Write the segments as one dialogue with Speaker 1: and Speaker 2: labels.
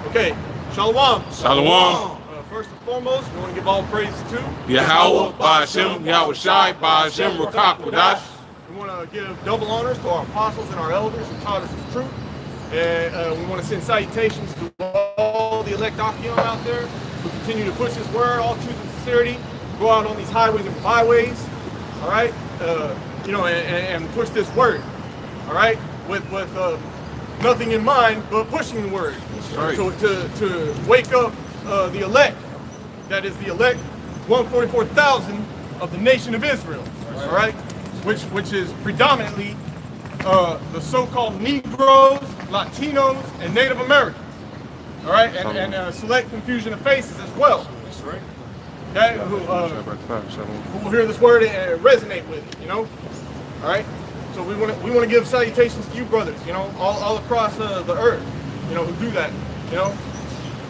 Speaker 1: Okay, Shalom.
Speaker 2: Shalom.
Speaker 1: First and foremost, we want to give all praise to
Speaker 2: Yahweh, Ba'ashem, Yahweh Shai, Ba'ashem, Rakak, Wadash.
Speaker 1: We want to give double honors to our apostles and our elders who taught us the truth. And we want to send salutations to all the elect Achion out there who continue to push this word, all truth and sincerity, go out on these highways and byways, all right? And push this word, all right? With nothing in mind but pushing the word.
Speaker 2: Right.
Speaker 1: To wake up the elect, that is the elect 144,000 of the nation of Israel, all right? Which is predominantly the so-called Negroes, Latinos, and Native Americans, all right? And select confusion of faces as well.
Speaker 2: That's right.
Speaker 1: Okay, who will hear this word and resonate with it, you know? All right? So we want to give salutations to you brothers, you know, all across the earth, you know, who do that, you know?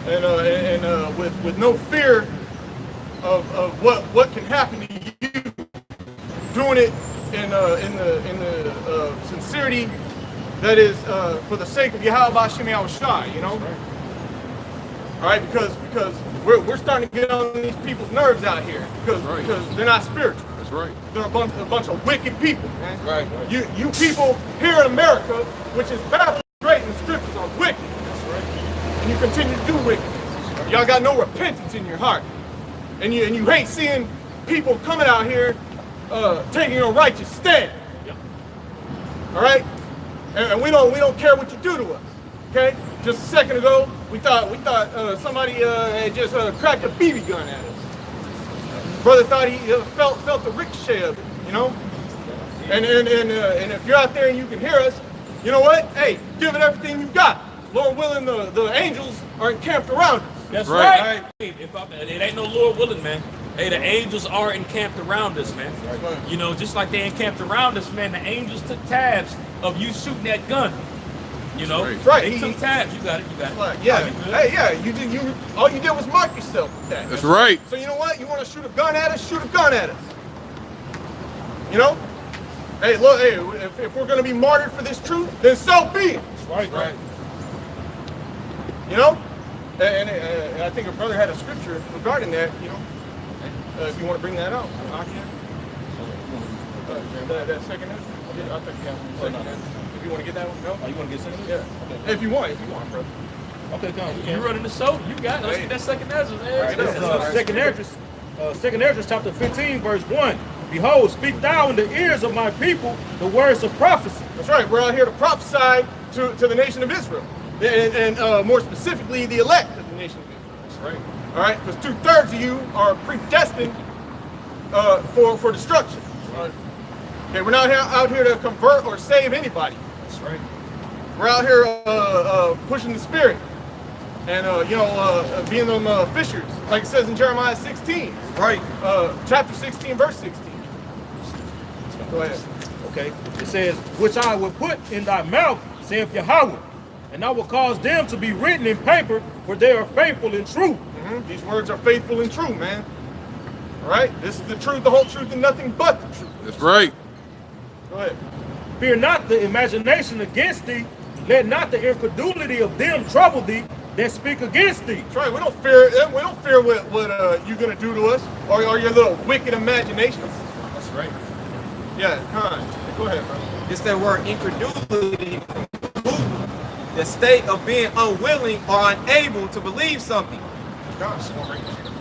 Speaker 1: And with no fear of what can happen to you, doing it in the sincerity that is for the sake of Yahweh Ba'ashem Yahweh Shai, you know. All right, because we're starting to get on these people's nerves out here because they're not spiritual.
Speaker 2: That's right.
Speaker 1: They're a bunch of wicked people, man.
Speaker 2: Right.
Speaker 1: You people here in America, which is Babylon great in the scriptures, are wicked.
Speaker 2: That's right.
Speaker 1: And you continue to do wickedness. Y'all got no repentance in your heart. And you hate seeing people coming out here taking a righteous stand.
Speaker 2: Yep.
Speaker 1: All right? And we don't care what you do to us. Okay? Just a second ago, we thought somebody had just cracked a BB gun at us. Brother thought he felt the ricochet of it, you know? And if you're out there and you can hear us, you know what? Hey, give it everything you got. Lord willing, the angels are encamped around us.
Speaker 3: That's right. It ain't no Lord willing, man. Hey, the angels are encamped around us, man.
Speaker 1: Right.
Speaker 3: You know, just like they encamped around us, man, the angels took tabs of you shooting that gun. You know?
Speaker 1: That's right.
Speaker 3: They took tabs. You got it.
Speaker 1: Like, yeah. Hey, yeah. All you did was mark yourself with that.
Speaker 2: That's right.
Speaker 1: So you know what? You want to shoot a gun at us? Shoot a gun at us. You know? Hey, look. Hey, if we're gonna be martyred for this truth, then so be it.
Speaker 3: Right.
Speaker 1: You know? And I think a brother had a scripture regarding that. You know? If you want to bring that out, that second. I'll take you down. If you want to get that one, no?
Speaker 3: Oh, you want to get second?
Speaker 1: Yeah. Okay. If you want, brother.
Speaker 3: Okay, come on. You running the show? You got it. Let's get that second Ezra.
Speaker 4: Second Ezra, chapter 15, verse 1. Behold, speak thou in the ears of my people the words of prophecy.
Speaker 1: That's right. We're out here to prophesy to the nation of Israel, and more specifically, the elect of the nation of Israel.
Speaker 3: That's right.
Speaker 1: All right, because 2/3 of you are predestined for destruction.
Speaker 3: Right.
Speaker 1: Okay, we're not out here to convert or save anybody.
Speaker 3: That's right.
Speaker 1: We're out here pushing the spirit and being them fishers, like it says in Jeremiah 16.
Speaker 4: Right.
Speaker 1: Chapter 16, verse 16. Go ahead.
Speaker 4: Okay. It says, which I will put in thy mouth, saith Yahweh, and I will cause them to be written in paper, for they are faithful and true.
Speaker 1: These words are faithful and true, man. All right? This is the truth, the whole truth, and nothing but the truth.
Speaker 2: That's right.
Speaker 1: Go ahead.
Speaker 4: Fear not the imagination against thee. Let not the incredulity of them trouble thee that speak against thee.
Speaker 1: That's right. We don't fear what you're gonna do to us or your little wicked imaginations.
Speaker 3: That's right.
Speaker 1: Yeah, go ahead, bro.
Speaker 5: It's that word incredulity, the state of being unwilling or unable to believe something.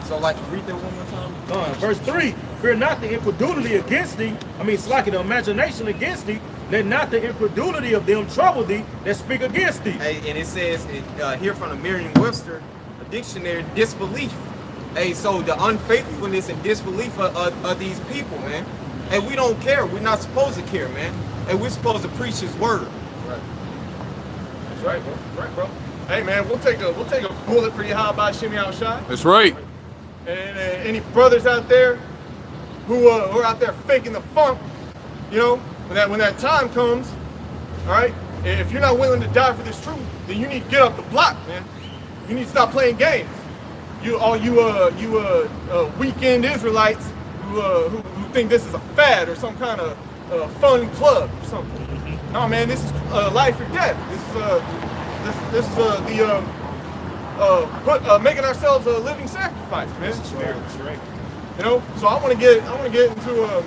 Speaker 5: So, like, read that one more time.
Speaker 4: Verse 3. Fear not the incredulity against thee. It's like the imagination against thee. Let not the incredulity of them trouble thee that speak against thee.
Speaker 5: Hey, and it says here from the Merriam-Webster, a dictionary, disbelief. Hey, so the unfaithfulness and disbelief of these people, man. Hey, we don't care. We're not supposed to care, man. Hey, we're supposed to preach his word.
Speaker 1: Right. That's right, bro. That's right, bro. Hey, man, we'll take a bullet for Yahweh Ba'ashem Yahweh Shai.
Speaker 2: That's right.
Speaker 1: And any brothers out there who are out there faking the funk, you know, when that time comes, all right, if you're not willing to die for this truth, then you need to get off the block, man. You need to stop playing games. You weekend Israelites who think this is a fad or some kind of fun club or something. No, man, this is life or death. This is This is making ourselves a living sacrifice, man. You know, so I want to get into a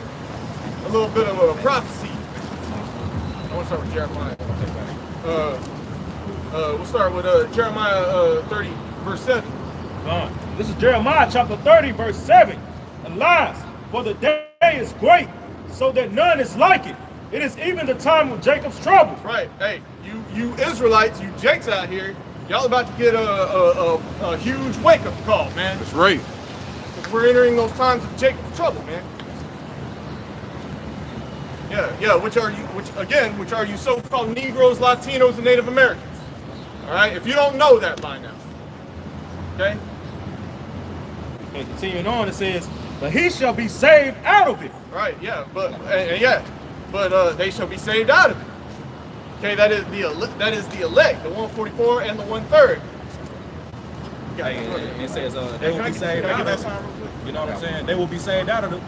Speaker 1: little bit of a prophecy. I want to start with Jeremiah. We'll start with Jeremiah 30, verse 7.
Speaker 4: This is Jeremiah chapter 30, verse 7. Alas, for the day is great, so that none is like it. It is even the time of Jacob's trouble.
Speaker 1: Right. Hey, you Israelites, you Jakes out here, y'all about to get a huge wake-up call, man.
Speaker 2: That's right.
Speaker 1: We're entering those times of Jacob's trouble, man. Yeah. Which are you so-called Negroes, Latinos, and Native Americans? All right. If you don't know that by now, okay.
Speaker 4: And continuing on, it says, "But he shall be saved out of it."
Speaker 1: Right. Yeah. But they shall be saved out of it. Okay. That is the elect, the 144 and the 1/3.
Speaker 4: It says they will be saved out of it. You know what I'm saying? They will be saved out of it.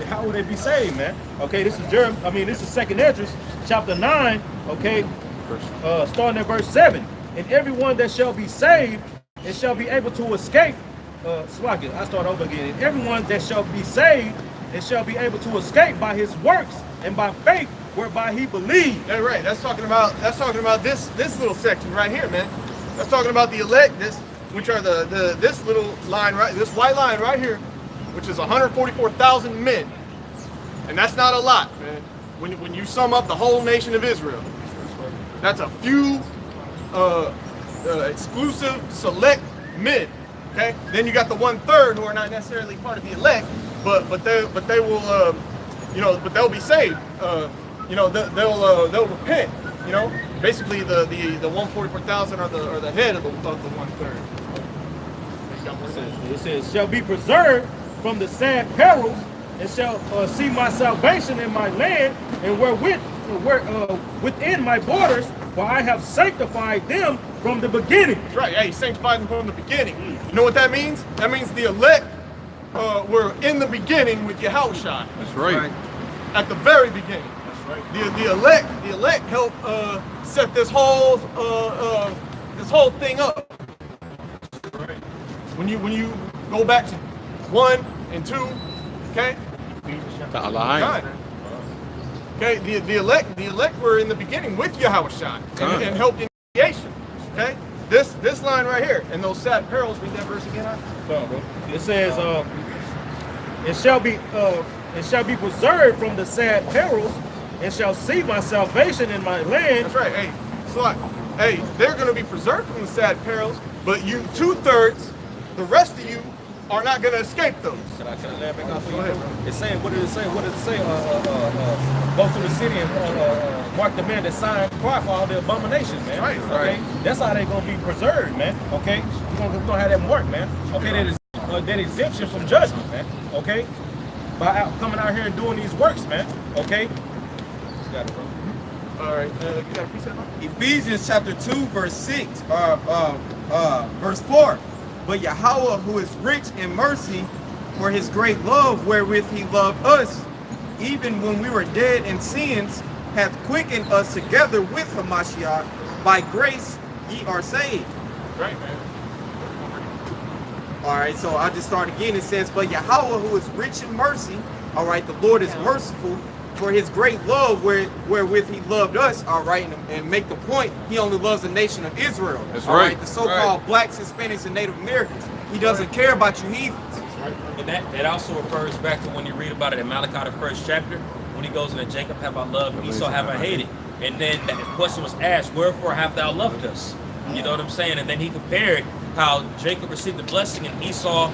Speaker 4: How will they be saved, man? Okay, this is this is 2nd Esdras, chapter 9. Okay, starting at verse 7. And everyone that shall be saved and shall be able to escape. I start over again. And everyone that shall be saved and shall be able to escape by his works and by faith whereby he believed.
Speaker 1: Yeah, right. That's talking about this little section right here, man. That's talking about the elect. Which are this little line right, this white line right here, which is 144,000 men, and that's not a lot, man. When you sum up the whole nation of Israel, that's a few exclusive select men. Okay, then you got the 1/3 who are not necessarily part of the elect, but they'll be saved. They'll repent. You know, basically the 144,000 are the head of the 1/3.
Speaker 4: It says, "Shall be preserved from the sad perils, and shall see my salvation in my land, and within my borders, for I have sanctified them from the beginning."
Speaker 1: That's right. Hey, sanctified them from the beginning. You know what that means? That means the elect were in the beginning with Yahushua.
Speaker 2: That's right.
Speaker 1: At the very beginning.
Speaker 4: That's right.
Speaker 1: The elect helped set this whole thing up. When you go back to 1 and 2, okay? Okay, the elect were in the beginning with Yahushua and helped in creation. Okay? This line right here, and those sad perils, read that verse again.
Speaker 4: It says, it shall be preserved from the sad perils, and shall see my salvation in my land.
Speaker 1: That's right. Hey, they're going to be preserved from the sad perils, but you 2/3, the rest of you are not going to escape those.
Speaker 4: Can I land back off of you? It's saying, what did it say? What did it say? Go through the city and mark the men that signed cry for all the abominations, man.
Speaker 1: Right.
Speaker 4: Okay, that's how they're gonna be preserved, man. Okay, we're gonna have that mark, man. Okay, that exemption from judgment, man. Okay, by coming out here and doing these works, man. Okay. Got it, bro.
Speaker 1: All right. You got a precept?
Speaker 5: Ephesians chapter 2, verse 6, verse 4. But Yahweh, who is rich in mercy, for his great love wherewith he loved us, even when we were dead in sins, hath quickened us together with Hamashiach. By grace ye are saved.
Speaker 1: Right, man.
Speaker 5: All right, so I'll just start again. It says, but Yahweh, who is rich in mercy, all right, the Lord is merciful, for his great love wherewith he loved us, all right, and make the point, he only loves the nation of Israel.
Speaker 2: That's
Speaker 5: all
Speaker 2: right.
Speaker 5: The so-called blacks, Hispanics, and Native Americans. He doesn't care about you heathens.
Speaker 3: And that also refers back to when you read about it in Malachi, the 1st chapter, when he goes into Jacob have I loved, and Esau have I hated. And then that question was asked, wherefore have thou loved us? You know what I'm saying? And then he compared how Jacob received the blessing and Esau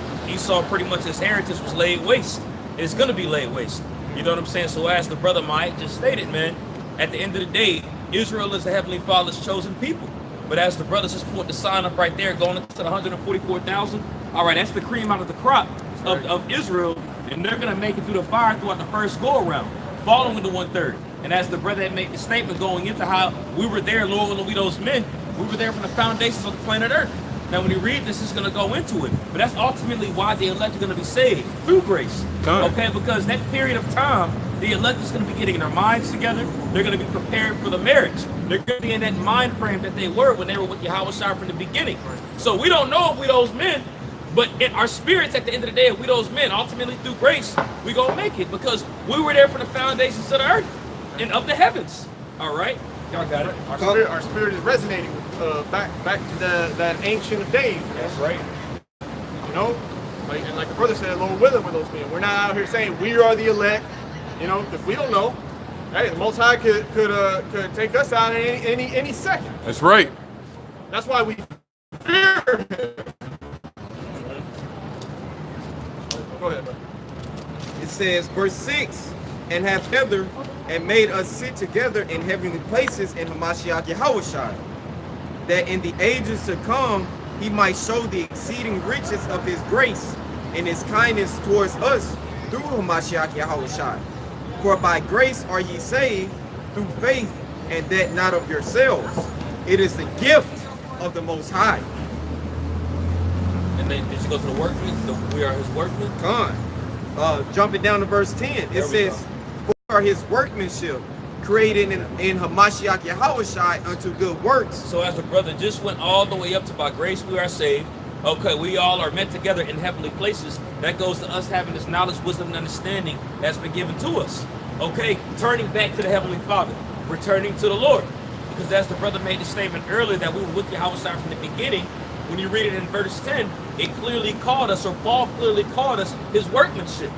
Speaker 3: pretty much his heritage was laid waste. It's going to be laid waste. You know what I'm saying? So as the brother Mike just stated, man, at the end of the day, Israel is the Heavenly Father's chosen people. But as the brothers just put the sign up right there, going into the 144,000, all right, that's the cream out of the crop of Israel, and they're going to make it through the fire throughout the first go-around, following the 1/3. And as the brother had made the statement going into how we were there, Lord, when we those men, we were there from the foundations of the planet Earth. Now, when you read this, it's going to go into it. But that's ultimately why the elect are going to be saved, through grace. Okay, because that period of time, the elect is going to be getting their minds together. They're going to be prepared for the marriage. They're going to be in that mind frame that they were when they were with Yahweh Shai from the beginning. So we don't know if we those men, but in our spirits at the end of the day, if we those men, ultimately through grace, we going to make it because we were there for the foundations of the earth and of the heavens. All right? Y'all got it.
Speaker 1: Our spirit is resonating back to that ancient of days.
Speaker 3: That's right.
Speaker 1: You know? Like the brother said, Lord willing with those men. We're not out here saying we are the elect, you know, because we don't know. Hey, the Most High could take us out any second.
Speaker 2: That's right.
Speaker 1: That's why we fear him. Go ahead, brother.
Speaker 5: It says, verse 6, and have hither and made us sit together in heavenly places in Hamashiach Yahushua, that in the ages to come he might show the exceeding riches of his grace and his kindness towards us through Hamashiach Yahushua. For by grace are ye saved through faith, and that not of yourselves. It is the gift of the Most High.
Speaker 3: And then did you go to the workmen? We are his workmen?
Speaker 5: Jumping down to verse 10, it says, for his workmanship, created in Hamashiach Yahushua unto good works.
Speaker 3: So as the brother just went all the way up to by grace we are saved. Okay, we all are met together in heavenly places. That goes to us having this knowledge, wisdom, and understanding that's been given to us. Okay, turning back to the Heavenly Father, returning to the Lord. Because as the brother made the statement earlier that we were with Yahweh from the beginning, when you read it in verse 10, it clearly called us, or Paul clearly called us, his workmanship.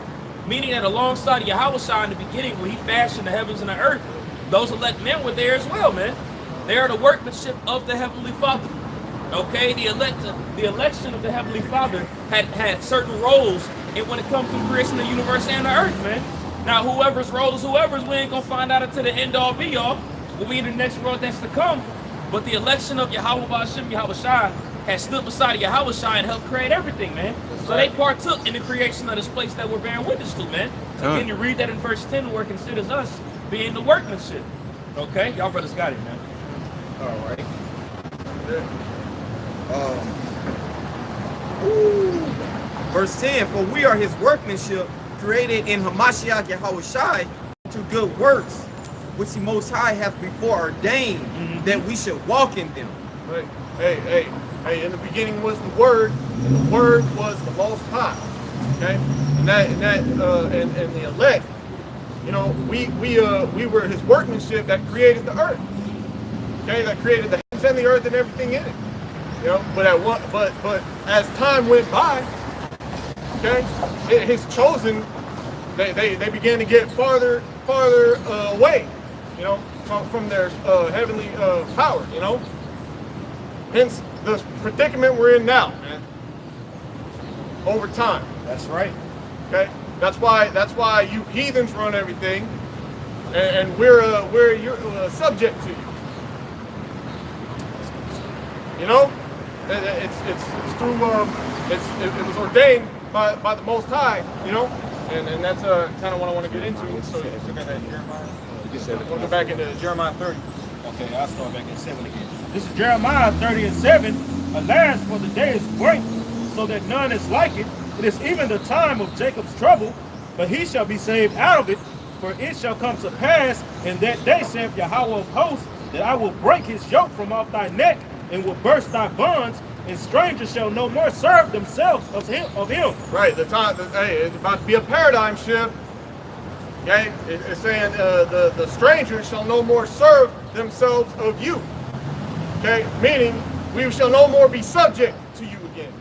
Speaker 3: Meaning that alongside Yahweh in the beginning, when he fashioned the heavens and the earth, those elect men were there as well, man. They are the workmanship of the Heavenly Father. Okay, the election of the Heavenly Father had certain roles in when it comes to creation of the universe and the earth, man. Now, whoever's role is whoever's, we ain't gonna find out until the end all be all when we in the next world that's to come. But the election of Yahweh Ba'ashem Yahweh Shai has stood beside Yahweh Shai and helped create everything, man. So they partook in the creation of this place that we're bearing witness to, man. Again, you read that in verse 10 where it considers us being the workmanship. Okay, y'all brothers got it, man.
Speaker 5: All right. Verse 10, for we are his workmanship, created in Hamashiach Yahushua to good works, which the Most High hath before ordained that we should walk in them.
Speaker 1: Right. Hey, in the beginning was the Word, and the Word was the Most High. Okay? And the elect, you know, we were his workmanship that created the earth. Okay, that created the heavens and the earth and everything in it. You know, but as time went by, okay, his chosen, they began to get farther away, you know, from their heavenly power, you know. Hence the predicament we're in now, man. Over time.
Speaker 4: That's right.
Speaker 1: Okay, that's why you heathens run everything, and we're subject to you. You know. It's through it was ordained by the Most High, you know, and that's kind of what I want to get into. So you got that Jeremiah. We'll go back into Jeremiah 30.
Speaker 4: Okay, I'll start back at 7 again. This is Jeremiah 30 and 7. Alas, for the day is great, so that none is like it. It is even the time of Jacob's trouble, but he shall be saved out of it. For it shall come to pass in that day, saith Yahweh of hosts, that I will break his yoke from off thy neck, and will burst thy bonds, and strangers shall no more serve themselves of him.
Speaker 1: Right, it's about to be a paradigm shift. Okay, it's saying the strangers shall no more serve themselves of you. Okay, meaning we shall no more be subject to you again.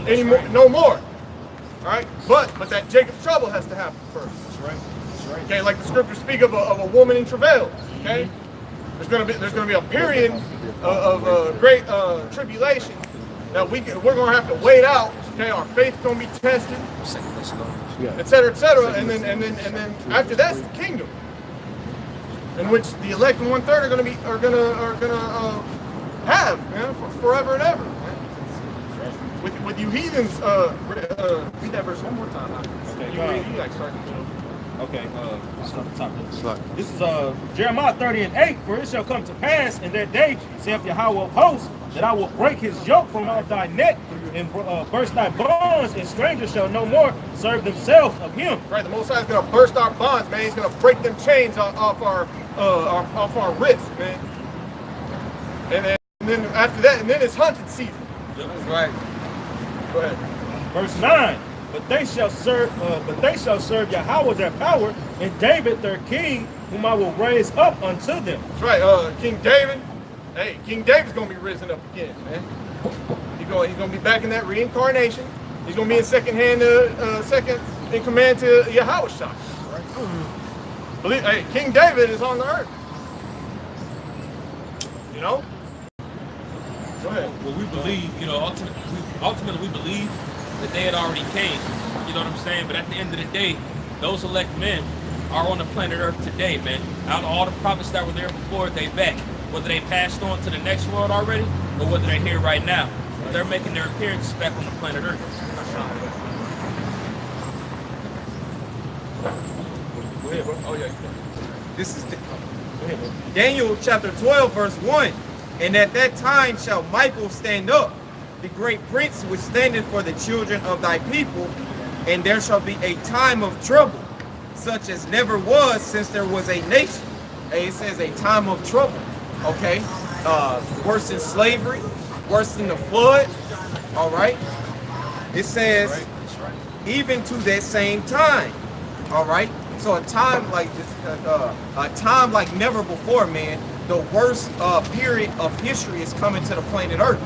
Speaker 1: Anymore, no more. All right, but that Jacob's trouble has to happen first.
Speaker 4: That's right. That's right.
Speaker 1: Okay, like the scriptures speak of a woman in travail. Okay. There's gonna be a period of great tribulation that we're gonna have to wait out. Okay, our faith's gonna be tested, etc., and then after that's the kingdom, in which the elect and 1/3 are gonna have, man, for forever and ever. Man. With you heathens, read that verse one more time.
Speaker 4: Okay,
Speaker 1: you like start the
Speaker 4: Okay, start the top of this. This is Jeremiah 30 and 8. For it shall come to pass in that day, saith Yahweh of hosts, that I will break his yoke from off thy neck and burst thy bonds, and strangers shall no more serve themselves of him.
Speaker 1: Right, the Most High is gonna burst our bonds, man. He's gonna break them chains off our wrists, man. And then after that, and then it's hunting season.
Speaker 5: That's right.
Speaker 1: Go ahead.
Speaker 4: Verse 9. But they shall serve Yahweh their power, and David their king, whom I will raise up unto them.
Speaker 1: That's right. King David. Hey, King David's gonna be risen up again, man. He's gonna be back in that reincarnation. He's gonna be in second in command to Yahweh Shah. Right? Believe, hey, King David is on the earth. You know? Go ahead.
Speaker 3: Well, we believe, you know, ultimately we believe that they had already came. You know what I'm saying? But at the end of the day, those elect men are on the planet Earth today, man. Out of all the prophets that were there before, they back. Whether they passed on to the next world already, or whether they're here right now. But they're making their appearances back on the planet Earth.
Speaker 4: Go ahead, bro.
Speaker 1: Oh yeah.
Speaker 5: This is
Speaker 4: Go ahead, bro.
Speaker 5: Daniel chapter 12, verse 1. And at that time shall Michael stand up, the great prince which standeth for the children of thy people, and there shall be a time of trouble, such as never was since there was a nation. It says a time of trouble. Okay, worse than slavery, worse than the flood. All right, it says even to that same time. All right, so a time like this, a time like never before, man. The worst period of history is coming to the planet Earth.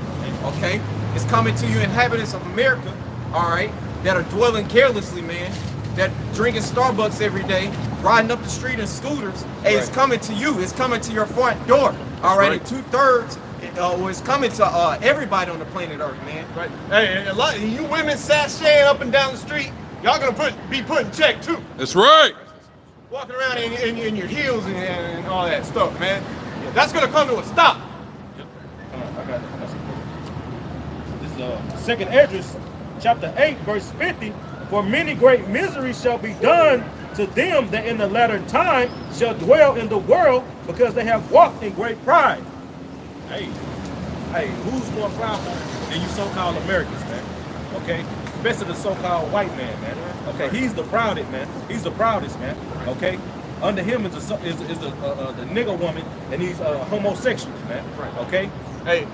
Speaker 5: Okay, it's coming to you inhabitants of America. All right, that are dwelling carelessly, man. That drinking Starbucks every day, riding up the street in scooters. Hey, it's coming to you. It's coming to your front door. All right, and 2/3 it's coming to everybody on the planet Earth, man.
Speaker 1: Right. Hey, a lot of you women sashaying up and down the street, y'all gonna be put in check too.
Speaker 2: That's right.
Speaker 1: Walking around in your heels and all that stuff, man. That's gonna come to a stop.
Speaker 4: I got it. This is Second Esdras, chapter 8, verse 50. For many great miseries shall be done to them that in the latter time shall dwell in the world, because they have walked in great pride. Hey, who's more proudful than you so-called Americans, man? Okay, especially the so-called white man, man. Okay, he's the proudest, man. He's the proudest, man. Okay, under him is the nigger woman and these homosexuals, man. Okay.
Speaker 1: Hey,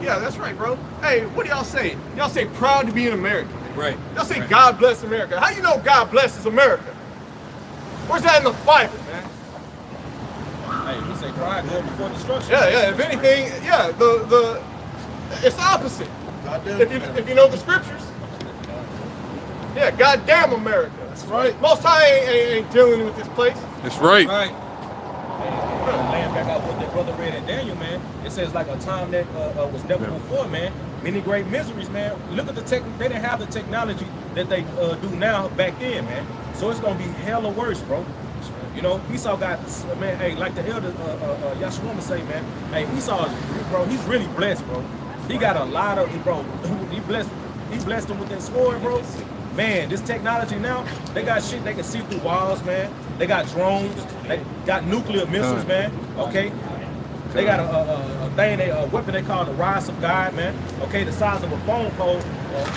Speaker 1: yeah, that's right, bro. Hey, what do y'all say? Y'all say proud to be an American.
Speaker 3: Right.
Speaker 1: Y'all say God bless America. How you know God blesses America? Where's that in the Bible, man?
Speaker 4: Hey, we say pride goes before destruction.
Speaker 1: Yeah. If anything, yeah, it's the opposite. If you know the scriptures. Yeah, goddamn America. That's right. Most High ain't dealing with this place.
Speaker 2: That's right.
Speaker 5: Right.
Speaker 4: Laying back out what the brother read in Daniel, man. It says like a time that was never before, man. Many great miseries, man. Look at the tech. They didn't have the technology that they do now back then, man. So it's gonna be hella worse, bro. You know, Esau got, man. Hey, like the elder Yahshua say, man. Hey, Esau, bro, he's really blessed, bro. He got a lot of, bro. He blessed him with that sword, bro. Man, this technology now, they got shit they can see through walls, man. They got drones, they got nuclear missiles, man. Okay, they got a weapon they call the Rise of God, man. Okay, the size of a phone pole,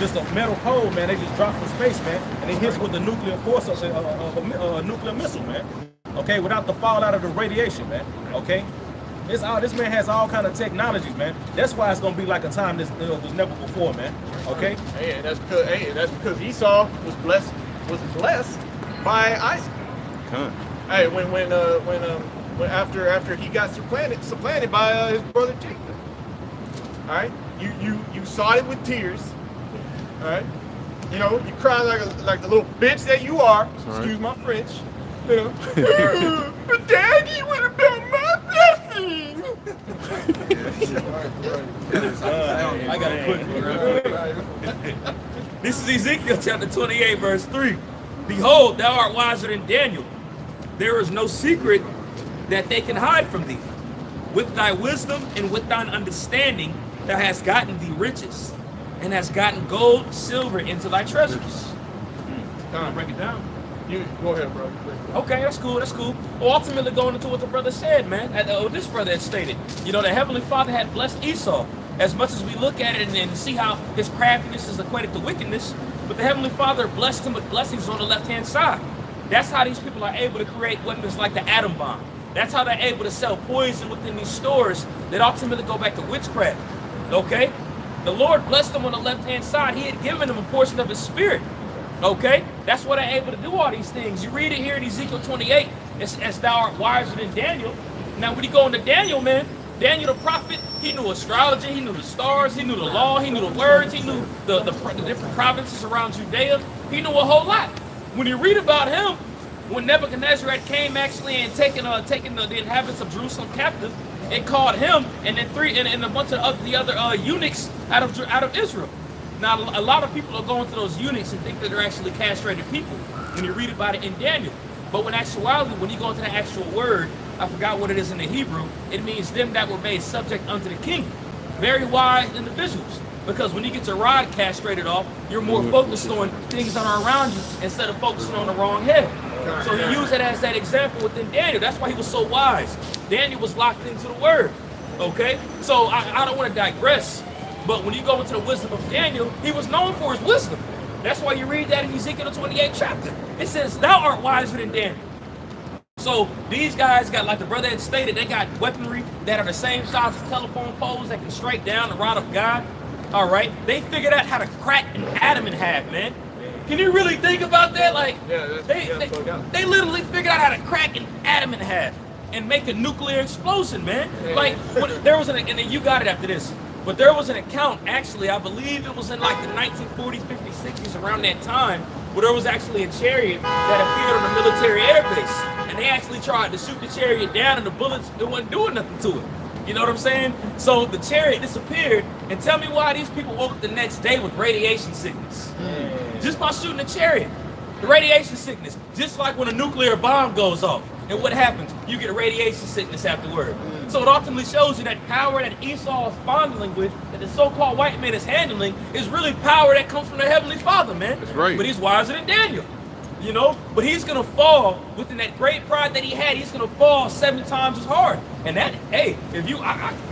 Speaker 4: just a metal pole, man. They just drop from space, man, and it hits with the nuclear force of a nuclear missile, man. Okay, without the fallout of the radiation, man. Okay. This man has all kind of technologies, man. That's why it's gonna be like a time that was never before, man. Okay.
Speaker 1: Hey, that's because Esau was blessed by Isaac.
Speaker 2: Huh.
Speaker 1: Hey, when after he got supplanted by his brother Jacob. All right, you saw it with tears. All right, you know you cried like the little bitch that you are.
Speaker 2: Sorry.
Speaker 1: Excuse my French. You know, Daddy, what about my blessing?
Speaker 3: I got a quick one. This is Ezekiel chapter 28, verse 3. Behold, thou art wiser than Daniel. There is no secret that they can hide from thee. With thy wisdom and with thine understanding, thou hast gotten thee riches, and hast gotten gold, silver into thy treasures. Break it down.
Speaker 1: You go ahead, bro.
Speaker 3: Okay, that's cool. Well, ultimately going into what the brother said, man. This brother had stated, you know, the Heavenly Father had blessed Esau. As much as we look at it and see how his craftiness is equated to wickedness, but the Heavenly Father blessed him with blessings on the left-hand side. That's how these people are able to create weapons like the atom bomb. That's how they're able to sell poison within these stores that ultimately go back to witchcraft. Okay? The Lord blessed them on the left-hand side. He had given them a portion of his spirit. Okay? That's why they're able to do all these things. You read it here in Ezekiel 28, as thou art wiser than Daniel. Now, when you go into Daniel, man, Daniel the prophet, he knew astrology, he knew the stars, he knew the law, he knew the words, he knew the different provinces around Judea. He knew a whole lot. When you read about him, when Nebuchadnezzar had came actually and taken the inhabitants of Jerusalem captive, it called him and then and a bunch of the other eunuchs out of Israel. Now, a lot of people are going to those eunuchs and think that they're actually castrated people when you read about it in Daniel. But when actuality, when you go into the actual word, I forgot what it is in the Hebrew, it means them that were made subject unto the king. Very wise individuals. Because when you get your rod castrated off, you're more focused on things that are around you instead of focusing on the wrong head. So he used it as that example within Daniel. That's why he was so wise. Daniel was locked into the word. Okay? So I don't want to digress. But when you go into the wisdom of Daniel, he was known for his wisdom. That's why you read that in Ezekiel 28 chapter. It says, thou art wiser than Daniel. So these guys got, like the brother had stated, they got weaponry that are the same size as telephone poles that can strike down the rod of God. All right? They figured out how to crack an atom in half, man. Can you really think about that? Like, they literally figured out how to crack an atom in half and make a nuclear explosion, man. Like, there was and then you got it after this. But there was an account, actually, I believe it was in like the 1940s, 50s, 60s, around that time, where there was actually a chariot that appeared on a military airbase. And they actually tried to shoot the chariot down and the bullets, it wasn't doing nothing to it. You know what I'm saying? So the chariot disappeared, and tell me why these people woke up the next day with radiation sickness. Just by shooting a chariot. The radiation sickness, just like when a nuclear bomb goes off. And what happens? You get a radiation sickness afterward. So it ultimately shows you that power that Esau is fondling with, that the so-called white man is handling, is really power that comes from the Heavenly Father, man. That's right. But he's wiser than Daniel. You know? But he's going to fall within that great pride that he had. He's going to fall 7 times as hard. And that, hey, if you,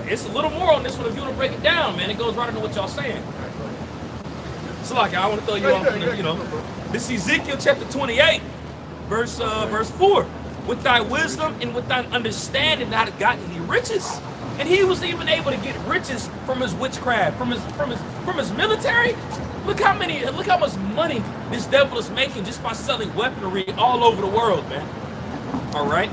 Speaker 3: it's a little more on this one if you want to break it down, man. It goes right into what y'all saying. So like, I want to throw you off, you know. This is Ezekiel chapter 28, verse 4. With thy wisdom and with thine understanding thou hast gotten thee riches. And he was even able to get riches from his witchcraft, from his military. Look how much money this devil is making just by selling weaponry all over the world, man. All right.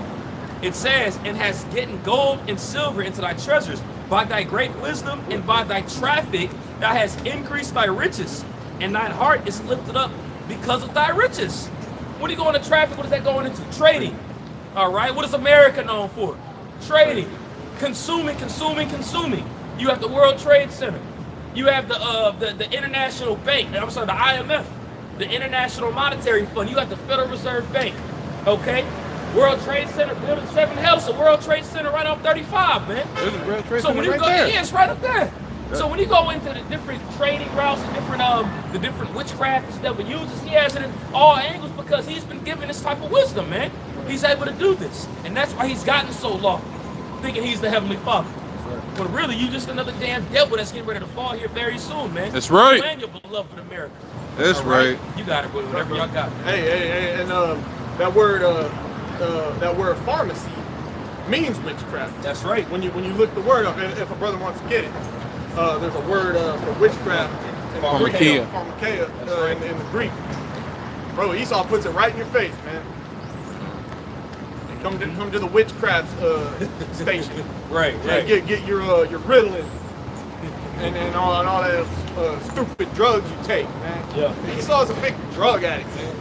Speaker 3: It says, and has gotten gold and silver into thy treasures. By thy great wisdom and by thy traffic, thou hast increased thy riches, and thine heart is lifted up because of thy riches. When you go into traffic, what is that going into? Trading. All right. What is America known for? Trading. Consuming. You have the World Trade Center. You have the International Bank. I'm sorry, the IMF, the International Monetary Fund. You have the Federal Reserve Bank. Okay. World Trade Center, Building 7 Hell, so World Trade Center right off 35, man.
Speaker 2: There's a World Trade
Speaker 3: So
Speaker 2: Center
Speaker 3: when you
Speaker 2: right
Speaker 3: go,
Speaker 2: there.
Speaker 3: yeah, it's right up there. So when you go into the different trading routes and the different witchcraft that devil uses, he has it in all angles because he's been given this type of wisdom, man. He's able to do this, and that's why he's gotten so lofty, thinking he's the Heavenly Father. But really, you just another damn devil that's getting ready to fall here very soon, man.
Speaker 2: That's right.
Speaker 3: You and your beloved America.
Speaker 2: That's right.
Speaker 3: You got it, brother. Whatever y'all got.
Speaker 1: Hey, and that word pharmacy means witchcraft.
Speaker 3: That's right.
Speaker 1: When you look the word up, if a brother wants to get it, there's a word for witchcraft in
Speaker 2: Pharmakeia.
Speaker 1: in the Greek. Bro, Esau puts it right in your face, man. Come to the witchcraft station.
Speaker 3: Right.
Speaker 1: Get your Ritalin and all that stupid drugs you take, man.
Speaker 3: Yeah.
Speaker 1: Esau's a big drug addict, man.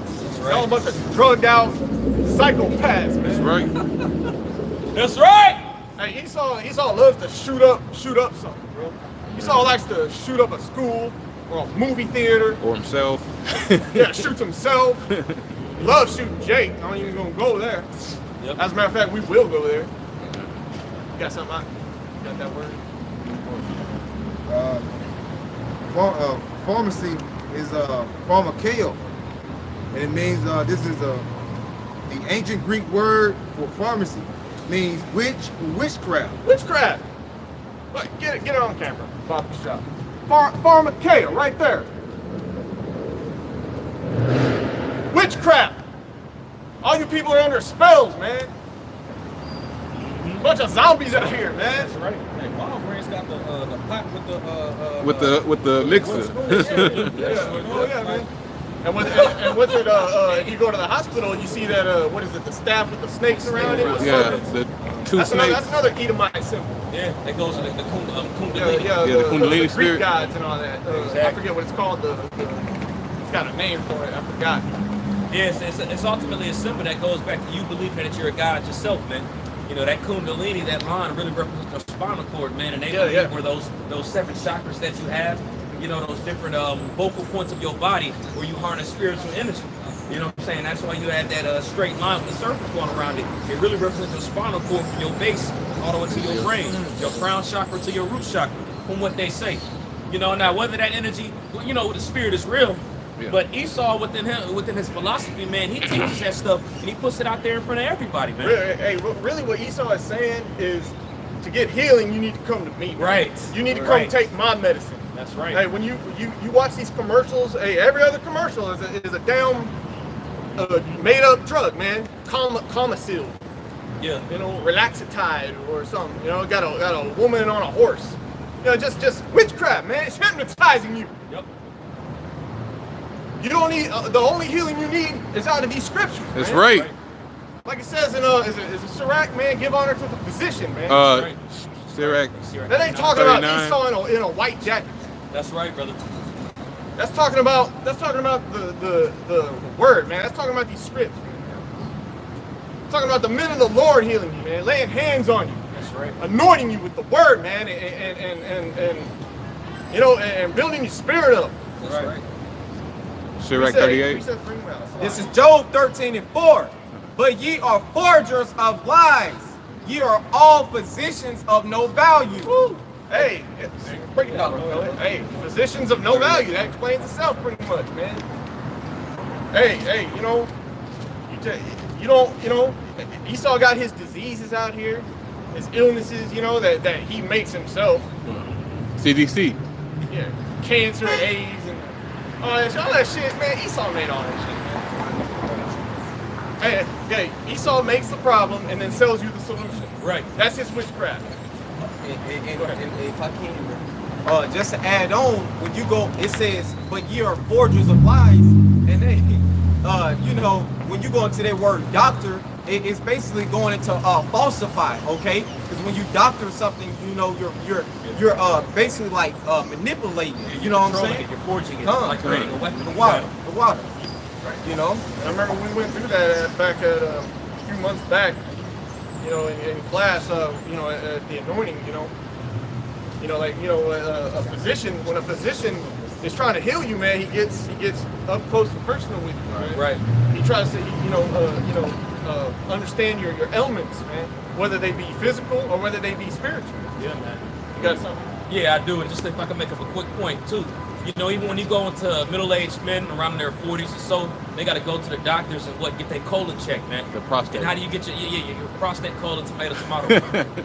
Speaker 3: That's
Speaker 1: They're all a
Speaker 3: right.
Speaker 1: bunch of drugged out psychopaths, man.
Speaker 2: That's right.
Speaker 3: That's right.
Speaker 1: Hey, Esau loves to shoot up something, bro. Esau likes to shoot up a school or a movie theater.
Speaker 2: Or himself.
Speaker 1: Yeah, shoots himself. He loves shooting Jake. I ain't even gonna go there.
Speaker 3: Yep.
Speaker 1: As a matter of fact, we will go there. You got something? You got that word?
Speaker 6: Pharmacy is pharmakeia, and it means this is the ancient Greek word for pharmacy. Means witchcraft.
Speaker 1: Witchcraft. Look, get it on camera. Bobby shop. Pharmakeia, right there. Witchcraft. All you people are under spells, man. Bunch of zombies out here, man.
Speaker 4: That's right. Hey, Walgreens got the pot with the
Speaker 2: with the elixir.
Speaker 1: Yeah, man. And what's it? If you go to the hospital and you see that, what is it? The staff with the snakes around it.
Speaker 2: Yeah, the two snakes.
Speaker 1: That's another Edomite symbol.
Speaker 3: Yeah, that goes to the Kundalini.
Speaker 1: Yeah,
Speaker 2: the Kundalini
Speaker 1: Greek
Speaker 2: spirit.
Speaker 1: gods and all that. I forget what it's called. It's got a name for it. I forgot.
Speaker 3: Yes, it's ultimately a symbol that goes back to you believing that you're a god yourself, man. You know, that Kundalini, that line really represents your spinal cord, man, and they believe where those 7 chakras that you have, you know, those different vocal points of your body where you harness spiritual energy. You know what I'm saying? That's why you had that straight line with the circles going around it. It really represents your spinal cord from your base all the way to your brain, your crown chakra to your root chakra, from what they say. You know, now whether that energy, you know, the spirit is real, but Esau within his philosophy, man, he teaches that stuff and he puts it out there in front of everybody, man.
Speaker 1: Really what Esau is saying is to get healing, you need to come to me. Man.
Speaker 3: Right.
Speaker 1: You need to come take my medicine.
Speaker 3: That's right.
Speaker 1: Hey, when you watch these commercials, hey, every other commercial is a damn made up drug, man. Calmasil.
Speaker 3: Yeah.
Speaker 1: You know, Relaxatide or something. You know, got a woman on a horse. You know, just witchcraft, man. It's hypnotizing you.
Speaker 3: Yep.
Speaker 1: You don't need the only healing you need is out of these scriptures.
Speaker 2: That's
Speaker 1: man.
Speaker 2: right.
Speaker 1: Like it says in is it Sirach, man, give honor to the physician, man.
Speaker 2: Sirach.
Speaker 1: That ain't talking about
Speaker 2: 39.
Speaker 1: Esau in a white jacket.
Speaker 3: That's right, brother.
Speaker 1: That's talking about the word, man. That's talking about these scripts, man. Talking about the men of the Lord healing you, man, laying hands on you.
Speaker 3: That's right.
Speaker 1: Anointing you with the word, man, and you know, and building your spirit up.
Speaker 3: That's right.
Speaker 2: Sirach 38.
Speaker 5: This is Job 13:4. But ye are forgers of lies. Ye are all physicians of no value.
Speaker 1: Woo. Hey, break it down. Hey, physicians of no value. That explains itself pretty much, man. Hey, you know, you don't, you know, Esau got his diseases out here, his illnesses, you know, that he makes himself.
Speaker 2: CDC.
Speaker 1: Yeah, cancer and AIDS and all that shit, man. Esau made all that shit, man. Hey, Esau makes the problem and then sells you the solution.
Speaker 3: Right.
Speaker 1: That's his witchcraft.
Speaker 5: And if I can, just to add on, when you go, it says, but ye are forgers of lies. And they, you know, when you go into that word doctor, it's basically going into falsify, okay? Because when you doctor something, you know, you're basically like manipulating it. You know what I'm saying?
Speaker 3: You're forging it, like creating a weapon.
Speaker 5: The water. Right. You know?
Speaker 1: And I remember we went through that back at a few months back, you know, in class, you know, at the anointing, you know, like, you know, a physician, when a physician is trying to heal you, man, he gets up close and personal with you, right? He tries to, understand your ailments, man, whether they be physical or whether they be spiritual.
Speaker 3: Yeah, man.
Speaker 1: You got something?
Speaker 3: Yeah, I do. And just if I can make up a quick point too. You know, even when you go into middle-aged men around their 40s or so, they got to go to the doctors and get their colon checked, man.
Speaker 2: The prostate.
Speaker 3: And how do you get your prostate, colon, tomato?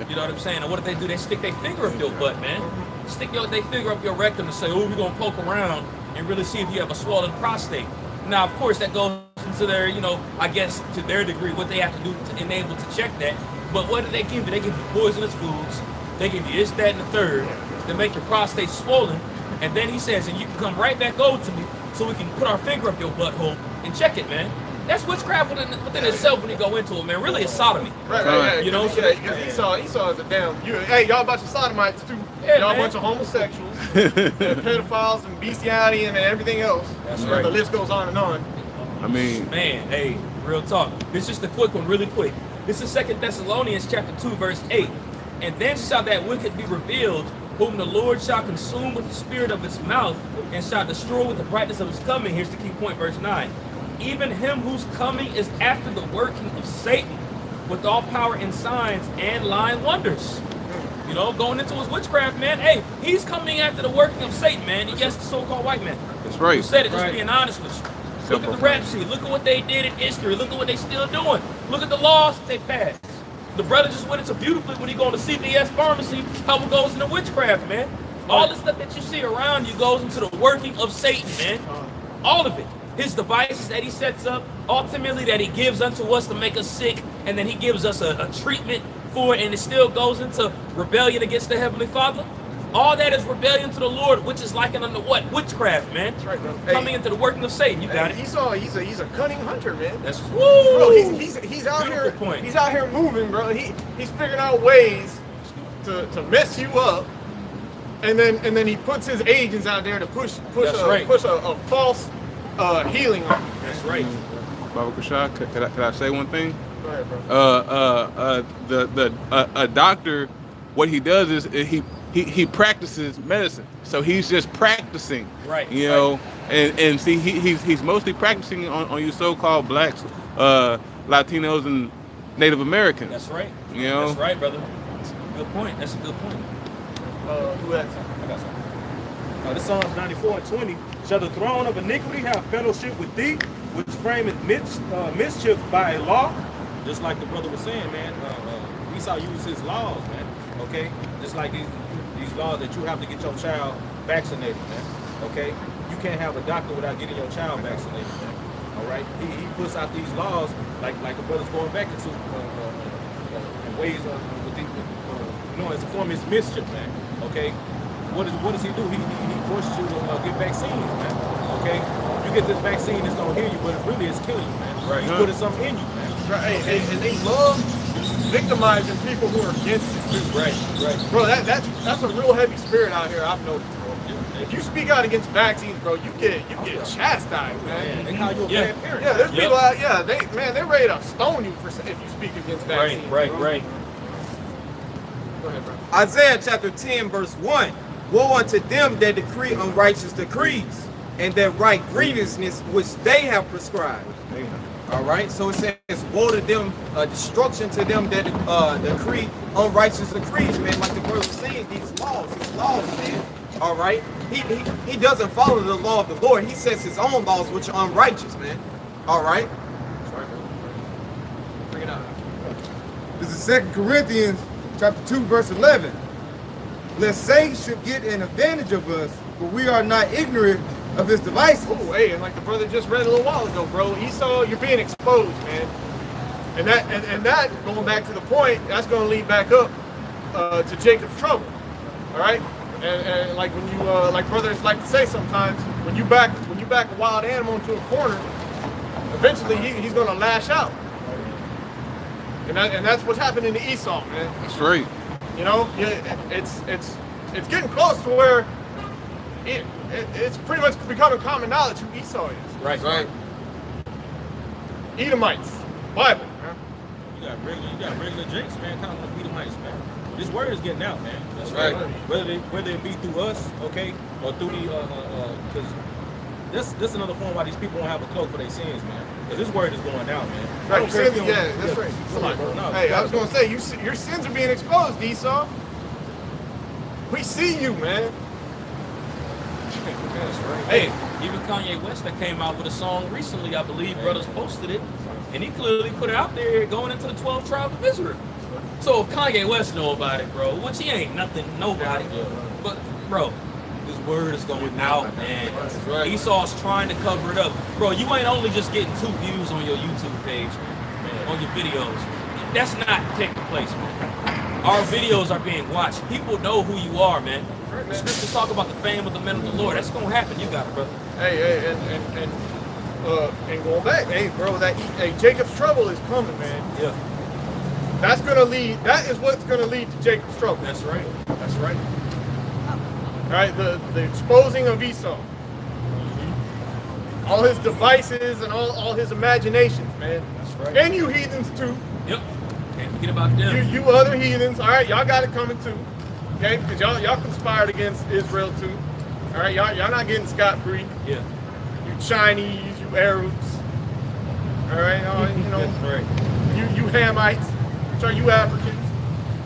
Speaker 3: You know what I'm saying? And what if they do? They stick their finger up your butt, man. Stick their finger up your rectum and say, oh, we're going to poke around and really see if you have a swollen prostate. Now, of course, that goes into their, you know, I guess to their degree, what they have to do to enable to check that. But what do they give you? They give you poisonous foods. They give you this, that, and the third to make your prostate swollen. And then he says, and you can come right back over to me so we can put our finger up your butthole and check it, man. That's witchcraft within itself when you go into it, man. Really, it's sodomy.
Speaker 1: Right.
Speaker 3: You know?
Speaker 1: Because Esau is a damn... hey, y'all a bunch of sodomites, too.
Speaker 3: Yeah,
Speaker 1: y'all a
Speaker 3: man.
Speaker 1: bunch of homosexuals, and pedophiles, and bestiality, and everything else.
Speaker 3: That's
Speaker 1: right.
Speaker 3: right.
Speaker 1: The list goes on and on.
Speaker 2: I mean...
Speaker 3: Man, hey, real talk. This is just a quick one, really quick. This is 2 Thessalonians chapter 2, verse 8. And then shall that wicked be revealed, whom the Lord shall consume with the spirit of his mouth, and shall destroy with the brightness of his coming. Here's the key point, verse 9. Even him whose coming is after the working of Satan, with all power and signs and lying wonders. You know, going into his witchcraft, man. Hey, he's coming after the working of Satan, man. Yes, the so-called white man.
Speaker 2: That's right.
Speaker 3: Who said it, just being honest with you. Look at the rap sheet. Look at what they did in history. Look at what they still doing. Look at the laws they passed. The brother just went into beautifully when he go to CVS pharmacy, how it goes into witchcraft, man. All the stuff that you see around you goes into the working of Satan, man. All of it. his devices that he sets up, ultimately that he gives unto us to make us sick, and then he gives us a treatment for it, and it still goes into rebellion against the Heavenly Father. All that is rebellion to the Lord, which is likened unto what? Witchcraft, man.
Speaker 1: That's right, bro.
Speaker 3: Coming into the working of Satan. You got it.
Speaker 1: Esau, he's a cunning hunter, man.
Speaker 3: That's
Speaker 1: Bro, he's out here.
Speaker 3: Beautiful point.
Speaker 1: He's out here moving, bro. He's figuring out ways to mess you up, and then he puts his agents out there to push a false healing on you.
Speaker 3: That's right.
Speaker 2: Baba Kushai, could I say one thing?
Speaker 1: Go ahead, bro.
Speaker 2: A doctor, what he does is he practices medicine, so he's just practicing,
Speaker 3: Right,
Speaker 2: you know, and see he's mostly practicing on you so-called blacks, Latinos, and Native Americans.
Speaker 3: That's right.
Speaker 2: You know?
Speaker 3: That's right, brother. Good point. That's a good point.
Speaker 1: Who has
Speaker 4: I got something. This Psalms 94:20. Shall the throne of iniquity have fellowship with thee, which frameth mischief by a law? Just like the brother was saying, man. Esau uses his laws, man. Okay, just like these laws that you have to get your child vaccinated, man. Okay, you can't have a doctor without getting your child vaccinated, man. All right, he puts out these laws like the brother's going back into ways of as a form of his mischief, man. Okay, what does he do? He forces you to get vaccines, man. Okay, you get this vaccine, it's gonna heal you, but it really is killing you, man.
Speaker 2: Right.
Speaker 4: He's putting something in you, man.
Speaker 1: Right, and they love victimizing people who are against it too.
Speaker 3: Right.
Speaker 1: Bro, that's a real heavy spirit out here. I've noticed, bro. If you speak out against vaccines, bro, you get chastised, man.
Speaker 4: They call you a bad parent.
Speaker 1: Yeah, there's people out. Yeah, they're ready to stone you for if you speak against vaccines.
Speaker 3: Right.
Speaker 1: Go ahead, bro.
Speaker 5: Isaiah chapter 10, verse 1. Woe unto them that decree unrighteous decrees, and that write grievousness which they have prescribed. All right, so it says, woe to them, destruction to them that decree unrighteous decrees, man. Like the brother was saying, these laws, man. All right, he doesn't follow the law of the Lord. He sets his own laws, which are unrighteous, man. All right.
Speaker 1: Bring it out.
Speaker 6: This is 2 Corinthians chapter 2, verse 11. Lest Satan should get an advantage of us, for we are not ignorant of his devices.
Speaker 1: Oh, hey, and like the brother just read a little while ago, bro. Esau, you're being exposed, man. And that going back to the point, that's going to lead back up to Jacob's trouble. All right, and like when you like brothers like to say sometimes, when you back a wild animal into a corner, eventually he's going to lash out. And that's what's happening to Esau, man.
Speaker 2: That's right.
Speaker 1: You know, it's getting close to where it's pretty much becoming common knowledge who Esau is.
Speaker 3: Right.
Speaker 1: Edomites, Bible, man.
Speaker 4: You got regular drinks, man, calling them Edomites, man. This word is getting out, man.
Speaker 2: That's right.
Speaker 4: Whether it be through us, okay, or through the because this another form why these people don't have a cloak for their sins, man. Because this word is going out, man.
Speaker 1: Right, that's right.
Speaker 4: No,
Speaker 1: Hey, I was gonna say your sins are being exposed, Esau. We see you, man.
Speaker 3: That's right. Hey, even Kanye West that came out with a song recently, I believe, brothers posted it, and he clearly put it out there going into the 12 tribes of Israel. So if Kanye West know about it, bro, which he ain't nobody, but bro, this word is going out, man.
Speaker 2: Right.
Speaker 3: Esau's trying to cover it up. Bro, you ain't only just getting 2 views on your YouTube page, man, on your videos. That's not taking place, man. Our videos are being watched. People know who you are, man. The scriptures talk about the fame of the men of the Lord. That's gonna happen. You got it, brother.
Speaker 1: Hey, and going back, hey, bro, Jacob's trouble is coming, man.
Speaker 3: Yeah.
Speaker 1: That is what's gonna lead to Jacob's trouble.
Speaker 3: That's right.
Speaker 1: All right, the exposing of Esau. All his devices and all his imaginations, man.
Speaker 3: That's right.
Speaker 1: And you heathens too.
Speaker 3: Yep. Can't forget about them.
Speaker 1: You other heathens, all right, y'all got it coming too. Okay, because y'all conspired against Israel too. All right, y'all not getting scot-free.
Speaker 3: Yeah.
Speaker 1: You Chinese, you Arabs. All right, you know,
Speaker 3: That's right.
Speaker 1: you Hamites, sorry, you Africans.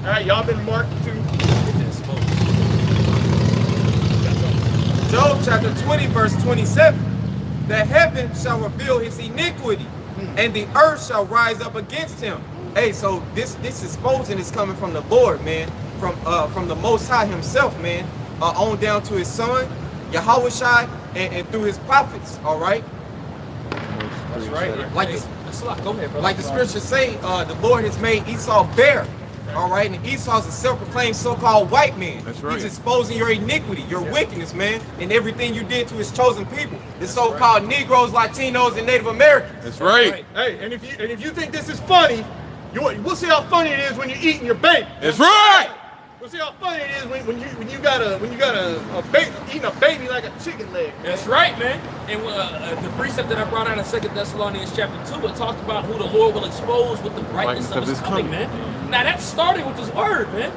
Speaker 1: All right, y'all been marked too.
Speaker 5: Job chapter 20, verse 27. The heaven shall reveal his iniquity, and the earth shall rise up against him. Hey, so this exposing is coming from the Lord, man. From the Most High himself, man. On down to his son, Yahushua, and through his prophets, all right?
Speaker 3: That's right.
Speaker 5: Like
Speaker 3: Hey,
Speaker 5: the,
Speaker 3: that's a lot. Go ahead, brother.
Speaker 5: like the scriptures say, the Lord has made Esau bare. All right, and Esau's a self-proclaimed so-called white man.
Speaker 2: That's right.
Speaker 5: He's exposing your iniquity, your wickedness, man, and everything you did to his chosen people, the so-called Negroes, Latinos, and Native Americans.
Speaker 2: That's right.
Speaker 1: Hey, and if you think this is funny, we'll see how funny it is when you're eating your baby.
Speaker 2: That's right.
Speaker 1: We'll see how funny it is when you got a baby eating a baby like a chicken leg.
Speaker 3: That's right, man. And the precept that I brought out in 2 Thessalonians chapter 2, it talks about who the Lord will expose with the brightness of his coming, man. Now that's starting with this word, man.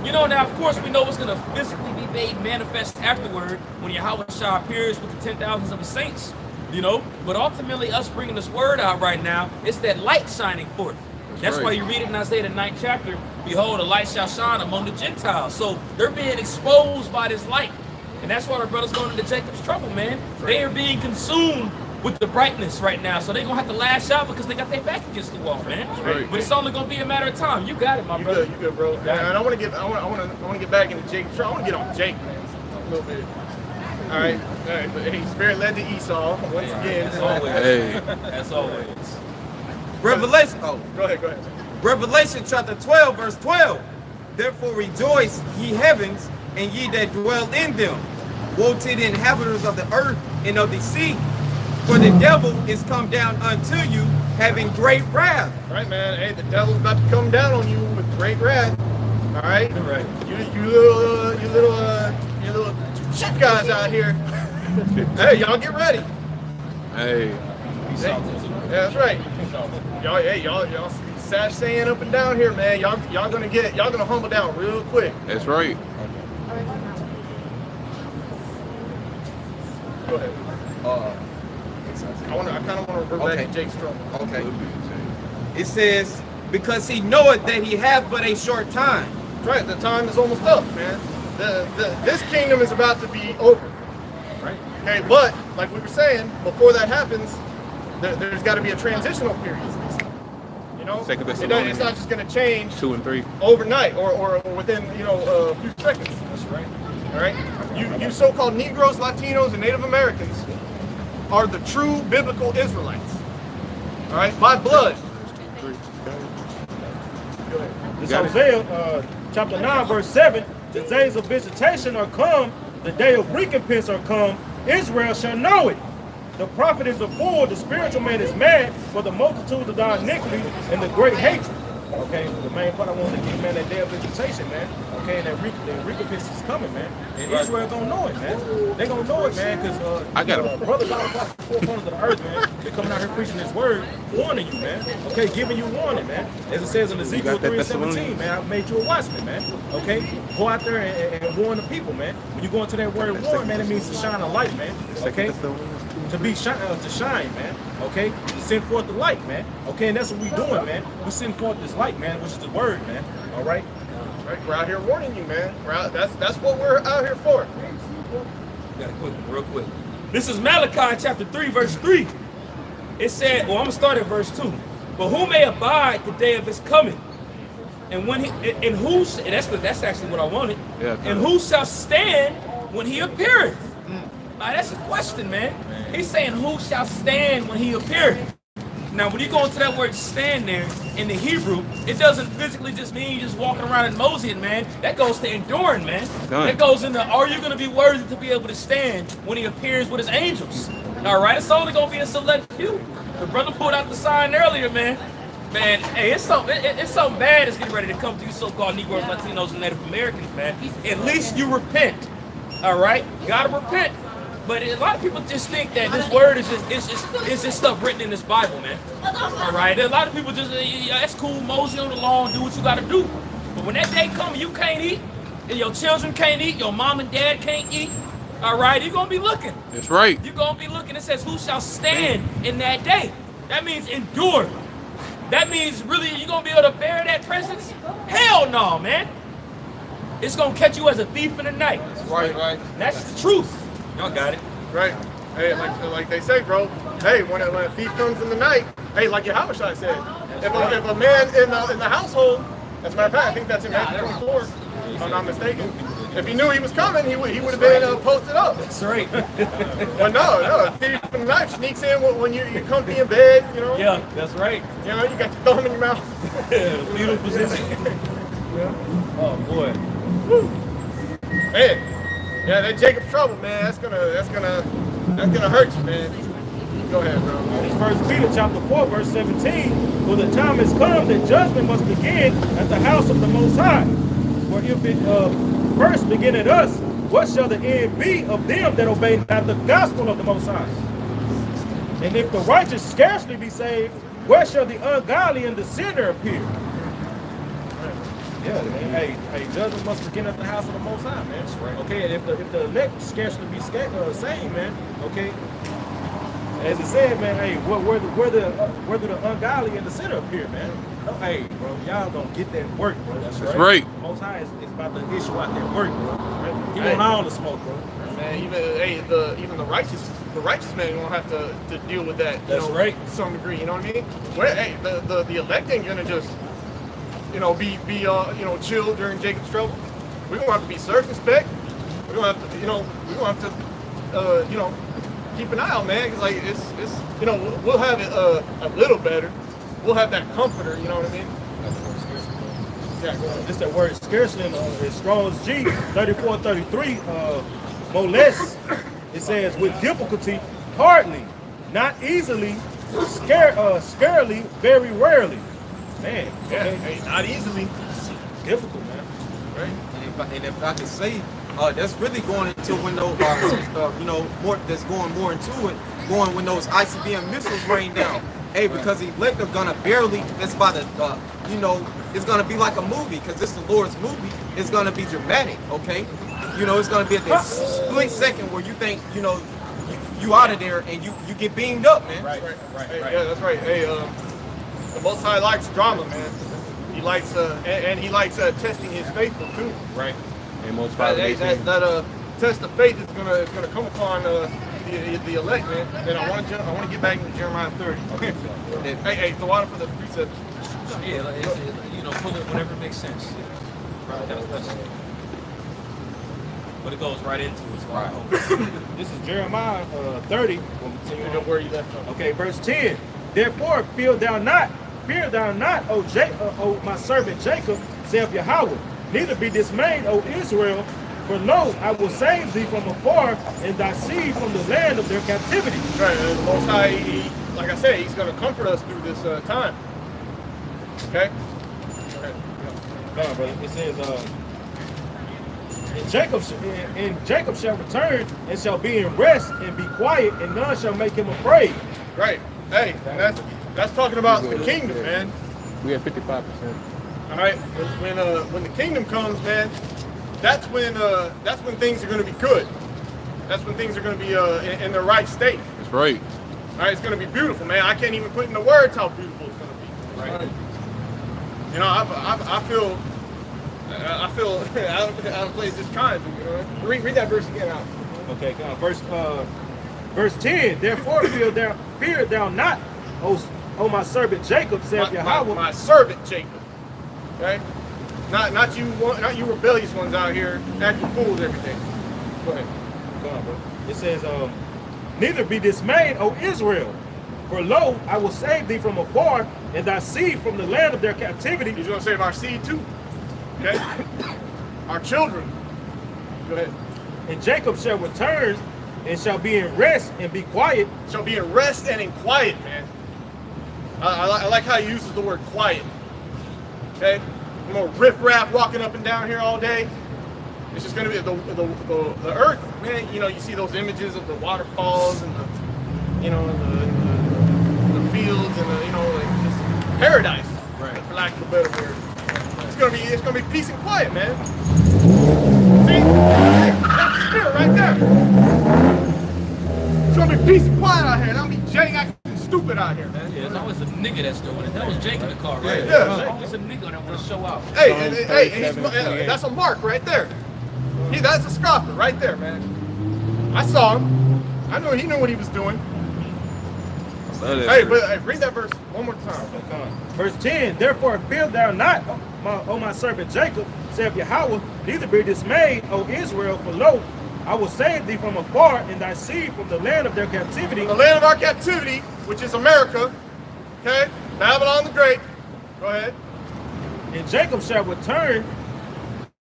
Speaker 3: You know, now of course we know it's going to physically be made manifest afterward when Yahweh Shah appears with the 10,000s of the saints, you know. But ultimately us bringing this word out right now, it's that light shining forth. That's
Speaker 2: right.
Speaker 3: why you read it in Isaiah the 9th chapter, behold, a light shall shine among the Gentiles. So they're being exposed by this light. And that's why our brothers going into Jacob's trouble, man. They are being consumed with the brightness right now. So they're going to have to lash out because they got their back against the wall, man.
Speaker 2: Right.
Speaker 3: But it's only going to be a matter of time. You got it, my brother.
Speaker 1: You good, bro. And I want to get back into Jacob's trouble. I want to get on Jake, man, a little bit. All right. But hey, Spirit led to Esau once again.
Speaker 3: As always.
Speaker 2: Hey.
Speaker 3: As always.
Speaker 5: Revelation.
Speaker 1: Go ahead.
Speaker 5: Revelation chapter 12, verse 12. Therefore rejoice, ye heavens, and ye that dwell in them. Woe to the inhabitants of the earth and of the sea, for the devil is come down unto you, having great wrath.
Speaker 1: All right, man. Hey, the devil's about to come down on you with great wrath. All right.
Speaker 3: Right.
Speaker 1: You little shit guys out here. Hey, y'all get ready.
Speaker 2: Hey.
Speaker 1: Yeah, that's right. Y'all sash saying up and down here, man. Y'all gonna humble down real quick.
Speaker 2: That's right.
Speaker 1: Go ahead. I kind of want to revert back to Jake's trouble.
Speaker 5: Okay. It says, because he knoweth that he hath but a short time.
Speaker 1: That's right. The time is almost up, man. This kingdom is about to be over.
Speaker 3: Right.
Speaker 1: Okay, but like we were saying, before that happens, there's got to be a transitional period. You know, it's not just going to change
Speaker 2: 2 and 3
Speaker 1: overnight or within a few seconds.
Speaker 3: That's right.
Speaker 1: All right, you so-called Negroes, Latinos, and Native Americans are the true biblical Israelites. All right, by blood.
Speaker 4: It's Hosea chapter 9, verse 7. The days of visitation are come, the day of recompense are come. Israel shall know it. The prophet is a fool, the spiritual man is mad, for the multitude of thy iniquity and the great hatred. Okay, the main part I want to get, man, that day of visitation, man. Okay, and that recompense is coming, man. And Israel gonna know it, man. They gonna know it, man, because
Speaker 2: I got it.
Speaker 4: brothers all across the four corners of the earth, man. They coming out here preaching this word, warning you, man. Okay, giving you warning, man. As it says in Ezekiel 3:17, man, I made you a watchman, man. Okay, go out there and warn the people, man. When you go into that word warn, man, it means to shine a light, man. Okay. To shine, man. Okay, to send forth the light, man. Okay, and that's what we doing, man. We send forth this light, man, which is the word, man. All right.
Speaker 1: Right, we're out here warning you, man. That's what we're out here for.
Speaker 3: Got it quick, real quick. This is Malachi chapter 3, verse 3. It said, well, I'm gonna start at verse 2. But who may abide the day of his coming? And when that's actually what I wanted.
Speaker 2: Yeah,
Speaker 3: and who shall stand when he appeareth? Now, that's a question, man. He's saying, who shall stand when he appeareth? Now, when you go into that word stand there in the Hebrew, it doesn't physically just mean you just walking around and moseying, man. That goes to enduring, man. That goes into, are you going to be worthy to be able to stand when he appears with his angels? All right, it's only going to be a select few. The brother pulled out the sign earlier, man. Man, hey, it's something bad that's getting ready to come to you so-called Negroes, Latinos, and Native Americans, man. At least you repent. All right? You got to repent. But a lot of people just think that this word is just stuff written in this Bible, man. All right, a lot of people just, yeah, that's cool, mosey on the lawn, do what you got to do. But when that day comes, you can't eat, and your children can't eat, your mom and dad can't eat. All right, you're gonna be looking.
Speaker 2: That's right.
Speaker 3: You're gonna be looking. It says, "Who shall stand in that day?" That means endure. That means really you're gonna be able to bear that presence. Hell no, man. It's gonna catch you as a thief in the night.
Speaker 5: Right.
Speaker 3: That's the truth. Y'all got it.
Speaker 1: Right. Hey, like they say, bro. Hey, when a thief comes in the night, hey, like your Yahushua said, if a man in the household As a matter of fact, I think that's in Matthew 24, if I'm not mistaken. If he knew he was coming, he would have been posted up.
Speaker 3: That's right.
Speaker 1: But no, thief from the knife sneaks in when you're comfy in bed, you know.
Speaker 3: Yeah, that's right.
Speaker 1: You know, you got your thumb in your mouth.
Speaker 3: Fetal position. Oh boy.
Speaker 1: Man, yeah, that Jacob's trouble, man. That's gonna hurt you, man. Go ahead, bro.
Speaker 4: It's 1 Peter chapter 4, verse 17. For the time has come that judgment must begin at the house of the Most High. For if it first begin at us, what shall the end be of them that obey not the gospel of the Most High? And if the righteous scarcely be saved, where shall the ungodly and the sinner appear? Yeah, man. Hey, judgment must begin at the house of the Most High, man. That's right. Okay, and if the elect scarcely be saved, man, okay. As it said, man, hey, where do the ungodly and the sinner appear, man? No, hey, bro, y'all don't get that work, bro.
Speaker 2: That's right.
Speaker 4: Most High is about to issue out that work, bro. He want all the smoke, bro.
Speaker 1: Man, even the righteous man won't have to deal with that.
Speaker 3: That's right.
Speaker 1: To some degree, you know what I mean? Where the elect ain't gonna just be chill during Jacob's trouble. We're gonna have to be circumspect. We're gonna have to keep an eye out, man. Cause like it's we'll have it a little better. We'll have that comforter, you know what I mean?
Speaker 4: Yeah, just that word scarcely in Strong's G 3433, molest. It says with difficulty, hardly, not easily, scarcely, very rarely. Man, okay.
Speaker 1: Hey, not easily.
Speaker 4: Difficult, man.
Speaker 1: Right?
Speaker 5: And if I could say, that's really going into when those, that's going more into it, going when those ICBM missiles rain down. Hey, because the elect are gonna barely, it's about it's gonna be like a movie, because this is the Lord's movie. It's gonna be dramatic, okay? It's gonna be at that split second where you think, you out of there and you get beamed up, man.
Speaker 1: Right. Yeah, that's right. Hey, the Most High likes drama, man. He likes and he likes testing his faithful too.
Speaker 2: Right. And most
Speaker 1: That
Speaker 2: probably
Speaker 1: test of faith is gonna come upon the elect, man. And I want to get back into Jeremiah 30. Okay. Hey, the water for the precepts.
Speaker 3: Yeah, pull it whenever it makes sense. Right. That's but it goes right into it. So right.
Speaker 4: This is Jeremiah 30. We'll continue on
Speaker 1: Where you left off.
Speaker 4: Okay, verse 10. Therefore, fear thou not, O my servant Jacob, saith Yahweh. Neither be dismayed, O Israel, for lo, I will save thee from afar, and thy seed from the land of their captivity.
Speaker 1: Right, the Most High, like I said, he's going to comfort us through this time. Okay?
Speaker 4: Come on, brother. It says, and Jacob shall return and shall be in rest and be quiet, and none shall make him afraid.
Speaker 1: Right. Hey, that's talking about the kingdom, man.
Speaker 2: we have 55%.
Speaker 1: All right. When the kingdom comes, man, that's when things are going to be good. That's when things are going to be in the right state.
Speaker 2: That's right.
Speaker 1: All right. It's going to be beautiful, man. I can't even put into words how beautiful it's going to be. Right. I feel out of place just trying to. Read that verse again out.
Speaker 4: Okay, come on. Verse 10. Therefore fear thou not, O my servant Jacob, saith Yahweh.
Speaker 1: My servant Jacob. Okay? Not you rebellious ones out here acting fools every day. Go ahead.
Speaker 4: Come on, bro. It says, neither be dismayed, O Israel, for lo, I will save thee from afar, and thy seed from the land of their captivity.
Speaker 1: He's going to save our seed too. Okay? Our children. Go ahead.
Speaker 4: And Jacob shall return and shall be in rest and be quiet.
Speaker 1: Shall be in rest and in quiet, man. I like how he uses the word quiet. Okay? No riff-raff walking up and down here all day. It's just going to be the earth, man. You see those images of the waterfalls and the fields and just paradise, right? For lack of a better word. It's gonna be peace and quiet, man. See, that's the spirit right there. It's gonna be peace and quiet out here. Don't be Jay acting stupid out here, man.
Speaker 3: Yeah, there's always a nigga that's doing it. That was Jake in the car, right?
Speaker 1: Yeah.
Speaker 3: There's always a nigga that want to show out.
Speaker 1: Hey, that's a mark right there. That's a scoffer right there, man. I saw him. I knew he knew what he was doing. Hey, read that verse one more time.
Speaker 4: Verse 10, therefore fear thou not, my servant Jacob, saith Yahweh, neither be dismayed, O Israel, for lo, I will save thee from afar, and thy seed from the land of their captivity.
Speaker 1: The land of our captivity, which is America, okay? Babylon the Great. Go ahead.
Speaker 4: And Jacob shall return.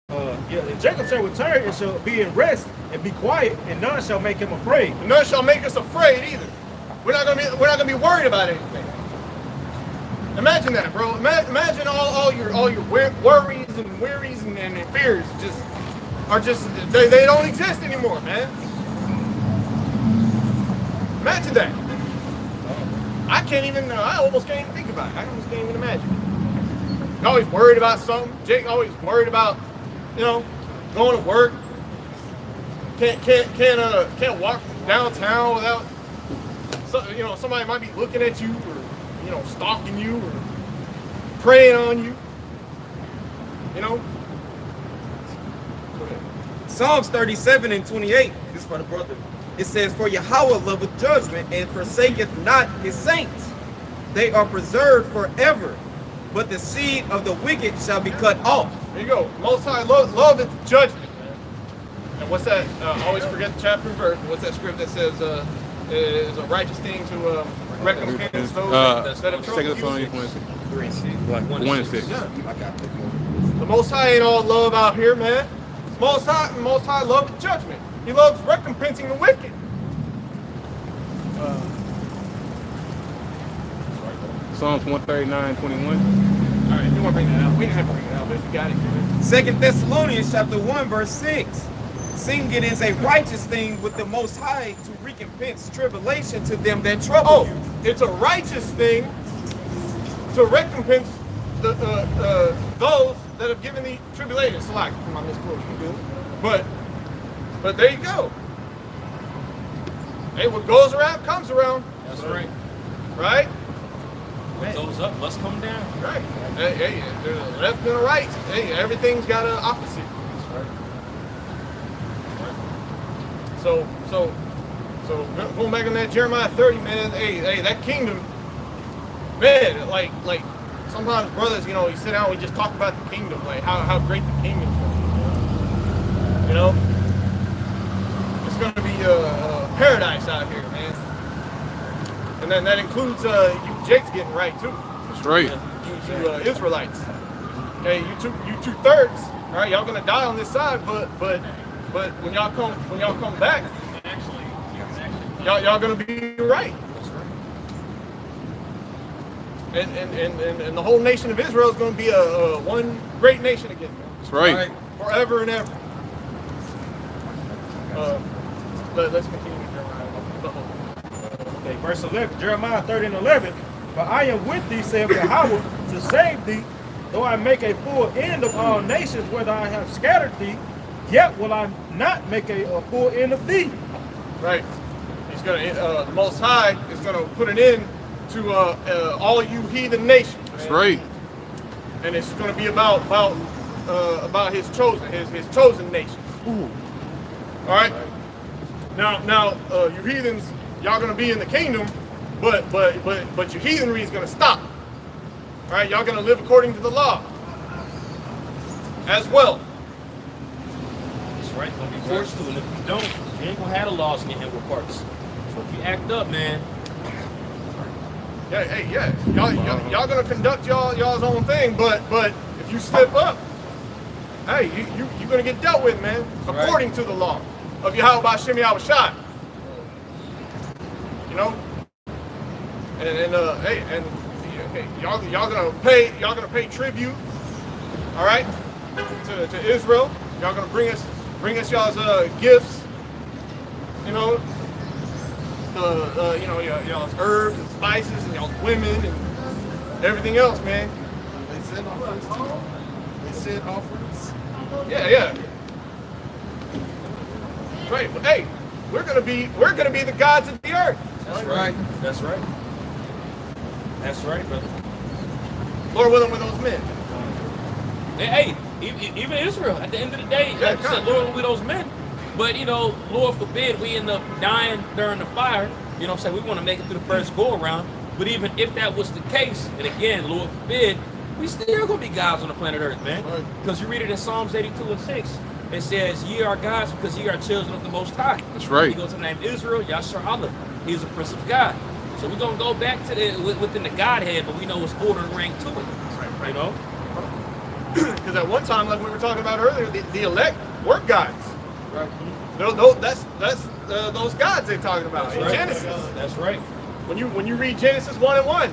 Speaker 4: And Jacob shall return and shall be in rest and be quiet, and none shall make him afraid.
Speaker 1: And none shall make us afraid either. We're not gonna be worried about anything. Imagine that, bro. Imagine all your worries and wearies and fears they don't exist anymore, man. Imagine that. I almost can't even think about it. I almost can't even imagine. You're always worried about something. Jake always worried about, going to work. Can't walk downtown without, somebody might be looking at you or, stalking you or preying on you.
Speaker 5: Psalms 37 and 28, this is for the brother. It says, for Yahweh loveth judgment and forsaketh not his saints. They are preserved forever, but the seed of the wicked shall be cut off.
Speaker 1: There you go. Most High loveth judgment, man. And what's that? I always forget the chapter and verse. What's that script that says is a righteous thing to recompense those that have troubled you?
Speaker 2: 1 and 6.
Speaker 1: Yeah. The Most High ain't all love out here, man. Most High loves judgment. He loves recompensing the wicked.
Speaker 2: Psalms 139:21.
Speaker 1: All right, you want to bring that out? We didn't have to bring it out, but if you got it,
Speaker 5: 2 Thessalonians chapter 1, verse 6. Seeing it is a righteous thing with the Most High to recompense tribulation to them that trouble you.
Speaker 1: It's a righteous thing to recompense those that have given the tribulation. Slack for my misquote, but there you go. Hey, what goes around comes around.
Speaker 3: That's right.
Speaker 1: Right?
Speaker 3: What goes up must come down.
Speaker 1: Right. Hey, there's a left and a right. Hey, everything's got an opposite. So going back on that Jeremiah 30, man. Hey, that kingdom, man. Like sometimes brothers, you sit down, we just talk about the kingdom, like how great the kingdom is. It's gonna be a paradise out here, man. And then that includes you Jake's getting right too.
Speaker 2: That's right.
Speaker 1: You Israelites. Okay, you two thirds. All right, y'all gonna die on this side, but when y'all come back, y'all gonna be right. And the whole nation of Israel is gonna be a one great nation again.
Speaker 2: That's right.
Speaker 1: Forever and ever. Let's continue with Jeremiah.
Speaker 4: Okay, verse 11, Jeremiah 30 and 11. For I am with thee, saith Yahweh, to save thee, though I make a full end of all nations, whether I have scattered thee, yet will I not make a full end of thee.
Speaker 1: Right. He's gonna. The Most High is gonna put an end to all you heathen nations.
Speaker 2: That's right.
Speaker 1: And it's gonna be about his chosen nation.
Speaker 2: Ooh.
Speaker 1: All right. Now, you heathens, y'all gonna be in the kingdom, but your heathenry is gonna stop. All right, y'all gonna live according to the law as well.
Speaker 3: That's right. Gonna be forced to, and if you don't, you ain't gonna have the laws in your inward parts. So if you act up, man.
Speaker 1: Yeah. Y'all gonna conduct y'all's own thing, but if you slip up, hey, you're gonna get dealt with, man, according to the law of Yahweh B'Shem Yahushai. Y'all gonna pay tribute, all right, to Israel. Y'all gonna bring us y'all's gifts, y'all's herbs and spices and y'all's women and everything else, man.
Speaker 6: They send offerings too. They send offerings.
Speaker 1: Yeah. Right, but hey, we're gonna be the gods of the earth.
Speaker 3: That's right. That's right. That's right, brother.
Speaker 1: Lord willing, with those men.
Speaker 3: Hey, even Israel, at the end of the day,
Speaker 1: Yeah,
Speaker 3: like I said, Lord with those men. But, Lord forbid we end up dying during the fire. You know what I'm saying? We want to make it through the first go around. But even if that was the case, and again, Lord forbid, We still gonna be gods on the planet Earth, man. Because you read it in Psalms 82:6. It says, "Ye are gods because ye are children of the Most High."
Speaker 2: That's right.
Speaker 3: You go to the name Israel, Yashar Allah. He's a Prince of God. So we're gonna go back to within the Godhead, but we know it's order and rank to it.
Speaker 1: Right.
Speaker 3: You know.
Speaker 1: Because at one time, like we were talking about earlier, the elect were gods.
Speaker 5: Right.
Speaker 1: That's those gods they're talking about in Genesis.
Speaker 3: That's right.
Speaker 1: When you read Genesis 1:1,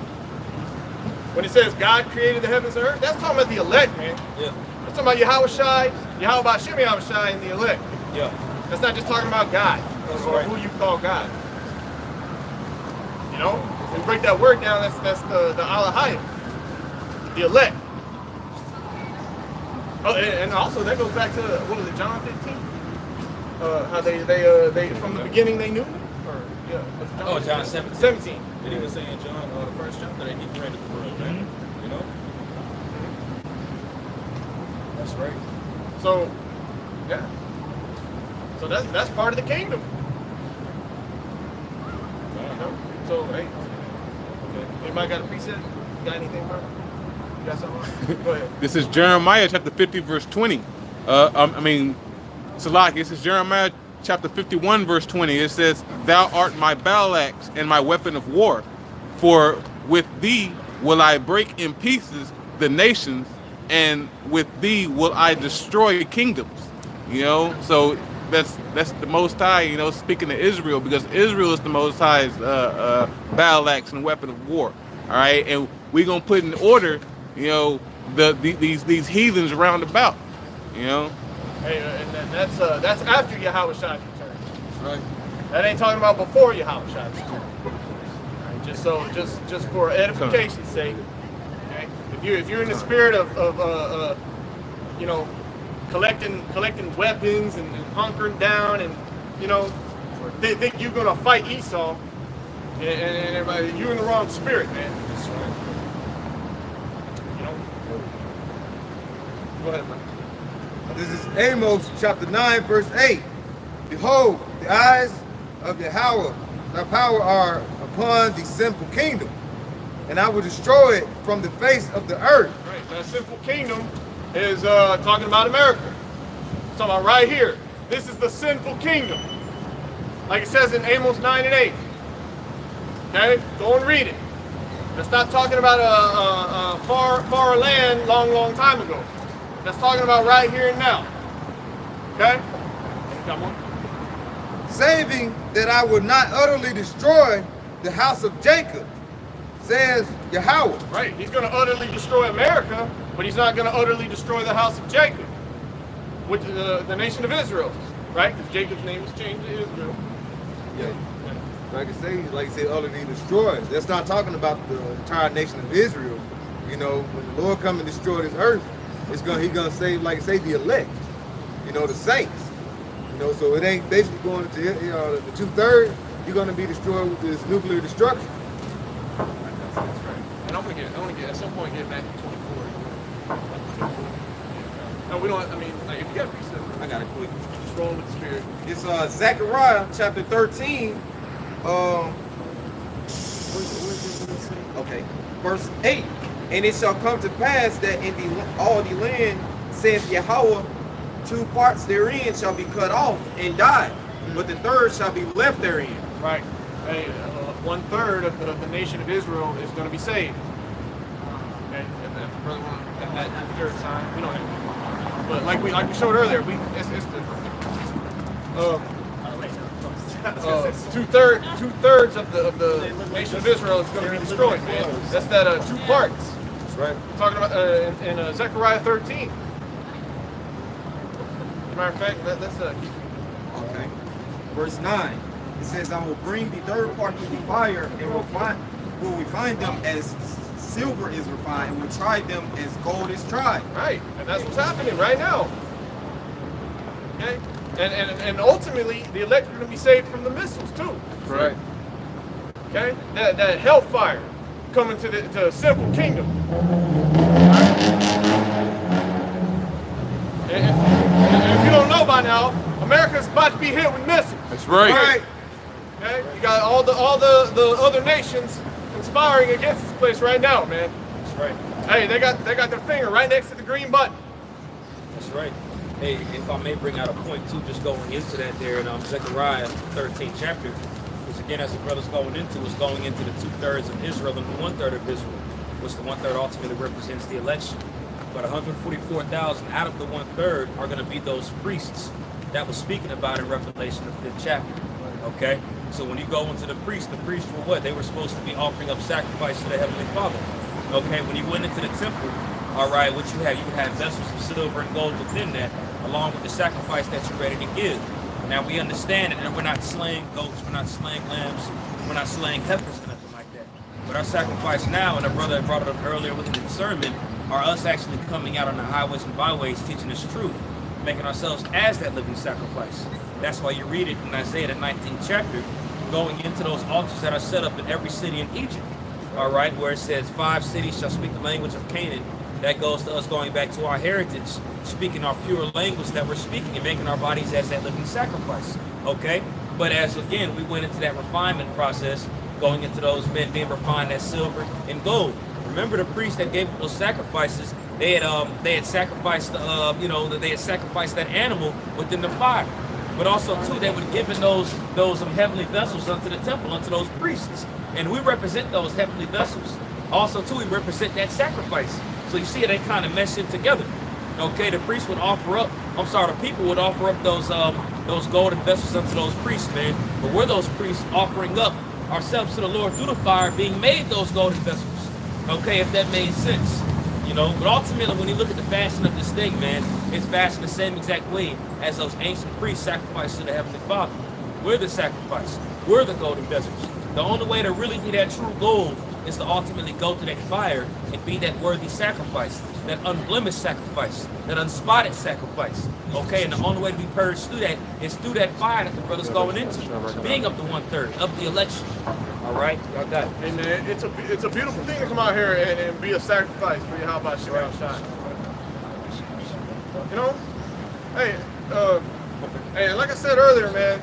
Speaker 1: when it says God created the heavens and earth, that's talking about the elect, man.
Speaker 3: Yeah.
Speaker 1: That's talking about Yahweh Bashim Yahweh and the elect.
Speaker 3: Yeah.
Speaker 1: That's not just talking about God or
Speaker 3: right.
Speaker 1: who you call God. You know, if we break that word down, that's the Alahayim, the elect. Oh, and also that goes back to what was it, John 15? How they from the beginning they knew me? Or yeah,
Speaker 3: John 17.
Speaker 1: 17.
Speaker 4: It even say in John, the first chapter, that he created the world, man. You know?
Speaker 3: That's right.
Speaker 1: So, yeah. So that's part of the kingdom. You know? So hey, okay. Anybody got a preset? You got anything, bro? You got something? Go ahead.
Speaker 2: This is Jeremiah chapter 50, verse 20. Salak, this is Jeremiah chapter 51, verse 20. It says, "Thou art my battle axe and my weapon of war, for with thee will I break in pieces the nations, and with thee will I destroy kingdoms." You know, so that's the Most High, you know, speaking to Israel, because Israel is the Most High's battle axe and weapon of war. All right, and we're gonna put in order, you know, these heathens around about. You know.
Speaker 1: Hey, and that's after Yahweh Shai's return.
Speaker 6: That's right.
Speaker 1: That ain't talking about before Yahweh Shai's return. Right, just for edification's sake. Okay, if you're in the spirit of you know, collecting weapons and hunkering down, and you know, they think you're gonna fight Esau, and everybody, you're in the wrong spirit, man. That's right. You know. Go ahead, man.
Speaker 6: This is Amos chapter 9, verse 8. Behold, the eyes of Yahweh, thy power are upon the sinful kingdom, and I will destroy it from the face of the earth.
Speaker 1: Right, that sinful kingdom is talking about America. It's talking about right here. This is the sinful kingdom. Like it says in Amos 9 and 8. Okay, go and read it. That's not talking about a far land long time ago. That's talking about right here and now. Okay? Come on.
Speaker 6: Saving that I will not utterly destroy the house of Jacob, says Yahweh.
Speaker 1: Right, he's going to utterly destroy America, but he's not going to utterly destroy the house of Jacob, which is the nation of Israel, right? Because Jacob's name was changed to Israel.
Speaker 6: Yeah. Like I say, utterly destroy. That's not talking about the entire nation of Israel. You know, when the Lord come and destroy this earth, he's gonna save, like say, the elect. You know, the saints. You know, so it ain't basically going to, you know, the 2/3. You're gonna be destroyed with this nuclear destruction.
Speaker 1: That's right. And I want to get at some point get back to 24. No, we don't. I mean, like, if you got a precept,
Speaker 5: I got it quick.
Speaker 1: just roll with the spirit.
Speaker 5: It's Zechariah chapter 13. Okay, verse 8. And it shall come to pass that in all the land, saith Yahweh, 2 parts therein shall be cut off and die, but the third shall be left therein.
Speaker 1: Right. Hey, 1/3 of the nation of Israel is going to be saved. Okay. If brother want that third sign, we don't have. But like we showed earlier, it's different. 2/3 of the nation of Israel is going to be destroyed, man. That's that 2 parts.
Speaker 6: That's right.
Speaker 1: We're talking about in Zechariah 13. Matter of fact, that's
Speaker 5: Okay. Verse 9. It says, I will bring the third part to the fire, and will refine them as silver is refined, and will try them as gold is tried.
Speaker 1: right, and that's what's happening right now. Okay, and ultimately the elect are going to be saved from the missiles too.
Speaker 6: Right.
Speaker 1: Okay, that hellfire coming to the simple kingdom. And if you don't know by now, America's about to be hit with missiles.
Speaker 2: That's right.
Speaker 6: Right.
Speaker 1: Okay, you got all the other nations conspiring against this place right now, man.
Speaker 4: That's right.
Speaker 1: Hey, they got their finger right next to the green button.
Speaker 3: That's right. Hey, if I may bring out a point too, just going into that there in Zechariah 13th chapter, which again, as the brother's going into, is going into the 2/3 of Israel and the 1/3 of Israel, which the 1/3 ultimately represents the election. But 144,000 out of the 1/3 are going to be those priests that was speaking about in Revelation, the 5th chapter. Okay? So when you go into the priests were what? They were supposed to be offering up sacrifice to the Heavenly Father. Okay? When you went into the temple, all right, what you would have vessels of silver and gold within that, along with the sacrifice that you're ready to give. Now we understand that we're not slaying goats, we're not slaying lambs, we're not slaying heifers or nothing like that. But our sacrifice now, and the brother brought it up earlier within the sermon, are us actually coming out on the highways and byways teaching this truth, making ourselves as that living sacrifice. That's why you read it in Isaiah the 19th chapter, going into those altars that are set up in every city in Egypt. All right, where it says 5 cities shall speak the language of Canaan. That goes to us going back to our heritage, speaking our pure language that we're speaking and making our bodies as that living sacrifice. Okay? But as again, we went into that refinement process, going into those men being refined as silver and gold. Remember the priests that gave those sacrifices, they had sacrificed they had sacrificed that animal within the fire. But also too, they would given those heavenly vessels unto the temple, unto those priests. And we represent those heavenly vessels. Also too, we represent that sacrifice. So you see they kind of mesh it together. Okay, the priest would offer up, the people would offer up those golden vessels unto those priests, man. But we're those priests offering up ourselves to the Lord through the fire, being made those golden vessels. Okay, if that made sense. You know, but ultimately when you look at the fashion of this thing, man, it's fashioned the same exact way as those ancient priests sacrificed to the Heavenly Father. We're the sacrifice. We're the golden vessels. The only way to really be that true gold is to ultimately go through that fire and be that worthy sacrifice, that unblemished sacrifice, that unspotted sacrifice. Okay, and the only way to be purged through that is through that fire that the brother's going into, being of the 1/3 of the election. All right, y'all got it.
Speaker 1: And it's a beautiful thing to come out here and be a sacrifice for your Yahweh Shem Shai. You know, hey, like I said earlier, man,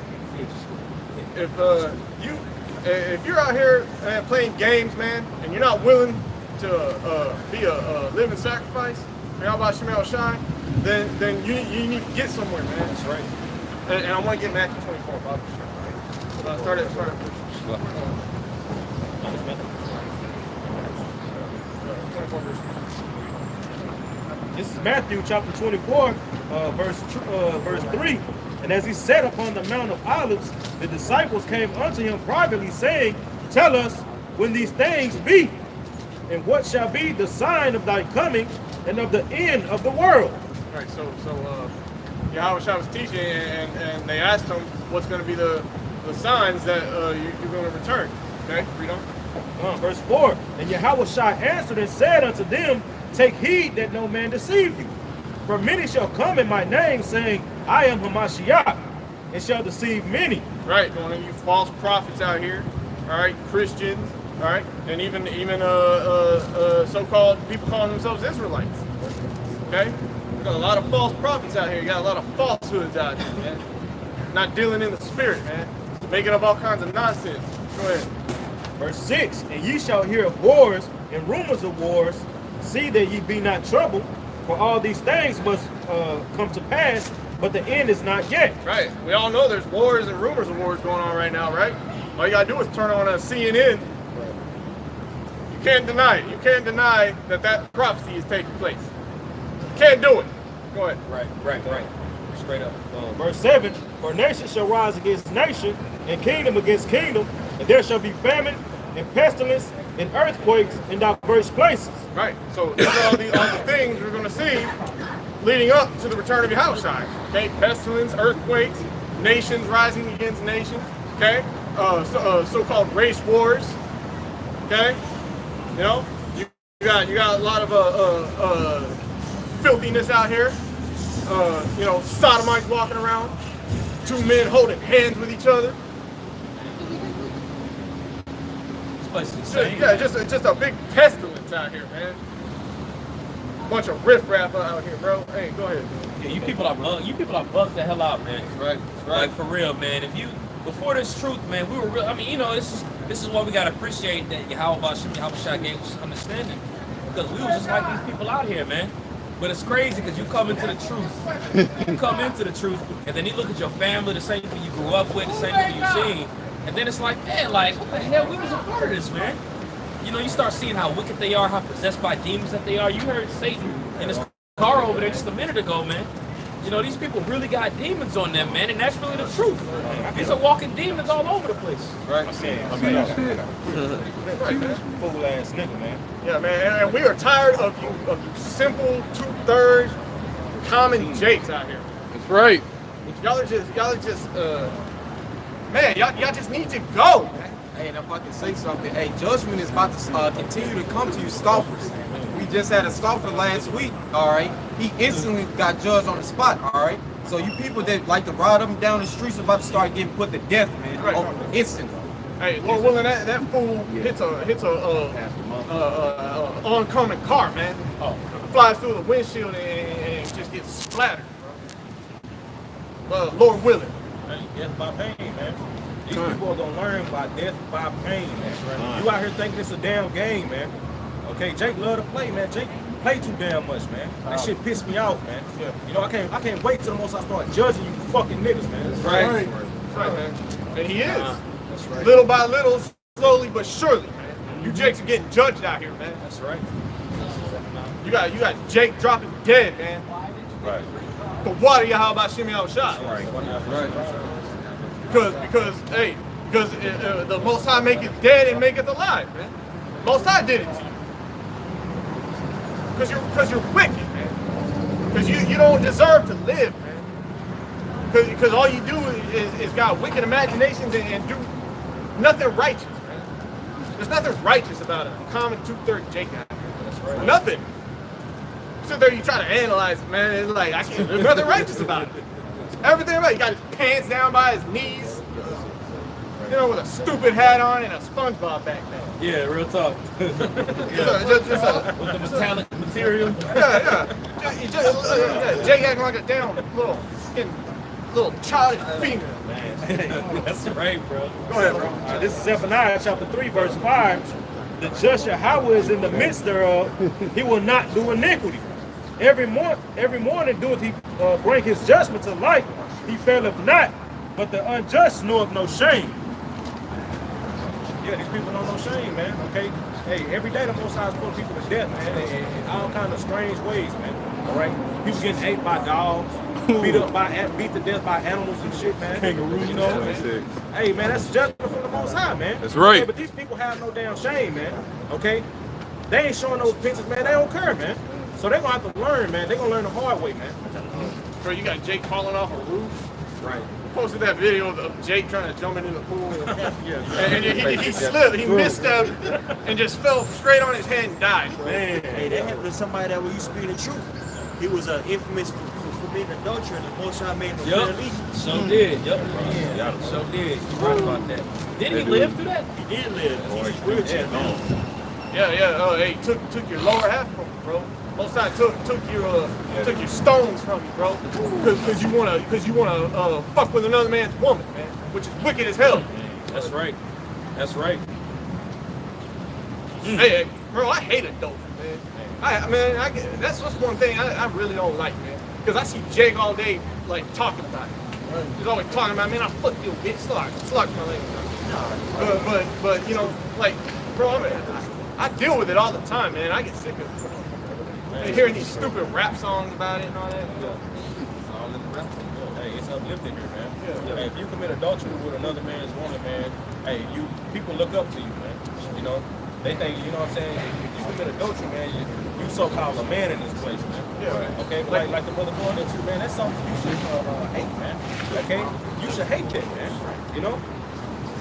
Speaker 1: if you're out here playing games, man, and you're not willing to be a living sacrifice for Yahweh Shem Shai, then you need to get somewhere, man.
Speaker 3: That's right.
Speaker 1: And I want to get Matthew 24, Bob. Started.
Speaker 4: This is Matthew chapter 24, verse 3. And as he sat upon the Mount of Olives, the disciples came unto him privately, saying, Tell us when these things be, and what shall be the sign of thy coming and of the end of the world.
Speaker 1: Right, so Yahweh Shai was teaching, and they asked him what's going to be the signs that you're going to return. Okay, read on.
Speaker 4: Verse 4. And Yahweh Shai answered and said unto them, Take heed that no man deceive you. For many shall come in my name, saying, I am Hamashiach, and shall deceive many.
Speaker 1: Right, one of you false prophets out here, all right, Christians, all right, and even so-called people calling themselves Israelites. Okay, we got a lot of false prophets out here. You got a lot of falsehoods out here, man. Not dealing in the spirit, man. Making up all kinds of nonsense. Go ahead.
Speaker 4: Verse 6. And ye shall hear of wars and rumors of wars. See that ye be not troubled, for all these things must come to pass, but the end is not yet.
Speaker 1: Right. We all know there's wars and rumors of wars going on right now, right? All you gotta do is turn on a CNN. You can't deny it. You can't deny that prophecy is taking place. You can't do it. Go ahead.
Speaker 3: Right. Straight up.
Speaker 4: Verse 7. For nation shall rise against nation, and kingdom against kingdom, and there shall be famine and pestilence and earthquakes in diverse places.
Speaker 1: Right. So these are all the things we're going to see leading up to the return of Yahushua. Okay. Pestilence, earthquakes, nations rising against nations. Okay. So-called race wars. Okay. You know, you got a lot of filthiness out here. You know, sodomites walking around. 2 men holding hands with each other. Yeah, just a big pestilence out here, man. Bunch of riffraff out here, bro. Hey, go ahead.
Speaker 3: Yeah, you people are bugged the hell out, man.
Speaker 1: That's right.
Speaker 3: Like for real, man. Before this truth, man, we were real. I mean, you know, this is what we gotta appreciate, that Yahweh Shai gave us understanding. because we was just like these people out here, man. But it's crazy because you come into the truth. You come into the truth, and then you look at your family, the same people you grew up with, the same people you've seen, and then it's like, man, like, what the hell? We was a part of this, man. You know, you start seeing how wicked they are, how possessed by demons that they are. You heard Satan in his car over there just a minute ago, man. You know, these people really got demons on them, man, and that's really the truth. These are walking demons all over the place.
Speaker 4: Right. Fool ass nigga, man.
Speaker 1: Yeah, man, and we are tired of you simple 2/3 common jakes out here.
Speaker 2: That's right.
Speaker 1: Y'all are just, man, y'all just need to go.
Speaker 5: Hey, and if I can say something, hey, judgment is about to continue to come to you scoffers. We just had a scoffer last week, all right? He instantly got judged on the spot, all right? So you people that like to ride up and down the streets are about to start getting put to death, man,
Speaker 1: Right.
Speaker 5: instantly.
Speaker 1: Hey, Lord willing, that fool hits a oncoming car, man. Flies through the windshield and just gets splattered. Lord willing.
Speaker 4: Hey, death by pain, man. These people are gonna learn by death by pain, man. You out here thinking it's a damn game, man. Okay, Jake love to play, man. Jake play too damn much, man. That shit pissed me off, man. You know, I can't wait till the most I start judging you fucking niggas, man.
Speaker 1: That's right. That's right, man. And he is.
Speaker 3: That's right.
Speaker 1: Little by little, slowly but surely, man. You Jakes are getting judged out here, man.
Speaker 3: That's right.
Speaker 1: You got Jake dropping dead, man.
Speaker 4: Right.
Speaker 1: But why do you how about Shimmy out shot?
Speaker 4: Right.
Speaker 1: Because the Most High make it dead and make it alive, man. Most High did it to you. Because you're wicked, man. Because you don't deserve to live, man. Because all you do is got wicked imaginations and do nothing righteous, man. There's nothing righteous about a common 2/3 Jake out here. That's right. Nothing. Sit there, you try to analyze it, man. It's like there's nothing righteous about it. Everything about it. He got his pants down by his knees. You know, with a stupid hat on and a SpongeBob back there.
Speaker 3: Yeah, real talk.
Speaker 1: Just
Speaker 3: With the metallic material.
Speaker 1: Yeah. Jake acting like a damn little childish female.
Speaker 3: That's right, bro.
Speaker 1: Go ahead, bro.
Speaker 4: This is Zephaniah chapter 3, verse 5. The just Yahweh is in the midst thereof. He will not do iniquity. Every morning doeth he bring his judgment to light. He faileth not, but the unjust knoweth no shame. Yeah, these people know no shame, man. Okay, hey, every day the Most High is putting people to death, man, in all kind of strange ways, man. All right, people getting ate by dogs, beat to death by animals and shit, man. Kangaroos, you know. Hey, man, that's judgment from the Most High, man.
Speaker 2: That's right.
Speaker 4: Okay, but these people have no damn shame, man. Okay, they ain't showing those pictures, man. They don't care, man. So they gonna have to learn, man. They gonna learn the hard way, man.
Speaker 1: Bro, you got Jake falling off a roof.
Speaker 4: Right.
Speaker 1: Posted that video of Jake trying to jump into the pool. And he slipped. He misstepped and just fell straight on his head and died. Bro.
Speaker 4: Man.
Speaker 7: Hey, that happened to somebody that used to be the truth. He was infamous for being an adulterer, and the Most High made him
Speaker 3: Yup.
Speaker 7: illegal.
Speaker 3: So did. Yup. So did. You right about that. Didn't he live through that?
Speaker 7: He did live. He's a wheelchair now.
Speaker 1: Yeah. Oh, hey, took your lower half from you, bro. Most time took your stones from you, bro. Because you wanna fuck with another man's woman, man, which is wicked as hell.
Speaker 3: That's right. That's right.
Speaker 1: Hey, bro, I hate adultery, man. That's one thing I really don't like, man. Because I see Jake all day, like, talking about it. He's always talking about, man, I'll fuck you, bitch. Slug my language. But you know, like, bro, I deal with it all the time, man. I get sick of it. Hearing these stupid rap songs about it and all that.
Speaker 4: Hey, it's uplifting here, man. Hey, if you commit adultery with another man's woman, man, hey, people look up to you, man. You know, they think, you know what I'm saying? If you commit adultery, man, you so-called a man in this place, man.
Speaker 1: Yeah.
Speaker 4: Okay, but like the brother going into, man, that's something you should hate, man. Okay, you should hate that, man. You know,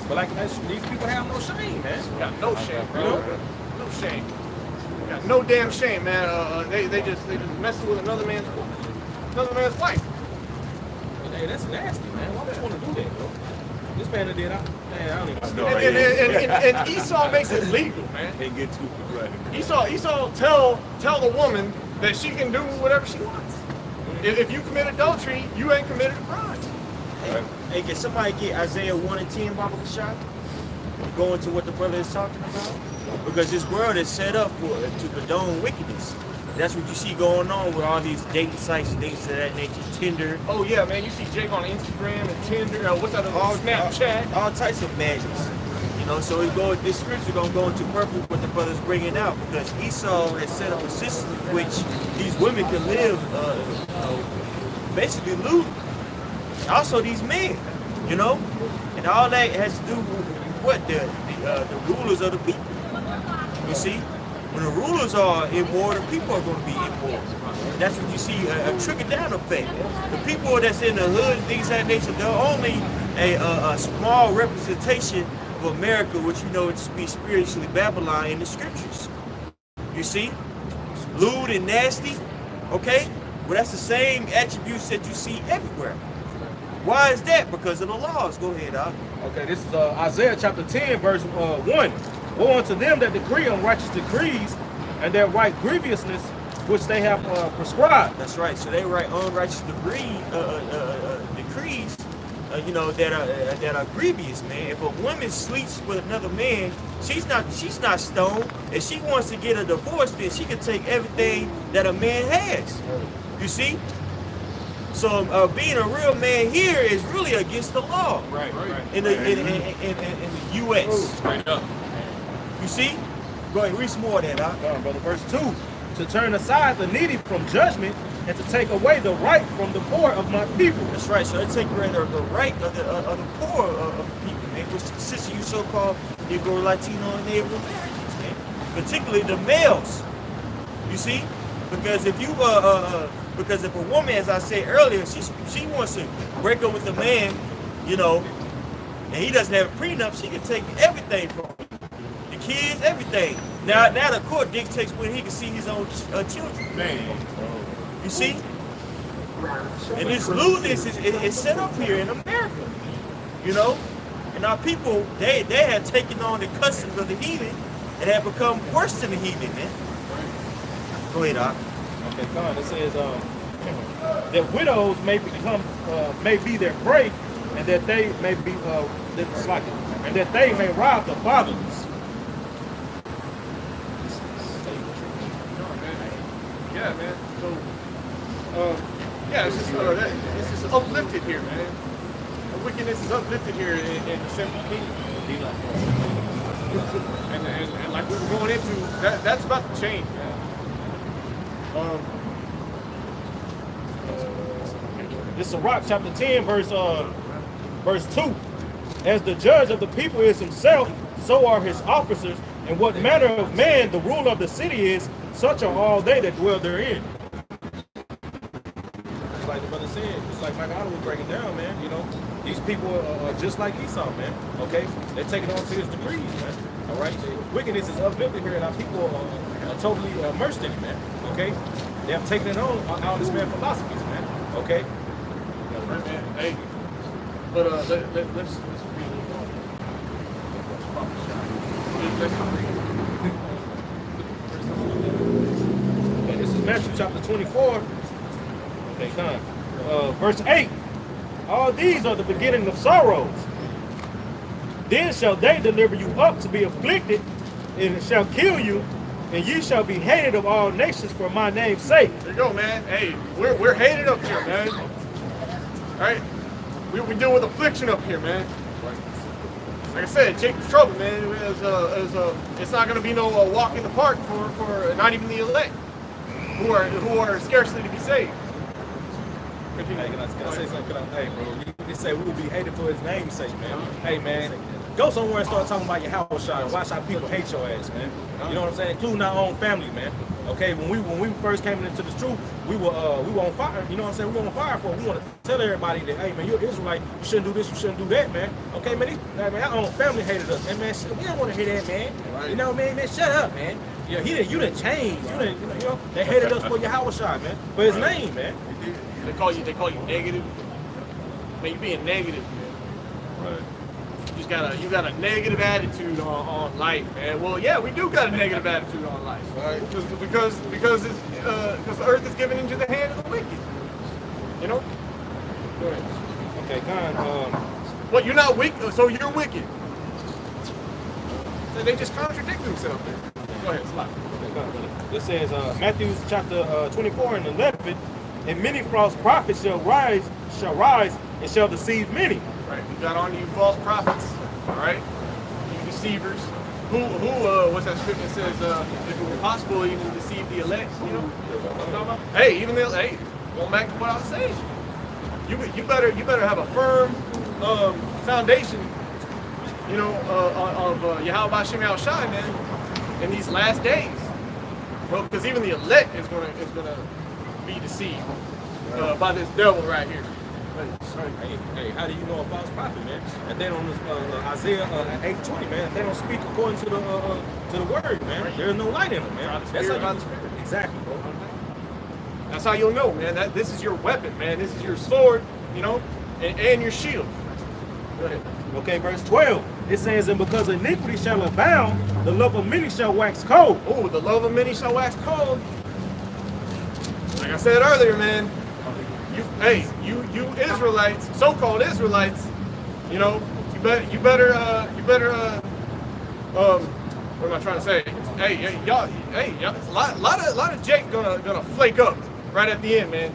Speaker 4: but like these people have no shame, man.
Speaker 1: Got no shame, bro.
Speaker 4: You know?
Speaker 1: No shame. Got no damn shame, man. They just messing with another man's wife.
Speaker 4: Hey, that's nasty, man. Why would you want to do that, bro? This man that did, I don't even know.
Speaker 1: And Esau makes it legal, man.
Speaker 7: Can't get too right.
Speaker 1: Esau tell the woman that she can do whatever she wants. If you commit adultery, you ain't committed a crime.
Speaker 7: Hey, can somebody get Isaiah 1 and 10, Baba Kashad? go into what the brother is talking about? Because this world is set up to condone wickedness. That's what you see going on with all these dating sites and things of that nature. Tinder.
Speaker 1: Oh yeah, man. You see Jake on Instagram and Tinder. What's that? Snapchat.
Speaker 7: All types of madness. You know, so this scripture gonna go into purpose what the brother's bringing out, because Esau has set up a system in which these women can live, basically lewd. Also these men, you know, and all that has to do with what the rulers of the people. You see, when the rulers are immoral, the people are going to be immoral. That's what you see, a trickle down effect. The people that's in the hood, things of that nature, they're only a small representation of America, which you know it to be spiritually Babylon in the scriptures. You see, lewd and nasty, okay? Well, that's the same attributes that you see everywhere. Why is that? Because of the laws. Go ahead, Doc.
Speaker 4: Okay, this is Isaiah chapter 10, verse 1. Woe unto them that decree unrighteous decrees, and that write grievousness which they have prescribed.
Speaker 7: That's right. So they write unrighteous decrees, you know, that are grievous, man. If a woman sleeps with another man, she's not stoned. If she wants to get a divorce, then she can take everything that a man has. You see? So being a real man here is really against the law.
Speaker 4: Right.
Speaker 7: In the U.S.
Speaker 3: Straight up.
Speaker 7: You see? Go ahead, read some more of that, Doc.
Speaker 4: Brother. Verse 2. To turn aside the needy from judgment, and to take away the right from the poor of my people.
Speaker 7: That's right. So they take away the right of the poor of the people, man. Which consists of you so-called Negro, Latino, and Native Americans, man. Particularly the males. You see? Because if you because if a woman, as I said earlier, she wants to break up with a man, you know, and he doesn't have a prenup, she can take everything from him. The kids, everything. Now the court dictates when he can see his own children.
Speaker 4: Man.
Speaker 7: You see? And this lewdness is set up here in America. You know? And our people, they have taken on the customs of the heathen and have become worse than the heathen, man. Go ahead, Doc.
Speaker 4: Okay, God, it says that widows may be their prey, and that they may be and that they may rob the fatherless.
Speaker 1: Yeah, man. So, yeah, it's just uplifted here, man. The wickedness is uplifted here in the Central Kingdom. And like we were going into, that's about to change, man.
Speaker 4: This is Sirach chapter 10, verse 2. As the judge of the people is himself, so are his officers, and what manner of man the ruler of the city is, such are all they that dwell therein. Just like the brother said, just like Michael Otto was breaking down, man, you know, these people are just like Esau, man, okay? They're taking on to his degrees, man, all right? The wickedness is uplifted here, and our people are totally immersed in it, man, okay? They have taken it on all this man's philosophies, man, okay?
Speaker 1: Right, man. Hey, but let's read a little more.
Speaker 4: Okay, this is Matthew chapter 24. Okay, time. Verse 8. All these are the beginning of sorrows. Then shall they deliver you up to be afflicted, and it shall kill you, and you shall be hated of all nations for my name's sake.
Speaker 1: There you go, man. Hey, we're hated up here, man. All right? We deal with affliction up here, man. Like I said, Jacob's trouble, man. It's not going to be no walk in the park for not even the elect, who are scarcely to be saved.
Speaker 4: Hey, can I say something? Hey, bro, you say we will be hated for his name's sake, man. Hey, man, go somewhere and start talking about your house shot and watch how people hate your ass, man. You know what I'm saying? Including our own family, man. Okay, when we first came into this truth, we were on fire. You know what I'm saying? We were on fire for it. We want to tell everybody that, hey, man, you're an Israelite. You shouldn't do this. You shouldn't do that, man. Okay, man. Our own family hated us, and man, shit, we don't want to hear that, man. Right. You know, man, shut up, man. Yeah, you didn't change. You know, they hated us for your house shot, man, for his name, man.
Speaker 1: They call you negative. Man, you being negative, man. Right. You got a negative attitude on life, man. Well, yeah, we do got a negative attitude on life, right? Because the earth is given into the hand of the wicked. You know.
Speaker 4: Okay, Con.
Speaker 1: What? You're not wicked, so you're wicked. So they just contradict themselves. Go ahead, slide.
Speaker 4: It says Matthew chapter 24 and 11, and many false prophets shall rise and shall deceive many.
Speaker 1: Right. We got on you false prophets. All right. You deceivers. What's that scripture that says, if it were possible, even deceive the elect, you know? What I'm talking about? Hey, even hey, going back to what I was saying. You better have a firm foundation, you know, of Yahweh Shem Shai, man, in these last days. Well, because even the elect is gonna be deceived by this devil right here.
Speaker 4: Hey, how do you know a false prophet, man? If they don't Isaiah 8:20, man. If they don't speak according to the word, man, there's no light in them, man. That's how you exactly, bro.
Speaker 1: That's how you'll know, man. That this is your weapon, man. This is your sword, you know, and your shield. Go ahead.
Speaker 4: Okay, verse 12. It says, and because iniquity shall abound, the love of many shall wax cold.
Speaker 1: Oh, the love of many shall wax cold. Like I said earlier, man. You Israelites, so-called Israelites, you know, you better what am I trying to say? Hey, y'all, a lot of Jake gonna flake up right at the end, man.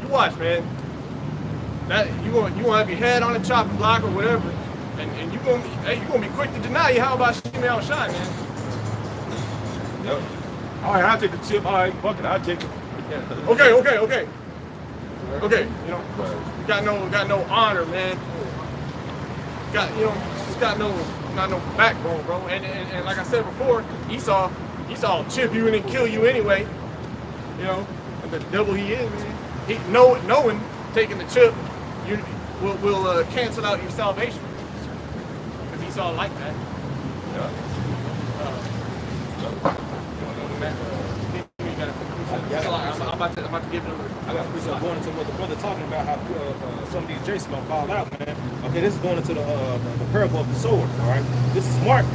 Speaker 1: You watch, man. That you gonna have your head on the chopping block or whatever, and you gonna be quick to deny you. How about Shimei Shai, man?
Speaker 4: Yep. All right, I'll take the chip. All right, fuck it, I'll take it.
Speaker 1: Yeah. Okay. You know, you got no honor, man. Just got no backbone, bro. And like I said before, Esau chip you and kill you anyway. You know, and the devil he is, man. He knowing taking the chip, you will cancel out your salvation. Because Esau like that. I'm about to give it
Speaker 4: I got going into what the brother talking about, how some of these Jason gonna fall out, man. Okay, this is going into the parable of the sword. All right, this is Mark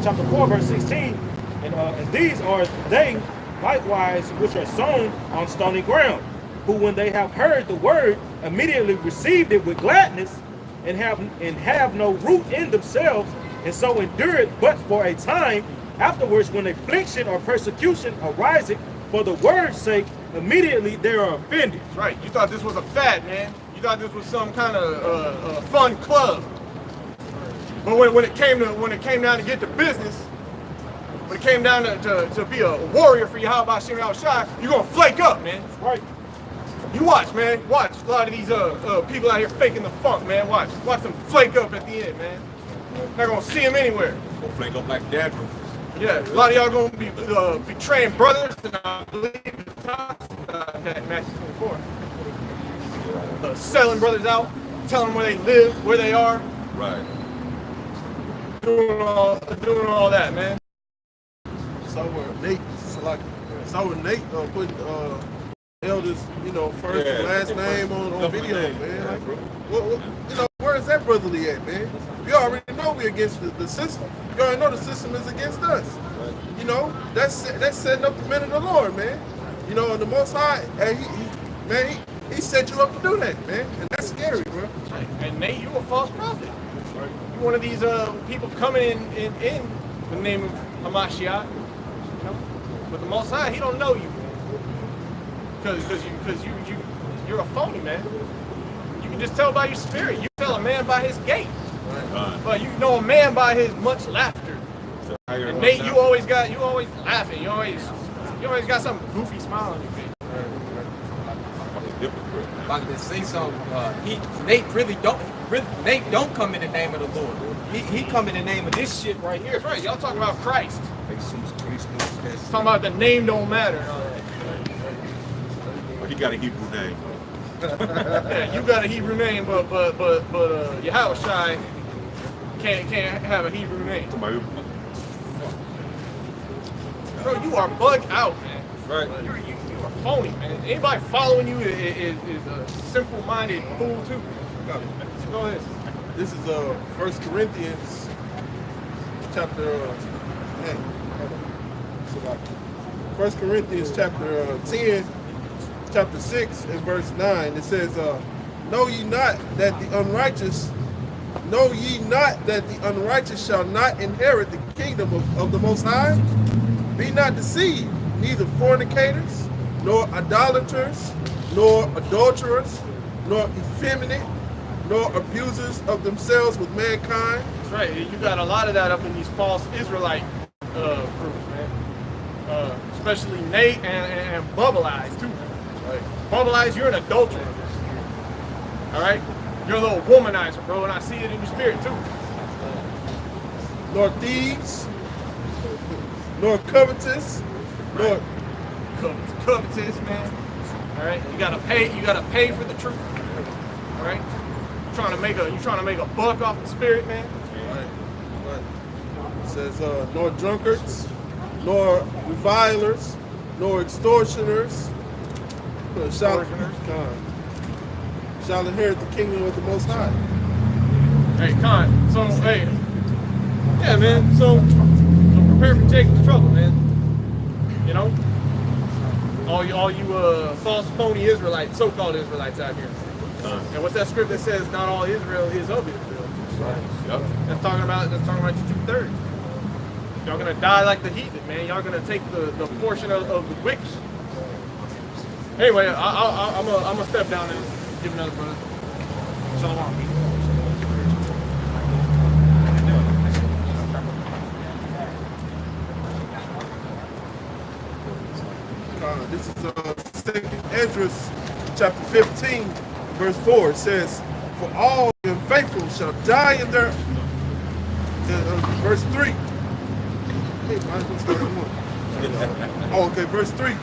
Speaker 4: chapter 4, verse 16, and these are they likewise which are sown on stony ground, who when they have heard the word immediately received it with gladness, and have no root in themselves, and so endure it but for a time. Afterwards, when affliction or persecution ariseth for the word's sake, immediately they are offended.
Speaker 1: That's right. You thought this was a fad, man. You thought this was some kind of fun club. But when it came down to get to business, when it came down to be a warrior for Yahweh Shem Shai, you're gonna flake up, man.
Speaker 4: Right.
Speaker 1: You watch, man. Watch a lot of these people out here faking the funk, man. Watch them flake up at the end, man. Not gonna see them anywhere.
Speaker 4: Gonna flake up like that.
Speaker 1: Yeah, a lot of y'all gonna be betraying brothers, and I believe it's Matthew 24. Selling brothers out, telling them where they live, where they are.
Speaker 4: Right.
Speaker 1: Doing all that, man.
Speaker 8: So Nate putting elders, you know, first and last name on video, man. Like, you know, where is that brotherly at, man? We already know we're against the system. You already know the system is against us. You know, that's setting up the men of the Lord, man. You know, the Most High, he set you up to do that, man, and that's scary, bro.
Speaker 1: And Nate, you a false prophet. You one of these people coming in the name of Hamashiach. You know, but the Most High, he don't know you, because you're a phony, man. You can just tell by your spirit. You tell a man by his gait. But you know a man by his much laughter. And Nate, you always laughing. You always got some goofy smile on your face.
Speaker 5: If I could just say something, Nate don't come in the name of the Lord. He come in the name of this shit right here.
Speaker 1: That's right. Y'all talking about Christ. Talking about the name don't matter. And all that.
Speaker 4: He got a Hebrew name.
Speaker 1: Yeah, you got a Hebrew name, but Yahweh Shai can't have a Hebrew name. Bro, you are bugged out, man.
Speaker 8: Right.
Speaker 1: You are phony, man. Anybody following you is a simple-minded fool too. So go ahead.
Speaker 8: This is 1 Corinthians chapter 1 Corinthians chapter 10, chapter 6 and verse 9. It says, know ye not that the unrighteous Know ye not that the unrighteous shall not inherit the kingdom of the Most High? Be not deceived, neither fornicators, nor idolaters, nor adulterers, nor effeminate, nor abusers of themselves with mankind.
Speaker 1: That's right. You got a lot of that up in these false Israelite groups, man. Especially Nate and Bubble Eyes too. Right. Bubble Eyes, you're an adulterer. All right. You're a little womanizer, bro, and I see it in your spirit too.
Speaker 8: Nor thieves, nor covetous, nor
Speaker 1: covetous, man. All right, you gotta pay. You gotta pay for the truth. All right, you're trying to make a buck off the spirit, man.
Speaker 8: Right. It says, nor drunkards, nor revilers, nor extortioners, shall inherit the kingdom of the Most High.
Speaker 1: Hey, Con. So, hey, yeah, man. So prepare for Jacob's trouble, man. You know, all you false, phony Israelites, so-called Israelites out here. And what's that script that says not all Israel is of Israel?
Speaker 2: Right. Yep.
Speaker 1: That's talking about you 2/3. Y'all gonna die like the heathen, man. Y'all gonna take the portion of the wicked. Anyway, I'm gonna step down and give another brother. Shalom.
Speaker 8: This is 2nd Esdras chapter 15, verse 4. It says, for all the unfaithful shall die in their... verse 3. Oh, okay, verse 3.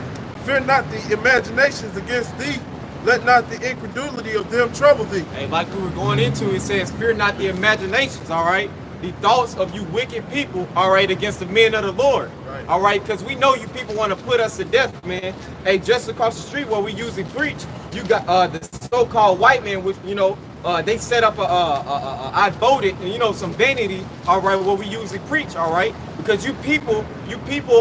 Speaker 8: Fear not the imaginations against thee. Let not the incredulity of them trouble thee.
Speaker 5: Hey, like we were going into, it says, fear not the imaginations, all right? The thoughts of you wicked people, all right, against the men of the Lord.
Speaker 8: Right.
Speaker 5: All right, because we know you people want to put us to death, man. Hey, just across the street where we usually preach, you got the so-called white man, which, you know, they set up I voted, you know, some vanity, all right, where we usually preach, all right? Because you people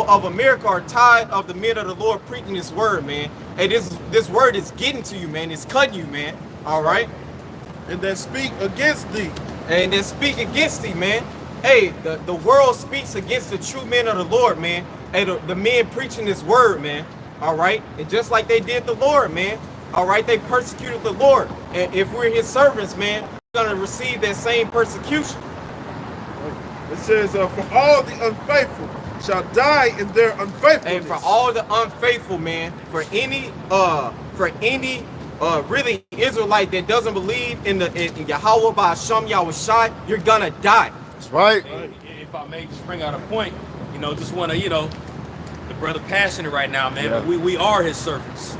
Speaker 5: of America are tired of the men of the Lord preaching this word, man. Hey, this word is getting to you, man. It's cutting you, man. All right?
Speaker 8: And that speak against thee.
Speaker 5: And then speak against thee, man. Hey, the world speaks against the true men of the Lord, man. Hey, the men preaching this word, man. All right? And just like they did the Lord, man. All right? They persecuted the Lord. And if we're his servants, man, we're going to receive that same persecution.
Speaker 8: It says, for all the unfaithful shall die in their unfaithfulness.
Speaker 5: And for all the unfaithful, man, for any really Israelite that doesn't believe in Yahweh by Hashem Yahushai, you're gonna die.
Speaker 6: That's right.
Speaker 3: If I may just bring out a point, you know, just want to, you know, the brother passionate right now, man.
Speaker 2: Yeah.
Speaker 3: But we are his servants.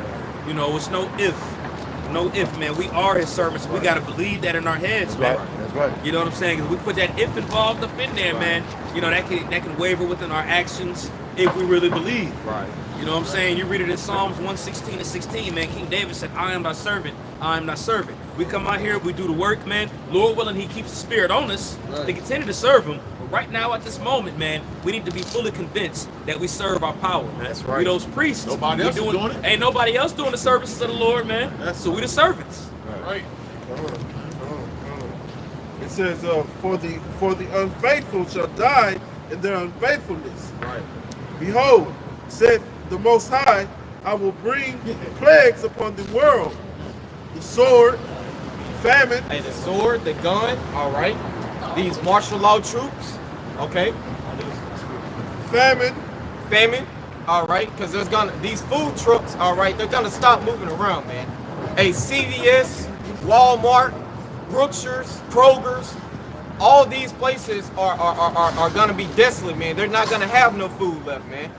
Speaker 3: You know, it's no if, man. We are his servants. We gotta believe that in our heads, man.
Speaker 6: That's right.
Speaker 3: You know what I'm saying? 'Cause we put that if involved up in there, man. You know, that can waver within our actions if we really believe.
Speaker 2: Right.
Speaker 3: You know what I'm saying? You read it in Psalms 116-16, man. King David said, I am thy servant, I am thy servant. We come out here, we do the work, man. Lord willing, he keeps the spirit on us to continue to serve him. But right now, at this moment, man, we need to be fully convinced that we serve our power, man.
Speaker 6: That's right.
Speaker 3: We those priests.
Speaker 2: Nobody else is doing it.
Speaker 3: Ain't nobody else doing the services of the Lord, man. So we the servants.
Speaker 1: Right.
Speaker 8: It says, for the unfaithful shall die in their unfaithfulness.
Speaker 2: Right.
Speaker 8: Behold, said the Most High, I will bring plagues upon the world, the sword, famine.
Speaker 5: Hey, the sword, the gun, all right? These martial law troops, okay?
Speaker 8: Famine,
Speaker 5: all right? Because these food trucks, all right, they're gonna stop moving around, man. Hey, CVS, Walmart, Brookshire's, Kroger's, all these places are gonna be desolate, man. They're not gonna have no food left, man.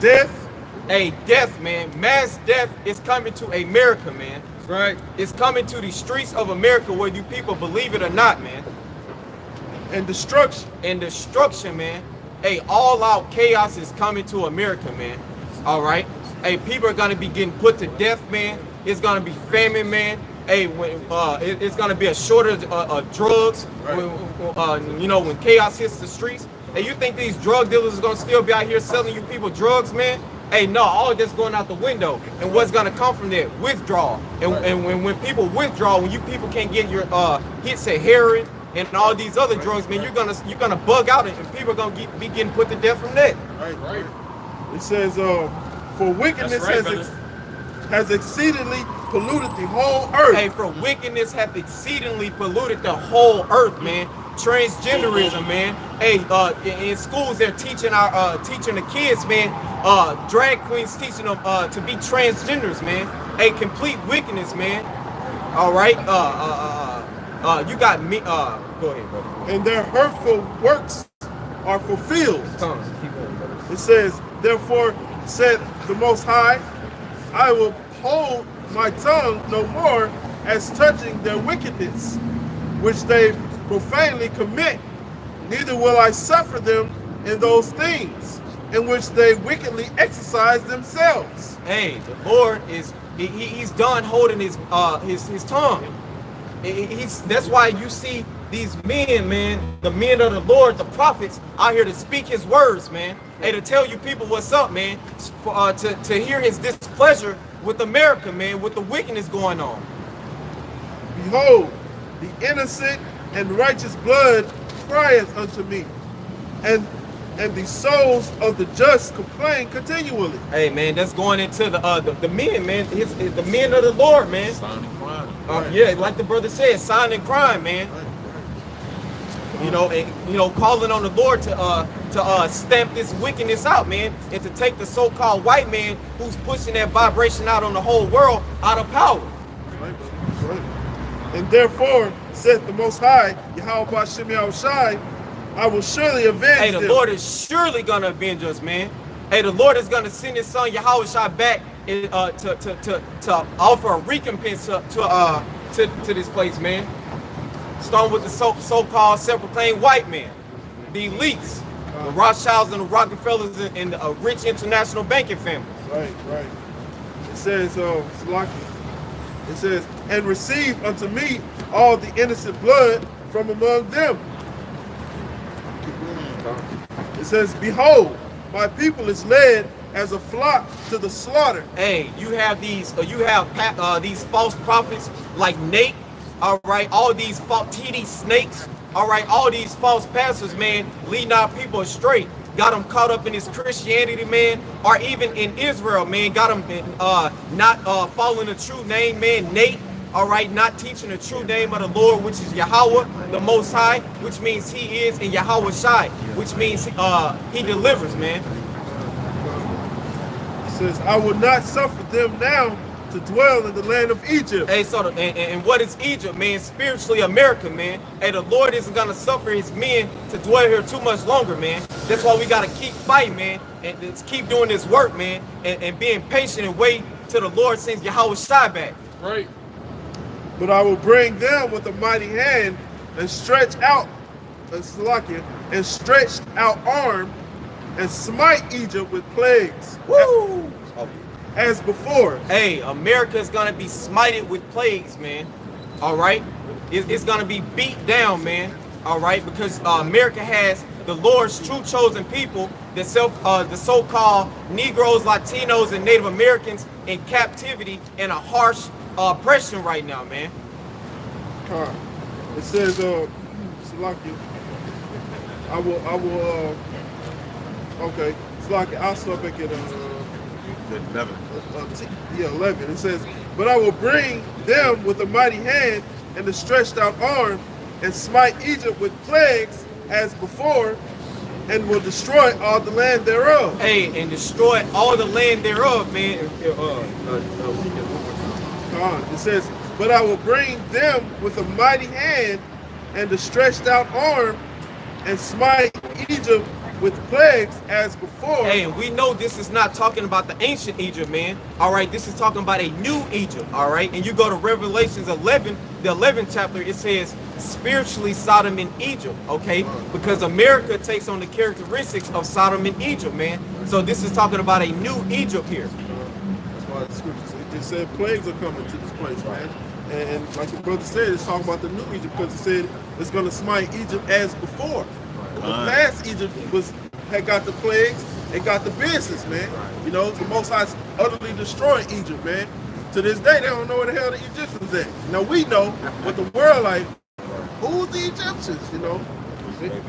Speaker 8: death,
Speaker 5: Hey, death, man. Mass death is coming to America, man.
Speaker 8: right,
Speaker 5: It's coming to the streets of America, whether you people believe it or not, man.
Speaker 8: and destruction.
Speaker 5: And destruction, man. Hey, all out chaos is coming to America, man. All right. Hey, people are gonna be getting put to death, man. It's gonna be famine, man. Hey, it's gonna be a shortage of drugs.
Speaker 8: Right.
Speaker 5: When chaos hits the streets. Hey, you think these drug dealers are gonna still be out here selling you people drugs, man? Hey, no, all that's going out the window. And what's gonna come from there? Withdrawal. And when people withdraw, when you people can't get your hits at heroin and all these other drugs, man, you're gonna bug out, and people are gonna be getting put to death from that.
Speaker 8: Right. It says, for wickedness has exceedingly polluted the whole earth.
Speaker 5: Hey, for wickedness hath exceedingly polluted the whole earth, man. Transgenderism, man. Hey, in schools they're teaching teaching the kids, man. Drag queens teaching them to be transgenders, man. Hey, complete wickedness, man. All right. You got me. Go ahead, brother.
Speaker 8: And their hurtful works are fulfilled. It says, therefore said the Most High, I will hold my tongue no more as touching their wickedness, which they profanely commit, neither will I suffer them in those things in which they wickedly exercise themselves.
Speaker 5: Hey, the Lord he's done holding his tongue. That's why you see these men, man, the men of the Lord, the prophets, out here to speak his words, man. Hey, to tell you people what's up, man, to hear his displeasure with America, man, with the wickedness going on.
Speaker 8: Behold, the innocent and righteous blood crieth unto me, and the souls of the just complain continually.
Speaker 5: Hey, man, that's going into the men, man, the men of the Lord, man.
Speaker 2: Sign and crime.
Speaker 5: Yeah, like the brother said, sign and crime, man. You know, and, calling on the Lord to stamp this wickedness out, man, and to take the so-called white man who's pushing that vibration out on the whole world out of power.
Speaker 8: Right. And therefore, saith the Most High, Yahweh Ba'Shem Yahushai, I will surely avenge
Speaker 5: Hey, the
Speaker 8: them.
Speaker 5: Lord is surely going to avenge us, man. Hey, the Lord is going to send his son Yahushua back to offer a recompense to this place, man. Starting with the so-called self-proclaimed white man, the elites, the Rothschilds and the Rockefellers and the rich international banking family.
Speaker 8: Right. It says, it says, and receive unto me all the innocent blood from among them. It says, behold, my people is led as a flock to the slaughter.
Speaker 5: Hey, you have these false prophets like Nate. All right, all these TD snakes. All right, all these false pastors, man, leading our people astray. Got them caught up in this Christianity, man, or even in Israel, man. Got them not following the true name, man. Nate, all right, not teaching the true name of the Lord, which is Yahweh, the Most High, which means he is, and Yahweh Shai, which means he delivers, man.
Speaker 8: It says, I will not suffer them now to dwell in the land of Egypt.
Speaker 5: Hey, so and what is Egypt, man? Spiritually America, man. Hey, the Lord isn't gonna suffer his men to dwell here too much longer, man. That's why we gotta keep fighting, man, and just keep doing this work, man, and being patient and wait till the Lord sends Yahweh Shai back.
Speaker 2: Right.
Speaker 8: But I will bring them with a mighty hand and stretch out arm and smite Egypt with plagues.
Speaker 5: Woo!
Speaker 8: As before.
Speaker 5: Hey, America is gonna be smited with plagues, man. All right, it's gonna be beat down, man. All right, because America has the Lord's true chosen people, the so-called Negroes, Latinos, and Native Americans in captivity and a harsh oppression right now, man.
Speaker 8: It says, Salaki, okay, Salaki, I'll start back at
Speaker 2: 11.
Speaker 8: 11. It says, but I will bring them with a mighty hand and a stretched out arm and smite Egypt with plagues as before, and will destroy all the land thereof.
Speaker 5: Hey, and destroy all the land thereof, man.
Speaker 8: It says, but I will bring them with a mighty hand and a stretched out arm and smite Egypt with plagues as before.
Speaker 5: Hey, and we know this is not talking about the ancient Egypt, man. All right, this is talking about a new Egypt, all right? And you go to Revelations 11, the 11th chapter, it says spiritually Sodom and Egypt, okay? Because America takes on the characteristics of Sodom and Egypt, man. So this is talking about a new Egypt here.
Speaker 8: That's why the scriptures, it just said plagues are coming to this place, man. And like the brother said, it's talking about the new Egypt because it said it's going to smite Egypt as before. The past Egypt had got the plagues, They got the business, man. You know, the Most High utterly destroying Egypt, man. To this day, they don't know where the hell the Egyptians at. Now we know, but the world like, who's the Egyptians? You know.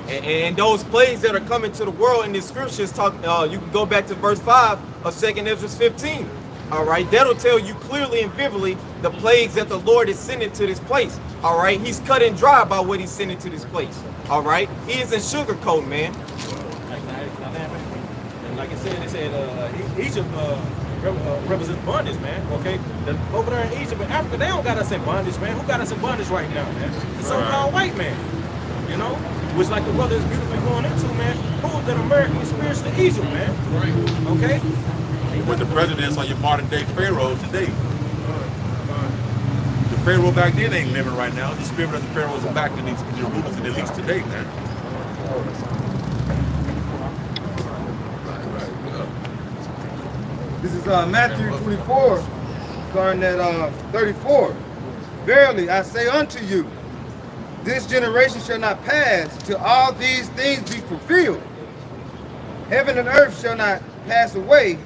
Speaker 5: And those plagues that are coming to the world in the scriptures talk. You can go back to verse 5 of 2nd Ezra 15. All right, that'll tell you clearly and vividly the plagues that the Lord is sending to this place. All right, He's cut and dry by what He's sending to this place. All right, He isn't sugarcoating, man.
Speaker 4: And like I said, they said Egypt represents bondage, man. Okay, over there in Egypt and Africa, they don't got us in bondage, man. Who got us in bondage right now, man? The so-called white man. You know, which like the brother is beautifully going into, man. Who's that American experience to Egypt, man? Okay.
Speaker 9: With the presidents are your modern day pharaohs today. The pharaoh back then ain't living right now. The spirit of the pharaohs are back in these rulers and elites today, man.
Speaker 6: This is Matthew 24, starting at 34. Verily I say unto you, this generation shall not pass till all these things be fulfilled. Heaven and earth shall not pass away,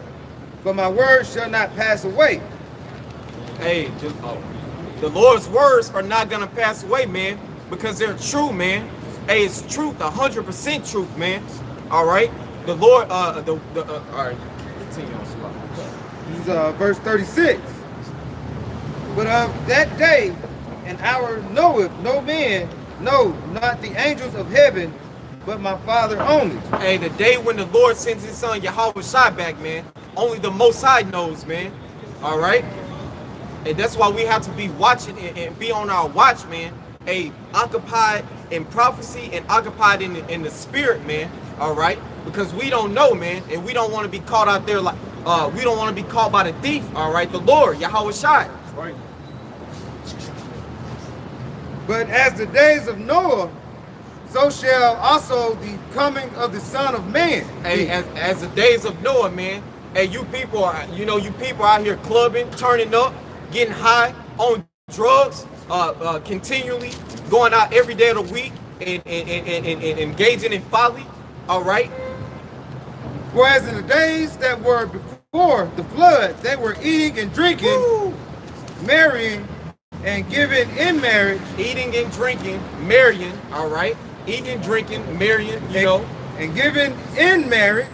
Speaker 6: but my words shall not pass away.
Speaker 5: Hey, the Lord's words are not gonna pass away, man, because they're true, man. Hey, it's truth, 100% truth, man. All right, the Lord, all right, continue on, slow.
Speaker 6: This is verse 36. But of that day and hour knoweth no man, no, not the angels of heaven, but my Father only.
Speaker 5: Hey, the day when the Lord sends His Son Yahweh Shai back, man, only the Most High knows, man. All right, and that's why we have to be watching and be on our watch, man. Hey, occupied in prophecy and occupied in the spirit, man. All right, because we don't know, man, and we don't want to be caught out there like we don't want to be caught by the thief. All right, the Lord Yahweh Shai.
Speaker 4: Right.
Speaker 6: But as the days of Noah, so shall also the coming of the Son of Man.
Speaker 5: Hey, as the days of Noah, man. Hey, you people are, you people out here clubbing, turning up, getting high, on drugs, continually going out every day of the week and engaging in folly. All right.
Speaker 6: Whereas in the days that were before the flood, they were eating and drinking,
Speaker 5: Woo!
Speaker 6: marrying and giving in marriage,
Speaker 5: Eating and drinking, marrying. All right. Eating and drinking, marrying. You know,
Speaker 6: and giving in marriage,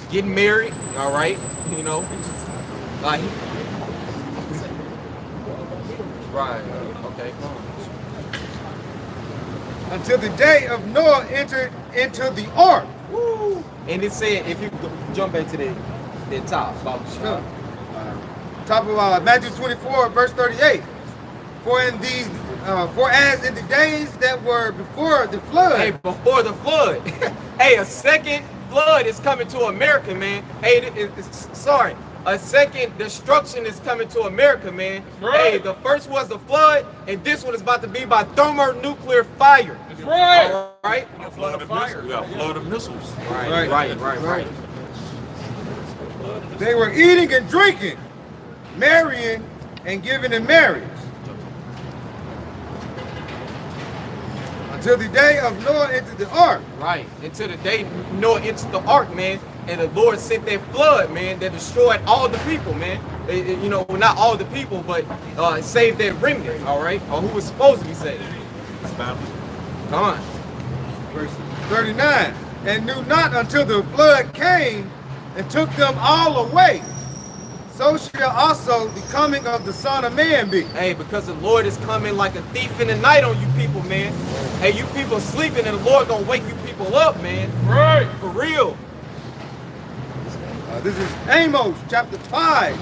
Speaker 5: getting married. All right. You know. Right. Okay.
Speaker 6: until the day of Noah entered into the ark.
Speaker 5: Woo! And it said, if you jump into the top,
Speaker 6: Top of Matthew 24, verse 38. For as in the days that were before the flood.
Speaker 5: Hey, before the flood. Hey, a second flood is coming to America, man. Hey, sorry. A second destruction is coming to America, man.
Speaker 2: Right.
Speaker 5: Hey, the first was the flood, and this one is about to be by thermonuclear fire.
Speaker 2: That's right.
Speaker 5: All right?
Speaker 9: A flood of fire. We got a flood of missiles.
Speaker 5: Right.
Speaker 6: They were eating and drinking, marrying and giving in marriage. Until the day of Noah entered the ark.
Speaker 5: Right. Until the day Noah entered the ark, man, and the Lord sent that flood, man, that destroyed all the people, man. You know, not all the people, but saved that remnant, all right? Or who was supposed to be saved. Come on.
Speaker 6: Verse 39. And knew not until the flood came and took them all away. So shall also the coming of the Son of Man be.
Speaker 5: Hey, because the Lord is coming like a thief in the night on you people, man. Hey, you people sleeping and the Lord gonna wake you people up, man.
Speaker 2: Right.
Speaker 5: For real.
Speaker 6: This is Amos chapter 5,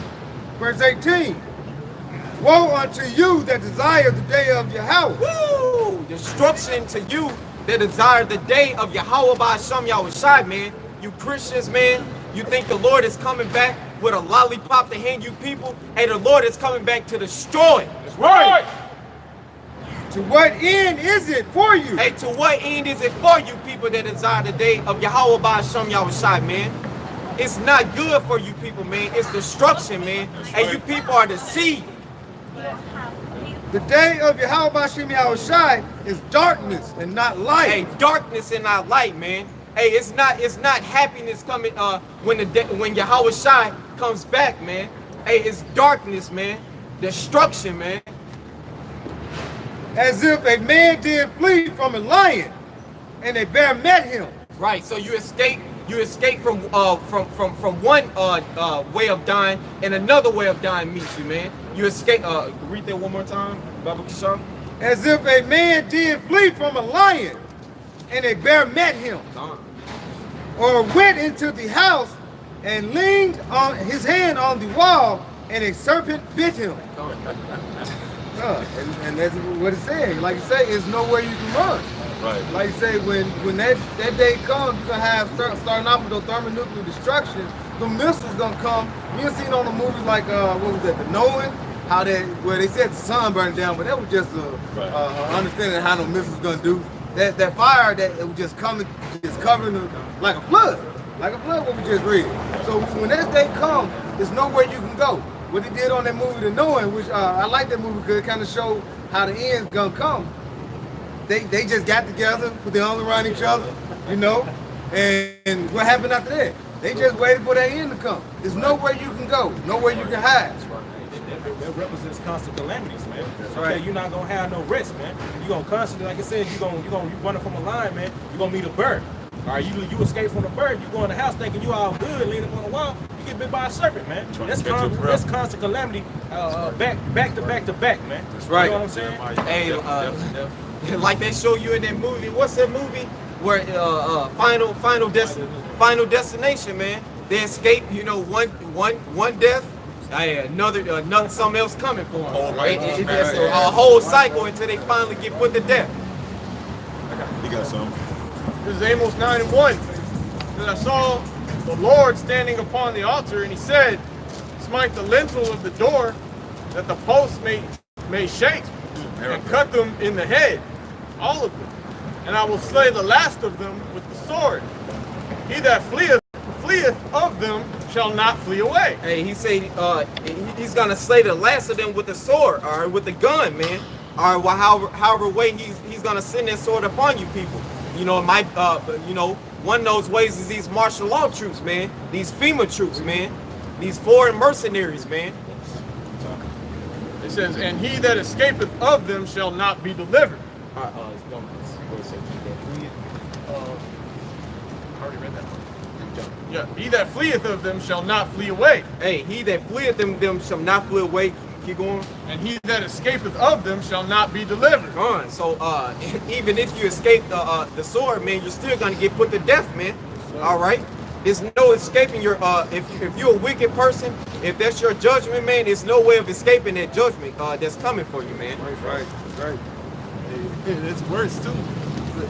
Speaker 6: verse 18. Woe unto you that desire the day of Yahweh.
Speaker 5: Woo! Destruction to you that desire the day of Yahweh by Hashem Yahushai, man. You Christians, man. You think the Lord is coming back with a lollipop to hand you people? Hey, the Lord is coming back to destroy.
Speaker 2: That's right.
Speaker 6: To what end is it for you?
Speaker 5: Hey, to what end is it for you people that desire the day of Yahweh by Hashem Yahushai, man? It's not good for you people, man. It's destruction, man. Hey, you people are deceived.
Speaker 6: The day of Yahweh Bashem Yahushai is darkness and not light.
Speaker 5: Hey, darkness and not light, man. Hey, it's not happiness coming when Yahweh Shai comes back, man. Hey, it's darkness, man. Destruction, man.
Speaker 6: As if a man did flee from a lion, and a bear met him.
Speaker 5: Right. So you escape from one way of dying, and another way of dying meets you, man. You escape. Read that one more time, Baba Kishar.
Speaker 6: As if a man did flee from a lion, and a bear met him. Or went into the house and leaned on his hand on the wall, and a serpent bit him. And that's what it said. Like you say, it's nowhere you can run.
Speaker 9: Right.
Speaker 6: Like you say, when that day comes, you're gonna have starting off with the thermonuclear destruction. The missiles gonna come. We have seen on the movies like what was that, The Knowing, how where they said the sun burned down, but that was just a understanding of how the missiles gonna do. That fire that it was just coming, just covering like a flood, what we just read. So when that day comes, there's nowhere you can go. What they did on that movie, The Knowing, which I like that movie because it kind of showed how the end's gonna come. They just got together, put their arms around each other, you know, and what happened after that? They just waited for that end to come. There's nowhere you can go, nowhere you can hide.
Speaker 4: That represents constant calamities, man.
Speaker 6: That's
Speaker 4: Okay,
Speaker 6: right.
Speaker 4: you're not gonna have no rest, man. You're gonna constantly, like I said, you running from a lion, man. You're gonna meet a bird. All right, you escape from the bird. You go in the house thinking you all good, leaning on the wall. You get bit by a serpent, man. That's constant calamity, back to back, man.
Speaker 6: That's right.
Speaker 4: You know what I'm saying?
Speaker 5: Hey, like they show you in that movie. What's that movie where Final Destination, man? They escape, you know, one death. Another something else coming for them.
Speaker 9: Oh, right.
Speaker 5: It's a whole cycle until they finally get put to death.
Speaker 9: You got some.
Speaker 1: This is Amos 9:1. And I saw the Lord standing upon the altar, and he said, smite the lintel of the door, that the posts may shake, and cut them in the head, all of them. And I will slay the last of them with the sword. He that fleeth of them shall not flee away.
Speaker 5: Hey, he said he's gonna slay the last of them with the sword, or with the gun, man. Or however way he's gonna send that sword upon you people. You know, one of those ways is these martial law troops, man. These FEMA troops, man. These foreign mercenaries, man.
Speaker 1: It says, and he that escapeth of them shall not be delivered.
Speaker 5: I already read that one.
Speaker 1: Yeah, he that fleeth of them shall not flee away.
Speaker 5: Hey, he that fleeth them shall not flee away. Keep going.
Speaker 1: And he that escapeth of them shall not be delivered.
Speaker 5: On. So even if you escape the sword, man, you're still gonna get put to death, man. All right. There's no escaping your if you're a wicked person, if that's your judgment, man, there's no way of escaping that judgment that's coming for you, man.
Speaker 8: Right. And it's worse too.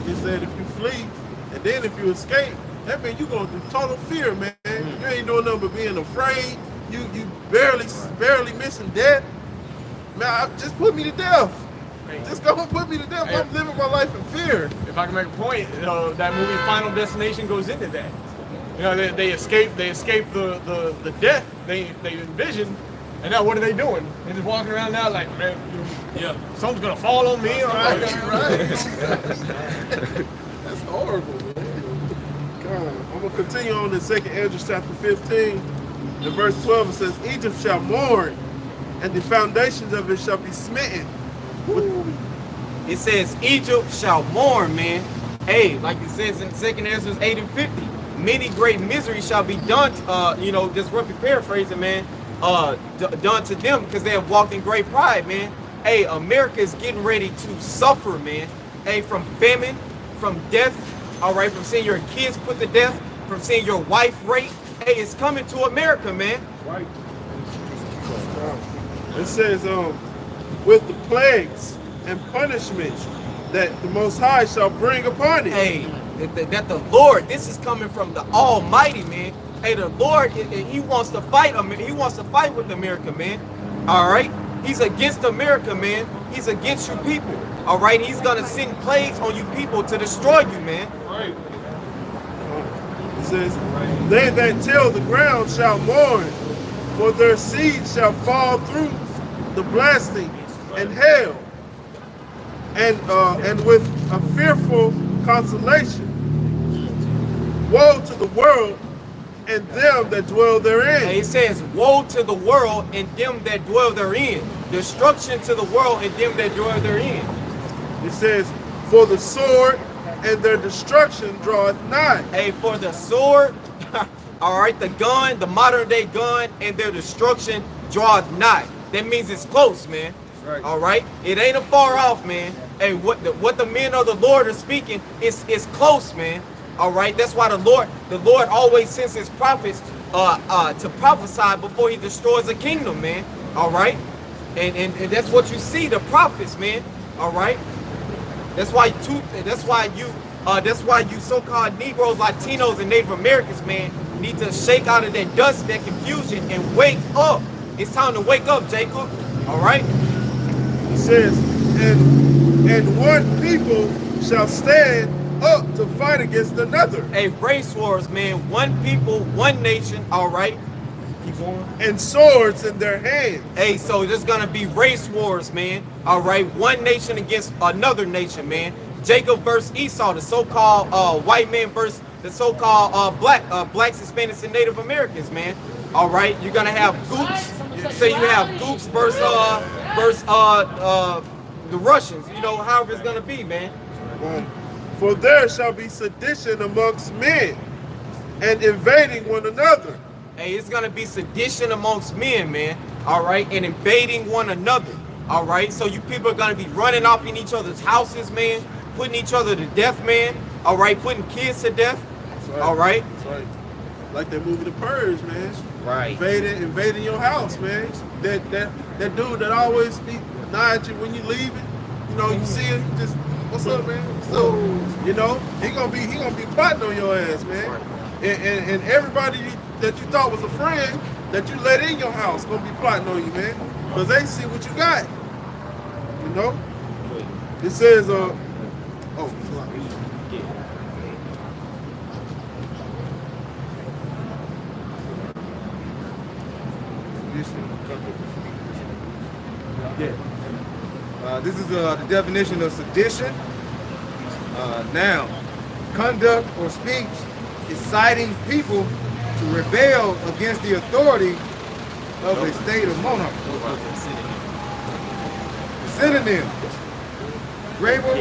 Speaker 8: He said if you flee and then if you escape, that means you going through total fear, man. You ain't doing nothing but being afraid. You barely missing death. Man, just put me to death. Just go and put me to death. I'm living my life in fear.
Speaker 1: If I can make a point, that movie Final Destination goes into that. You know, they escape the death they envisioned, and now what are they doing? They're just walking around now like, man, something's gonna fall on me.
Speaker 8: Right. That's horrible, man. God, I'm gonna continue on in 2nd Ezra chapter 15, in verse 12. It says, Egypt shall mourn, and the foundations of it shall be smitten.
Speaker 5: It says Egypt shall mourn, man. Hey, like it says in 2nd Ezra 8:50. Many great misery shall be done, just roughly paraphrasing, man, done to them because they have walked in great pride, man. Hey, America is getting ready to suffer, man. Hey, from famine, from death, all right, from seeing your kids put to death, from seeing your wife raped. Hey, it's coming to America, man.
Speaker 8: Right. It says, with the plagues and punishments that the Most High shall bring upon it.
Speaker 5: Hey, that the Lord, this is coming from the Almighty, man. Hey, the Lord, he wants to fight. He wants to fight with America, man. All right, he's against America, man. He's against you people. All right, he's gonna send plagues on you people to destroy you, man.
Speaker 8: Right. It says, they that till the ground shall mourn, for their seed shall fall through the blasting and hail, and with a fearful consolation. woe to the world and them that dwell therein.
Speaker 5: And it says, woe to the world and them that dwell therein. Destruction to the world and them that dwell therein.
Speaker 8: It says, for the sword and their destruction draweth nigh.
Speaker 5: Hey, for the sword, all right, the gun, the modern day gun, and their destruction draweth nigh. That means it's close, man.
Speaker 8: Right.
Speaker 5: All right, it ain't a far off, man. Hey, what the men of the Lord are speaking is close, man. All right, that's why the Lord always sends his prophets to prophesy before he destroys the kingdom, man. All right, and that's what you see, the prophets, man. All right, that's why you so-called Negroes, Latinos, and Native Americans, man, need to shake out of that dust, that confusion, and wake up. It's time to wake up, Jacob. All right.
Speaker 8: He says, and one people shall stand up to fight against another.
Speaker 5: Hey, race wars, man. One people, one nation. All right. Keep going.
Speaker 8: And swords in their hands.
Speaker 5: Hey, so there's gonna be race wars, man. All right, one nation against another nation, man. Jacob versus Esau, the so-called white man versus the so-called blacks, Hispanics, and Native Americans, man. All right, you're gonna have Goops. Say you have Goops versus the Russians. You know, however it's gonna be, man.
Speaker 8: For there shall be sedition amongst men, and invading one another.
Speaker 5: Hey, it's gonna be sedition amongst men, man. All right, and invading one another. All right, so you people are gonna be running off in each other's houses, man, putting each other to death, man. All right, putting kids to death.
Speaker 8: Right.
Speaker 5: All right.
Speaker 8: That's right. Like that movie The Purge, man.
Speaker 5: Right.
Speaker 8: Invading your house, man. That dude that always nod at you when you leaving. You know, you see him just, what's up, man? What's up? You know, he gonna be plotting on your ass, man. And everybody that you thought was a friend that you let in your house gonna be plotting on you, man. Because they see what you got. You know? It says,
Speaker 6: This is the definition of sedition. Now, conduct or speech inciting people to rebel against the authority of a state of monarchy. Synonym: rebel,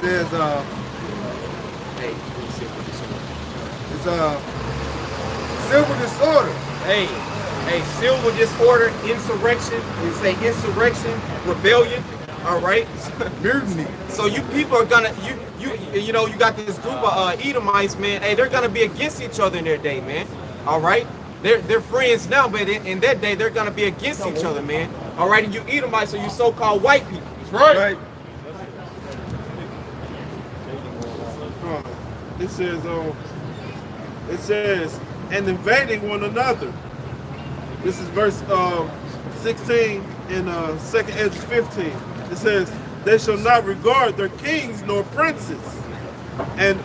Speaker 6: there's civil disorder.
Speaker 5: Hey, civil disorder, insurrection. We say insurrection, rebellion. All right.
Speaker 6: Mutiny.
Speaker 5: So you people are gonna you know, you got this group of Edomites, man. Hey, they're gonna be against each other in their day, man. All right. They're friends now, but in that day they're gonna be against each other, man. All right, and you Edomites are you so-called white people.
Speaker 8: that's right. It says, and invading one another. This is verse 16 in 2nd Ezra 15. It says, they shall not regard their kings nor princes. And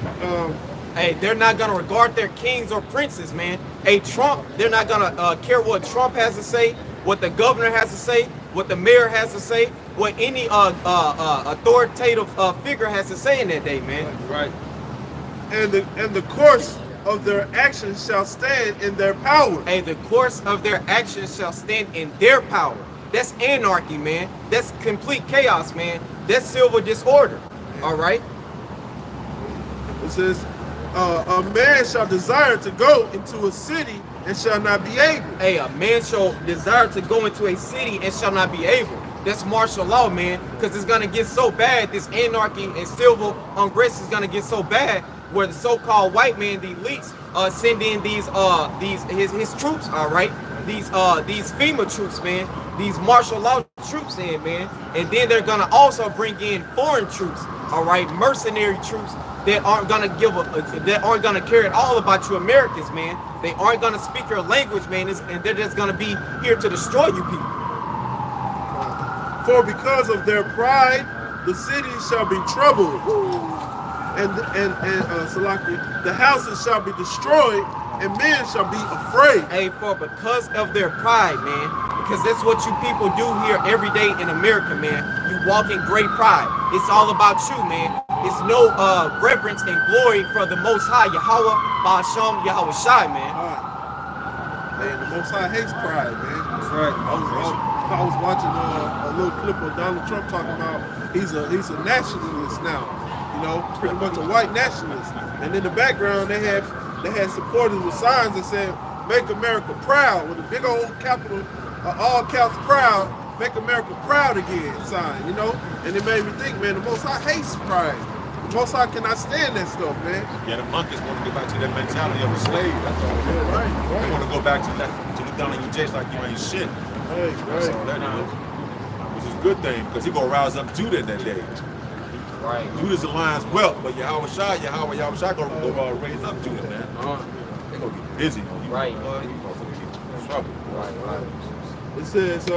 Speaker 5: hey, they're not gonna regard their kings or princes, man. Hey, Trump, they're not gonna care what Trump has to say, what the governor has to say, what the mayor has to say, what any authoritative figure has to say in that day, man.
Speaker 8: right. And the course of their actions shall stand in their power.
Speaker 5: Hey, the course of their actions shall stand in their power. That's anarchy, man. That's complete chaos, man. That's civil disorder. All right.
Speaker 8: It says, a man shall desire to go into a city and shall not be able.
Speaker 5: Hey, a man shall desire to go into a city and shall not be able. That's martial law, man, because it's gonna get so bad. This anarchy and civil unrest is gonna get so bad where the so-called white man, the elites, send in his troops, all right? These FEMA troops, man. These martial law troops in, man. And then they're gonna also bring in foreign troops, all right? Mercenary troops that aren't gonna care at all about you Americans, man. They aren't gonna speak your language, man, and they're just gonna be here to destroy you people.
Speaker 8: For because of their pride, the city shall be troubled, and Salakia, the houses shall be destroyed, and men shall be afraid.
Speaker 5: Hey, for because of their pride, man. Because that's what you people do here every day in America, man. You walk in great pride. It's all about you, man. It's no reverence and glory for the Most High, Yahweh, Ba'asham, Yahweh Shai, man.
Speaker 8: Man, the Most High hates pride, man.
Speaker 6: That's right.
Speaker 8: I was watching a little clip of Donald Trump talking about he's a nationalist now, you know, pretty much a white nationalist. And in the background they had supporters with signs that said "Make America Proud" with a big old capital, all caps proud, "Make America Proud Again" sign, you know. And it made me think, man, the Most High hates pride. The Most High cannot stand that stuff, man.
Speaker 9: Yeah, the monkeys want to go back to that mentality of a slave. That's all.
Speaker 8: Right.
Speaker 9: They want to go back to look down on you just like you ain't shit.
Speaker 8: Right.
Speaker 9: That's all that is. Which is a good thing, because he gonna rouse up Judah that day.
Speaker 5: Right.
Speaker 9: Judah's the lion's whelp, but Yahweh Shai gonna raise up Judah, man. They gonna get busy on you.
Speaker 5: Right.
Speaker 9: You motherfuckers get in trouble.
Speaker 5: Right.
Speaker 8: It says,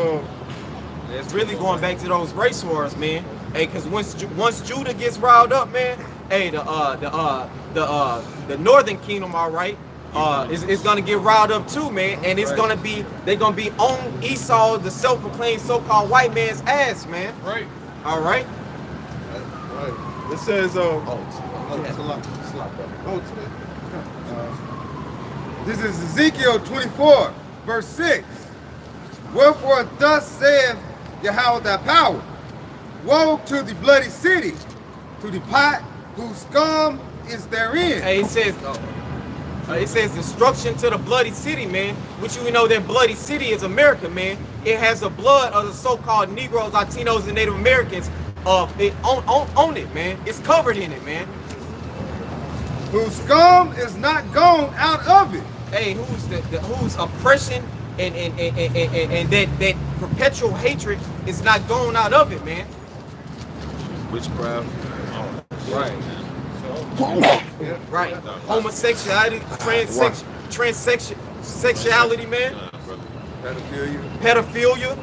Speaker 5: It's really going back to those race wars, man. Hey, cause once Judah gets riled up, man. Hey, the Northern Kingdom, all right, is gonna get riled up too, man. And it's gonna be they're gonna be on Esau, the self-proclaimed so-called white man's ass, man.
Speaker 1: Right.
Speaker 5: All right.
Speaker 8: right. It says,
Speaker 6: This is Ezekiel 24, verse 6. Wherefore thus saith Yahweh thy power, woe to the bloody city, to the pot whose scum is therein.
Speaker 5: Hey, it says destruction to the bloody city, man. Which you know that bloody city is America, man. It has the blood of the so-called Negroes, Latinos, and Native Americans on it, man. It's covered in it, man.
Speaker 6: Whose scum is not gone out of it.
Speaker 5: Hey, whose oppression and that perpetual hatred is not going out of it, man.
Speaker 9: Witchcraft.
Speaker 5: Right. Right. Homosexuality, transsexuality, man. Pedophilia.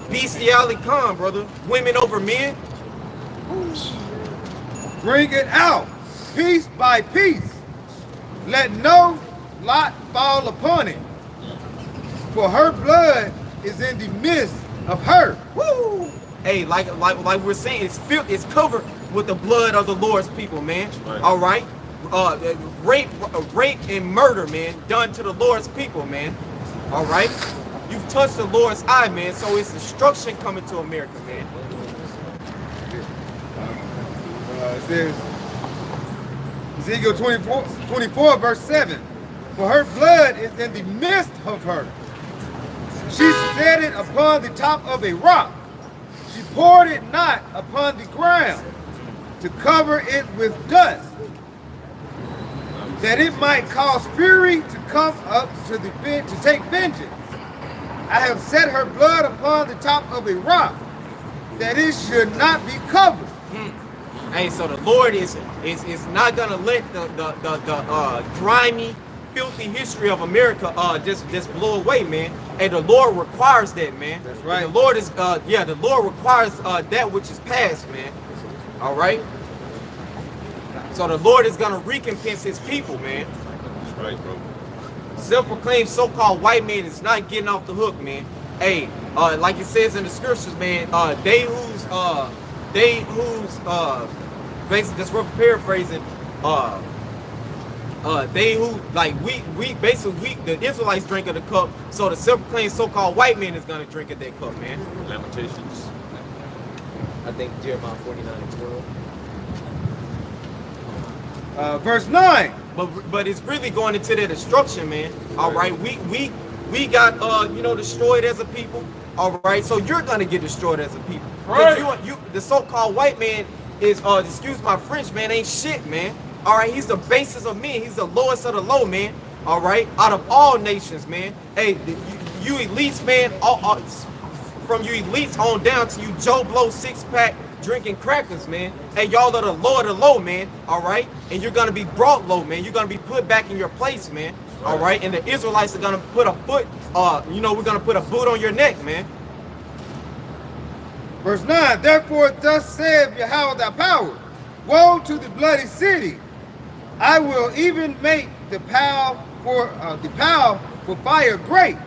Speaker 5: Bestiality, come, brother. Women over men.
Speaker 6: Bring it out, piece by piece. Let no lot fall upon it. For her blood is in the midst of her.
Speaker 5: Woo! Hey, like we're saying, it's covered with the blood of the Lord's people, man.
Speaker 9: Right.
Speaker 5: All right. Rape and murder, man, done to the Lord's people, man. All right. You've touched the Lord's eye, man. So it's destruction coming to America, man.
Speaker 6: It says, Ezekiel 24, verse 7. For her blood is in the midst of her. She set it upon the top of a rock. She poured it not upon the ground to cover it with dust, that it might cause fury to come up to take vengeance. I have set her blood upon the top of a rock, that it should not be covered.
Speaker 5: Hey, so the Lord is not gonna let the grimy, filthy history of America just blow away, man. And the Lord requires that, man.
Speaker 6: That's right.
Speaker 5: And the Lord is the Lord requires that which is past, man. All right. So the Lord is gonna recompense His people, man.
Speaker 9: That's right, bro.
Speaker 5: Self-proclaimed so-called white man is not getting off the hook, man. Hey, like it says in the scriptures, man, they who's basically just rough paraphrasing, they who like we the Israelites drink of the cup, so the self-proclaimed so-called white man is gonna drink of that cup, man.
Speaker 9: Lamentations.
Speaker 5: I think Jeremiah 49:12.
Speaker 6: Verse 9.
Speaker 5: But it's really going into their destruction, man. All right, we got destroyed as a people. All right, so you're gonna get destroyed as a people.
Speaker 1: Right.
Speaker 5: You the so-called white man is excuse my French, man, ain't shit, man. All right, he's the basis of men. He's the lowest of the low, man. All right, out of all nations, man. Hey, you elites, man. From you elites on down to you Joe Blow 6-pack drinking crackers, man. Hey, y'all are the low of the low, man. All right, and you're gonna be brought low, man. You're gonna be put back in your place, man. All right, and the Israelites are gonna put a foot, we're gonna put a boot on your neck, man.
Speaker 6: Verse 9. Therefore thus saith Yahweh thy power, woe to the bloody city. I will even make the power for fire great.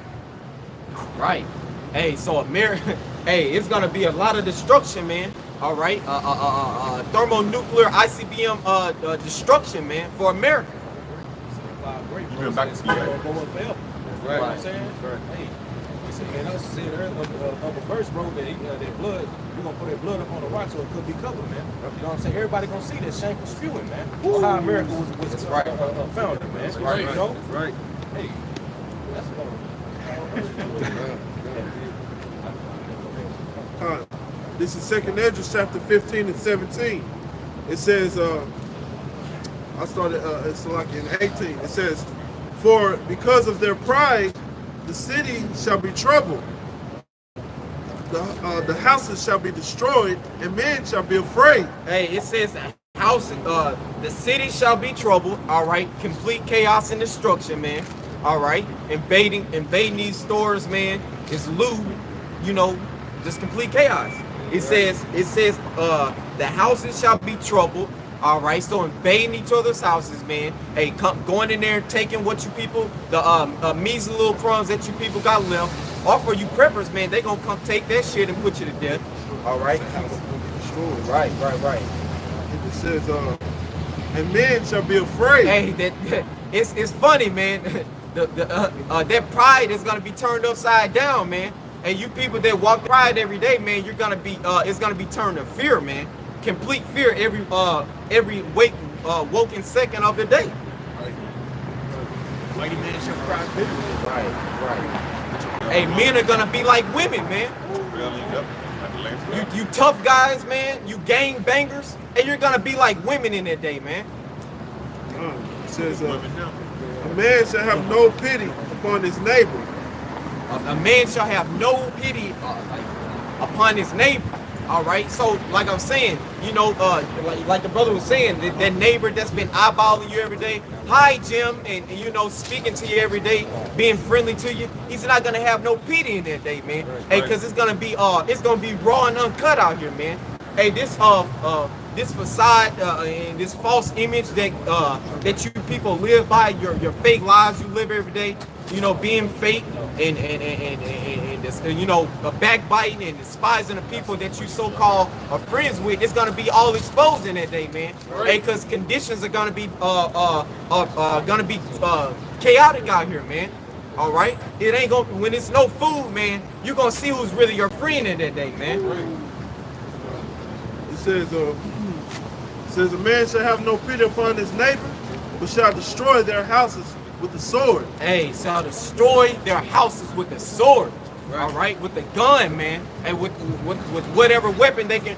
Speaker 5: Right. Hey, so America, hey, it's gonna be a lot of destruction, man. All right. Thermonuclear ICBM destruction, man, for America.
Speaker 9: You been back to school, right?
Speaker 4: You know what I'm saying? Hey, he said, man, I said earlier of the first bro, that blood, we're gonna put that blood up on the rock so it could be covered, man. You know what I'm saying? Everybody gonna see that shameful spewing, man. On how America was founded, man.
Speaker 6: That's right.
Speaker 4: You know?
Speaker 6: That's right.
Speaker 4: Hey, that's
Speaker 8: This is 2nd Ezra chapter 15 and 17. It says, I started, it's like in 18. It says, for because of their pride, the city shall be troubled. The houses shall be destroyed, and men shall be afraid.
Speaker 5: Hey, it says the the city shall be troubled. All right, complete chaos and destruction, man. All right, invading these stores, man. It's loot, you know, just complete chaos. It says the houses shall be troubled. All right, so invading each other's houses, man. Hey, going in there and taking what you people, the measly little crumbs that you people got left. Off for you preppers, man, they gonna come take that shit and put you to death. All right. Right.
Speaker 8: It says, and men shall be afraid.
Speaker 5: Hey, it's funny, man. That pride is gonna be turned upside down, man. And you people that walk pride every day, man, you're gonna be it's gonna be turned to fear, man. Complete fear every woken second of the day.
Speaker 4: mighty man shall cry bitterly.
Speaker 5: Right. Hey, men are gonna be like women, man. You tough guys, man. You gang bangers, and you're gonna be like women in that day, man.
Speaker 8: It says, a man shall have no pity upon his neighbor.
Speaker 5: A man shall have no pity upon his neighbor. All right. So, like I'm saying, you know, like the brother was saying, that neighbor that's been eyeballing you every day, hi Jim, and you know, speaking to you every day, being friendly to you, he's not gonna have no pity in that day, man. Hey, because it's gonna be raw and uncut out here, man. Hey, this facade and this false image that you people live by, your fake lives you live every day, you know, being fake and this, you know, backbiting and despising the people that you so-called are friends with, it's gonna be all exposed in that day, man. Hey, because conditions are gonna be chaotic out here, man. All right, it ain't gonna, when it's no food, man, you're gonna see who's really your friend in that day, man.
Speaker 8: It says, a man shall have no pity upon his neighbor, but shall destroy their houses with the sword.
Speaker 5: Hey, shall destroy their houses with the sword. All right, with the gun, man, and with whatever weapon they can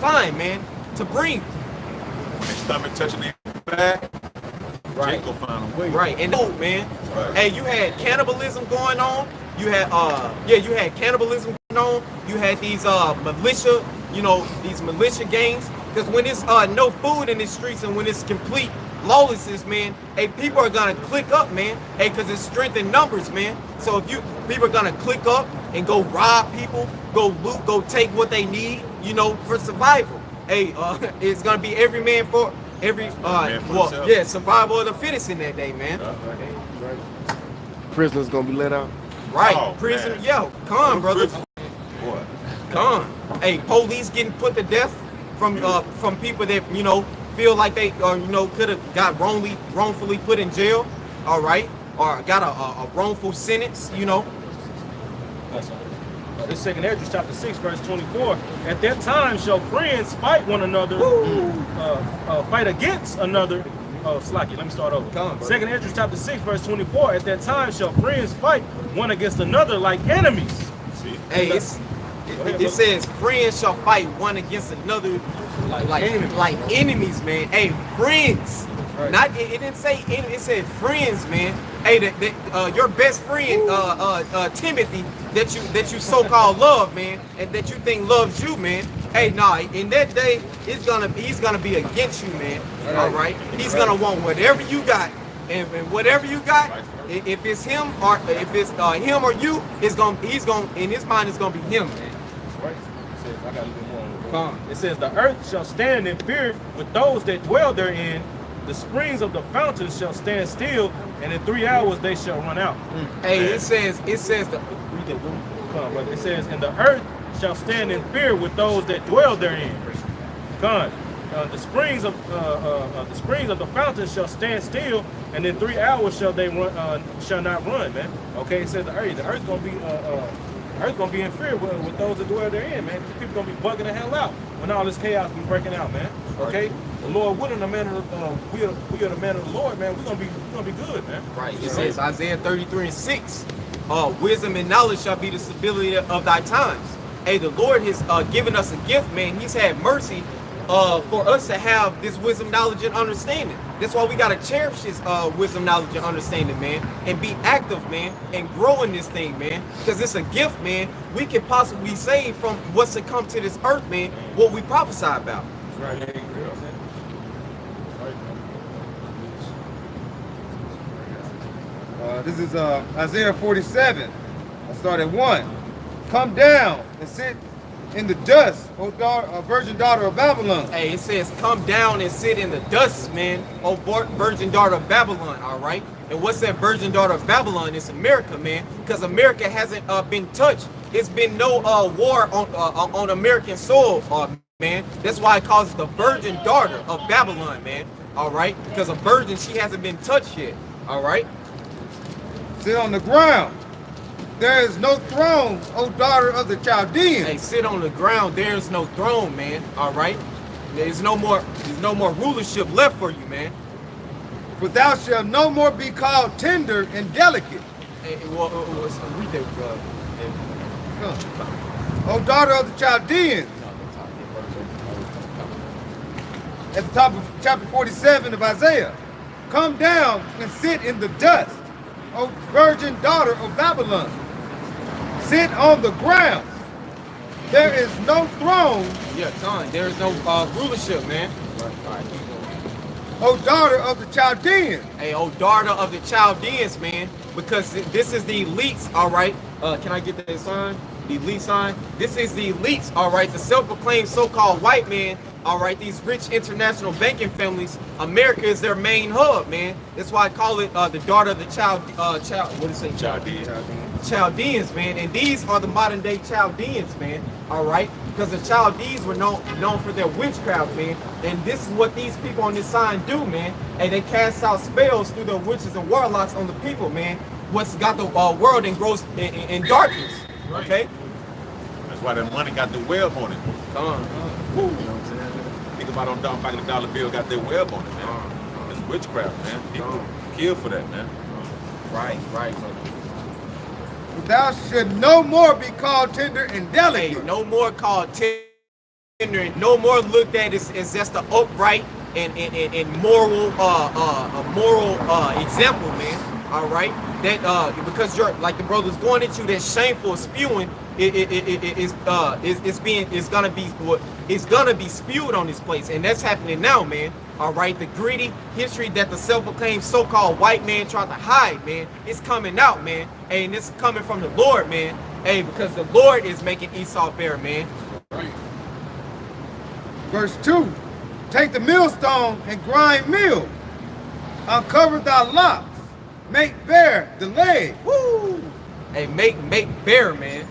Speaker 5: find, man, to bring.
Speaker 9: When they stomach touching their back,
Speaker 5: Right.
Speaker 9: Jake go find a way.
Speaker 5: Right, and man,
Speaker 9: Right.
Speaker 5: hey, you had cannibalism going on. You had you had cannibalism going on. You had these militia, you know, these militia gangs. Because when it's no food in the streets and when it's complete lawlessness, man, hey, people are gonna click up, man. Hey, because it's strength in numbers, man. So if people are gonna click up and go rob people, go loot, go take what they need, you know, for survival. Hey, it's gonna be every man for
Speaker 9: himself.
Speaker 5: yeah, survival of the fittest in that day, man.
Speaker 10: Prisoners gonna be let out.
Speaker 5: Right,
Speaker 9: Oh,
Speaker 5: prison,
Speaker 9: man.
Speaker 5: yo, come on, brother,
Speaker 9: Boy.
Speaker 5: come on. Hey, police getting put to death from people that, you know, feel like they you know, could have got wrongfully put in jail, all right, or got a wrongful sentence, you know.
Speaker 4: This 2nd Ezra chapter 6 verse 24. At that time shall friends fight one another, fight against another. Oh, slack it. Let me start over.
Speaker 5: Come on, brother.
Speaker 4: 2nd Ezra chapter 6 verse 24. At that time shall friends fight one against another like enemies.
Speaker 9: See?
Speaker 5: Hey, it says friends shall fight one against another like enemies, man. Hey, friends.
Speaker 4: Right.
Speaker 5: Not it didn't say enemy, it said friends, man. Hey, your best friend, Timothy, that you so-called love, man, and that you think loves you, man. Hey, nah, in that day, he's gonna be against you, man. All right, he's gonna want whatever you got, and whatever you got, if it's him or if it's him or you, he's gonna in his mind it's gonna be him, man.
Speaker 4: Right. It says, I got a little more on it. It says the earth shall stand in fear with those that dwell therein, the springs of the fountains shall stand still, and in 3 hours they shall run out.
Speaker 5: Hey, it says the
Speaker 4: Read that, come on, brother. It says, and the earth shall stand in fear with those that dwell therein. Come on. The springs of the fountains shall stand still, and in 3 hours shall they run, shall not run, man. Okay, it says the earth's gonna be in fear with those that dwell therein, man. These people gonna be bugging the hell out when all this chaos be breaking out, man. Okay, the Lord willing, the man of we are the man of the Lord, man. We're gonna be good, man.
Speaker 5: right. It says Isaiah 33:6. Wisdom and knowledge shall be the stability of thy times. Hey, the Lord has given us a gift, man. He's had mercy for us to have this wisdom, knowledge, and understanding. That's why we gotta cherish this wisdom, knowledge, and understanding, man, and be active, man, and grow in this thing, man, because it's a gift, man. We can possibly save from what's to come to this earth, man, what we prophesy about.
Speaker 4: Right.
Speaker 6: This is Isaiah 47. I start at 1. Come down and sit in the dust, O virgin daughter of Babylon.
Speaker 5: Hey, it says, come down and sit in the dust, man, O virgin daughter of Babylon, all right? And what's that virgin daughter of Babylon? It's America, man, because America hasn't been touched. It's been no war on American soil, man. That's why it calls it the virgin daughter of Babylon, man, all right? Because a virgin, she hasn't been touched yet, all right?
Speaker 6: Sit on the ground. There is no throne, O daughter of the Chaldeans.
Speaker 5: Hey, sit on the ground. There's no throne, man. All right. There's no more rulership left for you, man.
Speaker 6: For thou shalt no more be called tender and delicate.
Speaker 5: Hey, read that.
Speaker 6: Come. O daughter of the Chaldeans. At the top of chapter 47 of Isaiah. Come down and sit in the dust, O virgin daughter of Babylon. Sit on the ground. There is no throne.
Speaker 5: Yeah, John. There is no rulership, man.
Speaker 6: O daughter of the Chaldeans.
Speaker 5: Hey, oh daughter of the Chaldeans, man. Because this is the elites, all right. Can I get that sign? The elite sign. This is the elites, all right. The self-proclaimed so-called white man, all right. These rich international banking families. America is their main hub, man. That's why I call it the daughter of the what is it? Chaldeans, man. And these are the modern day Chaldeans, man. All right. Because the Chaldees were known for their witchcraft, man. And this is what these people on this sign do, man. And they cast out spells through their witches and warlocks on the people, man. What's got the world engrossed in darkness. Okay.
Speaker 9: That's why that money got the web on it.
Speaker 5: Come on.
Speaker 9: You know what I'm saying? Think about on back of the dollar bill got their web on it, man. It's witchcraft, man. People kill for that, man.
Speaker 5: Right.
Speaker 6: Thou should no more be called tender and delicate.
Speaker 5: Hey, no more called tender, and no more looked at as just the upright and moral example, man. All right, that because you're like the brother's going into that shameful spewing, it's gonna be spewed on this place, and that's happening now, man. All right, the gritty history that the self-proclaimed so-called white man tried to hide, man, it's coming out, man. Hey, and it's coming from the Lord, man. Hey, because the Lord is making Esau bare, man.
Speaker 6: Verse 2. Take the millstone and grind meal. Uncover thy locks. Make bare the leg.
Speaker 5: Woo! Hey, make bare, man.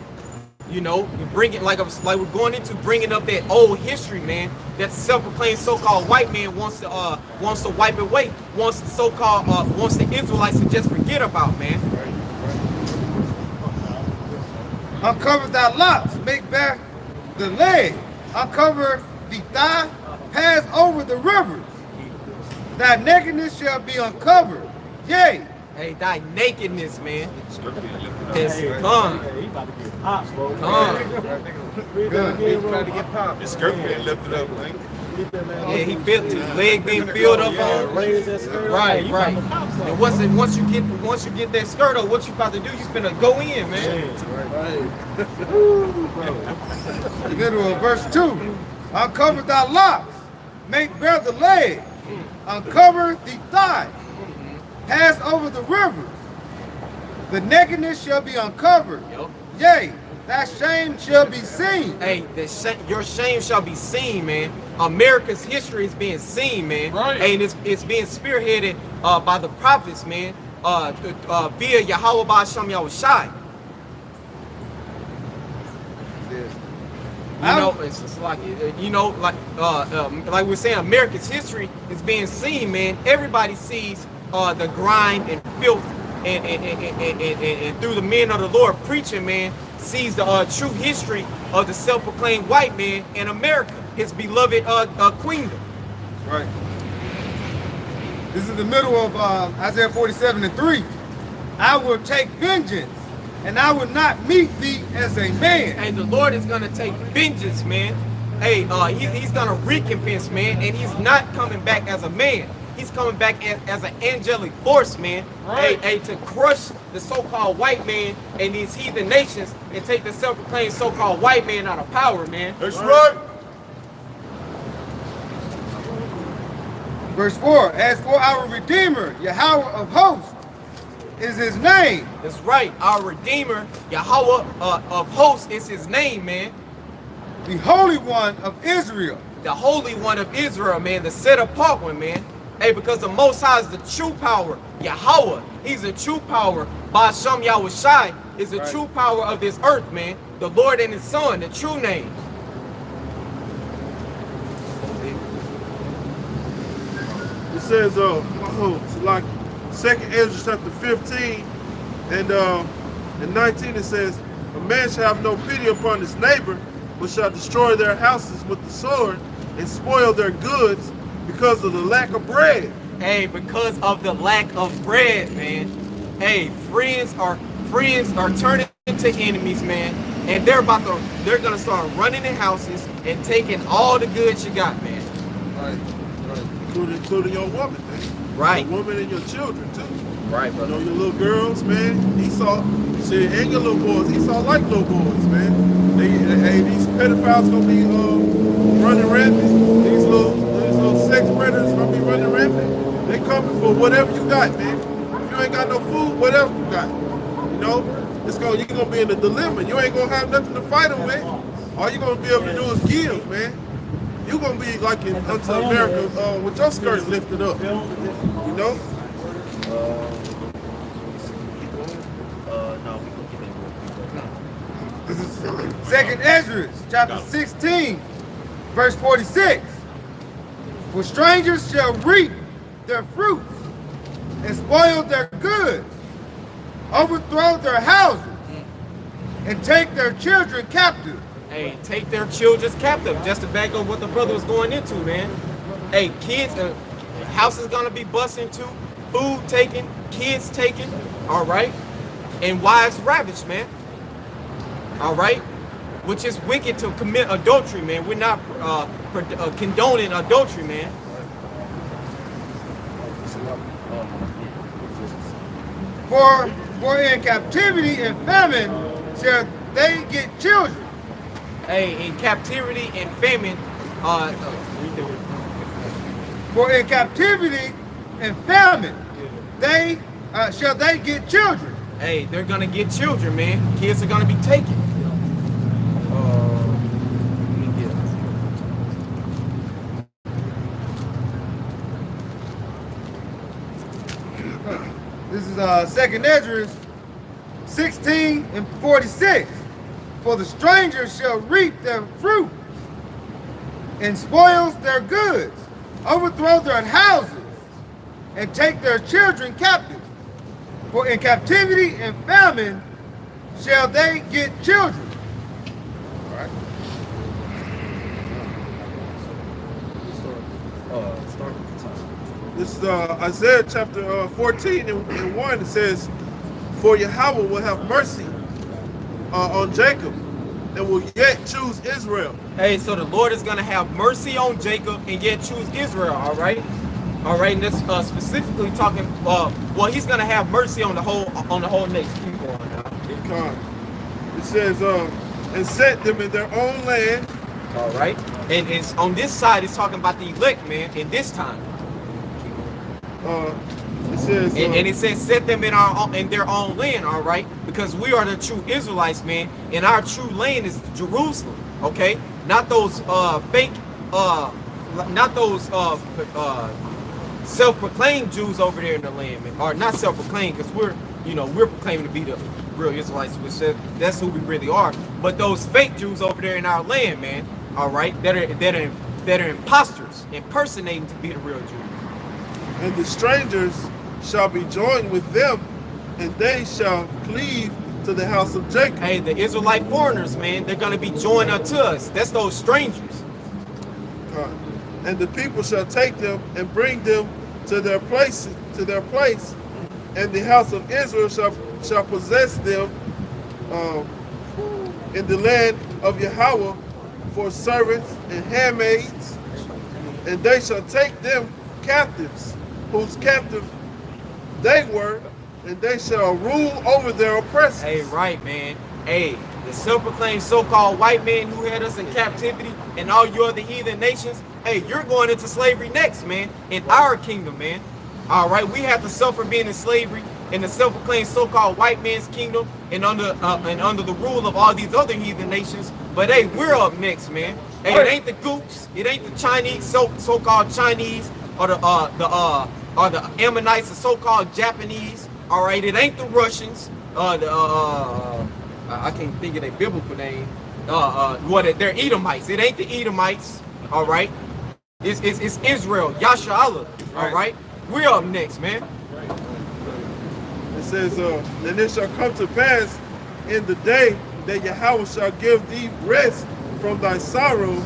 Speaker 5: You know, you bring it like we're going into bringing up that old history, man. That self-proclaimed so-called white man wants to wipe away. Wants the Israelites to just forget about, man.
Speaker 6: Uncover thy locks. Make bare the leg. Uncover the thigh. Pass over the rivers. Thy nakedness shall be uncovered. Yea.
Speaker 5: Hey, thy nakedness, man.
Speaker 4: Hey,
Speaker 5: come.
Speaker 4: He about to get popped, bro.
Speaker 9: His skirt being lifted up, man.
Speaker 5: Yeah, he felt his leg being filled up on. Right. And once you get that skirt up, what you about to do? You finna go in, man.
Speaker 6: Middle of verse 2. Uncover thy locks. Make bare the leg. Uncover the thigh. Pass over the rivers. The nakedness shall be uncovered. Yea, thy shame shall be seen.
Speaker 5: Hey, your shame shall be seen, man. America's history is being seen, man.
Speaker 2: Right.
Speaker 5: And it's being spearheaded by the prophets, man, via Yahweh Ba'Shem Yahushai. You know, it's like, you know, like we're saying, America's history is being seen, man. Everybody sees the grind and filth, and through the men of the Lord preaching, man, sees the true history of the self-proclaimed white man in America, his beloved queendom.
Speaker 6: Right. This is the middle of Isaiah 47:3. I will take vengeance, and I will not meet thee as a man.
Speaker 5: And the Lord is gonna take vengeance, man. Hey, he's gonna recompense, man, and he's not coming back as a man. He's coming back as an angelic force, man.
Speaker 2: Right.
Speaker 5: Hey, to crush the so-called white man and these heathen nations and take the self-proclaimed so-called white man out of power, man.
Speaker 8: That's right.
Speaker 6: Verse 4, as for our Redeemer, Yahweh of hosts is his name.
Speaker 5: That's right. Our Redeemer, Yahweh of hosts, is his name, man.
Speaker 6: The Holy One of Israel.
Speaker 5: The Holy One of Israel, man. The set apart one, man. Hey, because the Most High is the true power. Yahweh, he's the true power. Ba'Shem Yahushai is the true power of this earth, man. The Lord and his Son, the true name.
Speaker 8: It says, it's like 2nd Ezra chapter 15 and 19, it says, a man shall have no pity upon his neighbor, but shall destroy their houses with the sword and spoil their goods because of the lack of bread.
Speaker 5: Hey, because of the lack of bread, man. Hey, friends are turning into enemies, man. And they're gonna start running in houses and taking all the goods you got, man.
Speaker 8: Right. Including your woman, man.
Speaker 5: Right.
Speaker 8: Your woman and your children too.
Speaker 5: Right,
Speaker 8: You
Speaker 5: brother.
Speaker 8: know, your little girls, man. Esau, shit, and your little boys. Esau like little boys, man. These pedophiles gonna be running rampant. These little sex predators gonna be running rampant. They coming for whatever you got, man. If you ain't got no food, whatever you got, you know, you're gonna be in a dilemma. You ain't gonna have nothing to fight them with. All you gonna be able to do is give, man. You gonna be like in unto America with your skirt lifted up, you know.
Speaker 6: This is 2nd Ezra, chapter 16, verse 46. For strangers shall reap their fruits and spoil their goods, overthrow their houses, and take their children captive.
Speaker 5: Hey, take their children captive. Just to back up what the brother was going into, man. Hey, kids, houses gonna be busting too. Food taken, kids taken. All right, and wives ravished, man. All right, which is wicked to commit adultery, man. We're not condoning adultery, man.
Speaker 6: For in captivity and famine shall they get children.
Speaker 5: Hey, in captivity and famine,
Speaker 6: For in captivity and famine shall they get children.
Speaker 5: hey, they're gonna get children, man. Kids are gonna be taken. Let me get
Speaker 6: This is 2nd Ezra 16 and 46. For the strangers shall reap their fruit and spoils their goods, overthrow their houses, and take their children captive. For in captivity and famine shall they get children. All right.
Speaker 8: This is Isaiah chapter 14 and 1. It says, for Yahweh will have mercy on Jacob and will yet choose Israel.
Speaker 5: Hey, so the Lord is gonna have mercy on Jacob and yet choose Israel. All right, and that's specifically talking. Well, he's gonna have mercy on the whole nation. Keep going now.
Speaker 8: It says, and set them in their own land.
Speaker 5: All right, and it's on this side. It's talking about the elect, man. In this time,
Speaker 8: It says,
Speaker 5: and it says set them in their own land. All right, because we are the true Israelites, man, and our true land is Jerusalem. Okay, not those fake self-proclaimed Jews over there in the land, man, or not self-proclaimed, because we're proclaiming to be the real Israelites, which said that's who we really are. But those fake Jews over there in our land, man, all right, that are imposters, impersonating to be the real Jews.
Speaker 8: And the strangers shall be joined with them, and they shall cleave to the house of Jacob.
Speaker 5: Hey, the Israelite foreigners, man, they're gonna be joined unto us. That's those strangers.
Speaker 8: And the people shall take them and bring them to their place, and the house of Israel shall possess them in the land of Yahweh for servants and handmaids, and they shall take them captives, whose captive they were, and they shall rule over their oppressors.
Speaker 5: Hey, right, man. Hey, the self-proclaimed so-called white man who had us in captivity and all you other heathen nations, hey, you're going into slavery next, man, in our kingdom, man. All right, we have to suffer being in slavery in the self-proclaimed so-called white man's kingdom and under the rule of all these other heathen nations. But hey, we're up next, man. Hey, it ain't the Gooks, it ain't the Chinese, so-called Chinese, or the Ammonites, the so-called Japanese. All right, it ain't the Russians. I can't think of their biblical name. They're Edomites. It ain't the Edomites. All right, it's Israel, Yasha. All right, we're up next, man.
Speaker 8: It says, and it shall come to pass in the day that Yahweh shall give thee rest from thy sorrow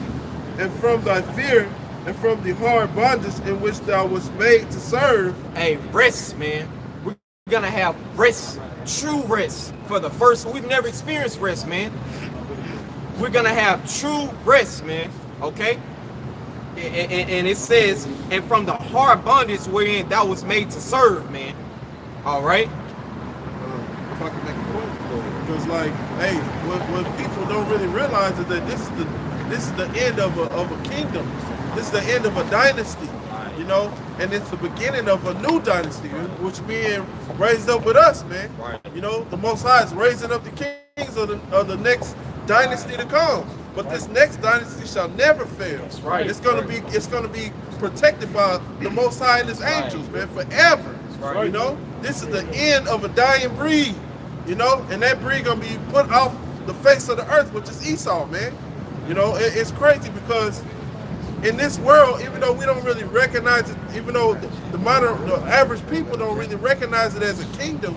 Speaker 8: and from thy fear and from the hard bondage in which thou wast made to serve.
Speaker 5: Hey, rest, man. We're gonna have rest, true rest for the first. We've never experienced rest, man. We're gonna have true rest, man. Okay. And it says, and from the hard bondage wherein thou was made to serve, man. All right.
Speaker 8: If I can make a point, because like, hey, what people don't really realize is that this is the end of a kingdom. This is the end of a dynasty, you know, and it's the beginning of a new dynasty, which being raised up with us, man. You know, the Most High is raising up the kings of the next dynasty to come. But this next dynasty shall never fail.
Speaker 5: That's right.
Speaker 8: It's gonna be protected by the Most High and His angels, man, forever.
Speaker 5: Right.
Speaker 8: You know, this is the end of a dying breed. You know, and that breed gonna be put off the face of the earth, which is Esau, man. You know, it's crazy because in this world, even though we don't really recognize it, even though the average people don't really recognize it as a kingdom,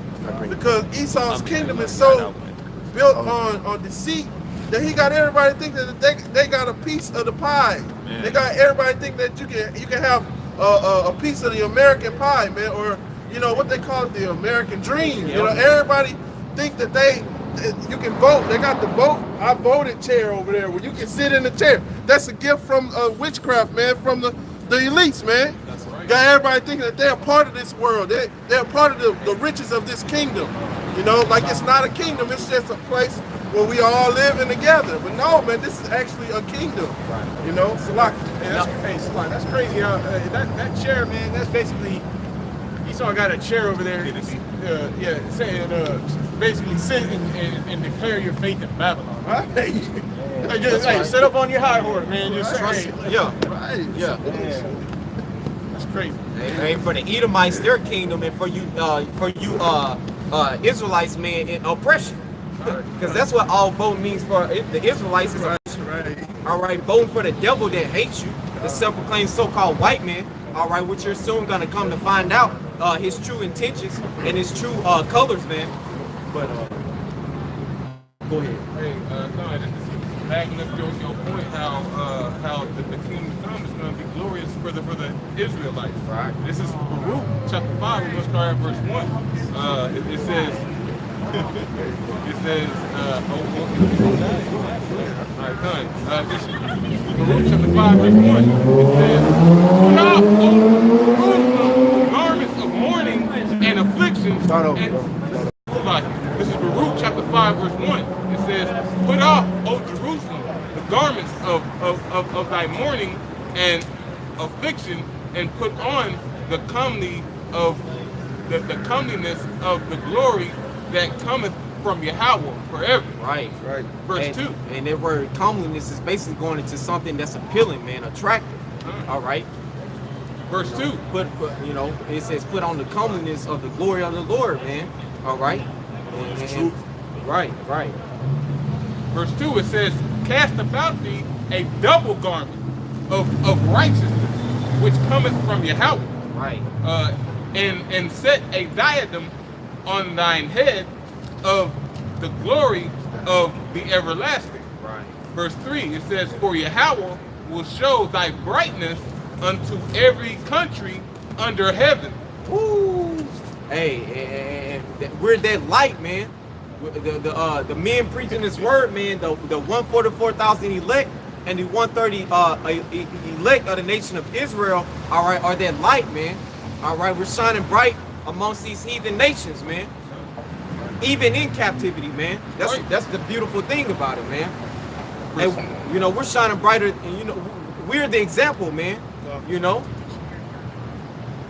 Speaker 8: because Esau's kingdom is so built on deceit that he got everybody thinking that they got a piece of the pie. Man. They got everybody thinking that you can have a piece of the American pie, man, or you know what they call it, the American dream. You know, everybody think that you can vote. They got the I voted chair over there where you can sit in the chair. That's a gift from witchcraft, man, from the elites, man. That's right. Got everybody thinking that they're a part of this world. They're a part of the riches of this kingdom. You know, like it's not a kingdom. It's just a place where we all living together. But no, man, this is actually a kingdom. Right. You know, Salaki.
Speaker 1: That's crazy. That chair, man, that's basically, Esau got a chair over there. Saying, basically sit and declare your faith in Babylon. Right? Just sit up on your high horse, man. Just say, that's crazy.
Speaker 5: And for the Edomites, their kingdom, and for you Israelites, man, in oppression. Because that's what all voting means for the Israelites is oppression. Right. All right, voting for the devil that hates you, the self-proclaimed so-called white man. All right, which you're soon gonna come to find out his true intentions and his true colors, man. But go ahead.
Speaker 2: Hey, no, this is backing up your point how the kingdom to come is going to be glorious for the Israelites. Right. This is Baruch chapter 5. We're going to start at verse 1. It says. All right, done. This is Baruch chapter 5, verse 1. It says, "Put off, O garments of mourning and affliction." Start over. This is Baruch chapter 5, verse 1. It says, "Put off, O Jerusalem, the garments of thy mourning and affliction, and put on the comeliness of the glory that cometh from Yahweh forever."
Speaker 5: Right.
Speaker 2: Verse 2.
Speaker 5: And that word comeliness is basically going into something that's appealing, man, attractive. All right.
Speaker 2: Verse 2.
Speaker 5: But you know, it says, put on the comeliness of the glory of the Lord, man. All right. And, right.
Speaker 2: Verse 2, it says, cast about thee a double garment of righteousness, which cometh from Yahweh.
Speaker 5: Right.
Speaker 2: And set a diadem on thine head of the glory of the everlasting.
Speaker 5: Right.
Speaker 2: Verse 3, it says, for Yahweh will show thy brightness unto every country under heaven.
Speaker 5: Woo! Hey, and we're that light, man. The men preaching this word, man. The 144,000 elect and the 130 elect of the nation of Israel, all right, are that light, man. All right, we're shining bright amongst these heathen nations, man. Even in captivity, man. That's the beautiful thing about it, man. And you know, we're shining brighter, and you know, we're the example, man. You know.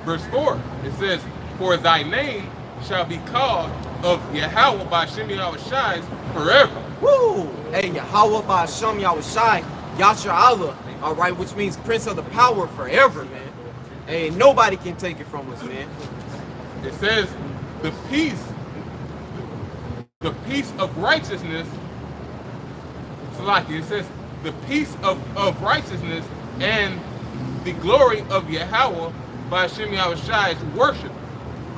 Speaker 2: Verse 4, it says, for thy name shall be called of Yahweh by Shem Yahushai forever.
Speaker 5: Woo! Hey, Yahweh by Shem Yahushai, Yasha Allah, all right, which means Prince of the Power forever, man. Hey, nobody can take it from us, man.
Speaker 2: It says, the peace of righteousness, it says, the peace of righteousness and the glory of Yahweh by Shem Yahushai's worship.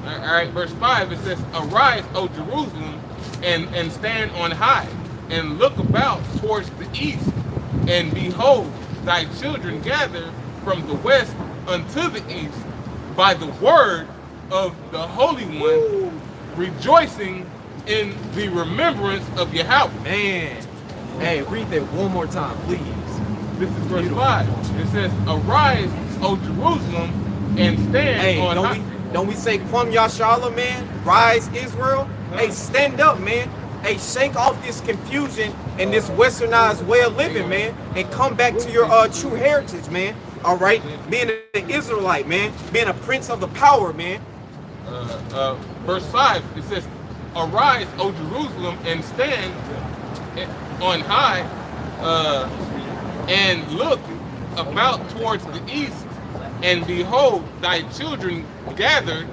Speaker 2: All right, verse 5, it says, arise, O Jerusalem, and stand on high, and look about towards the east, and behold, thy children gather from the west unto the east by the word of the Holy One, rejoicing in the remembrance of Yahweh.
Speaker 5: Man, hey, read that one more time, please.
Speaker 2: This is verse 5. It says, arise, O Jerusalem, and stand on high.
Speaker 5: Don't we say, Kwam Yashala, man? Rise, Israel. Hey, stand up, man. Hey, shake off this confusion and this westernized way of living, man, and come back to your true heritage, man. All right? Being an Israelite, man. Being a prince of the power, man.
Speaker 2: Verse 5, it says, arise, O Jerusalem, and stand on high, and look about towards the east, and behold, thy children gathered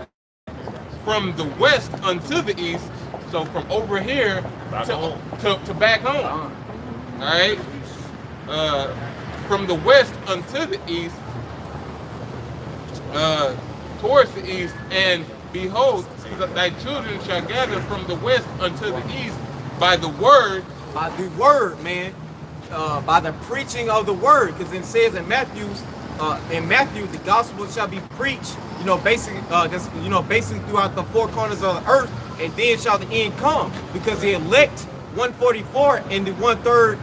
Speaker 2: from the west unto the east, so from over here to back home. All right? From the west unto the east, towards the east, and behold, thy children shall gather from the west unto the east by the word.
Speaker 5: By the word, man. By the preaching of the word, because it says in Matthew, the gospel shall be preached, basically throughout the four corners of the earth, and then shall the end come, because the elect 144 and the 1/3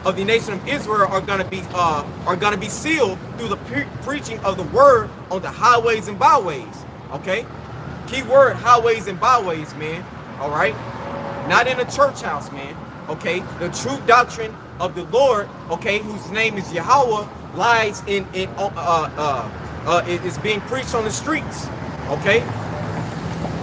Speaker 5: of the nation of Israel are gonna be sealed through the preaching of the word on the highways and byways. Okay, key word, highways and byways, man. All right, not in a church house, man. Okay, the true doctrine of the Lord, okay, whose name is Yahweh, lies is being preached on the streets. Okay,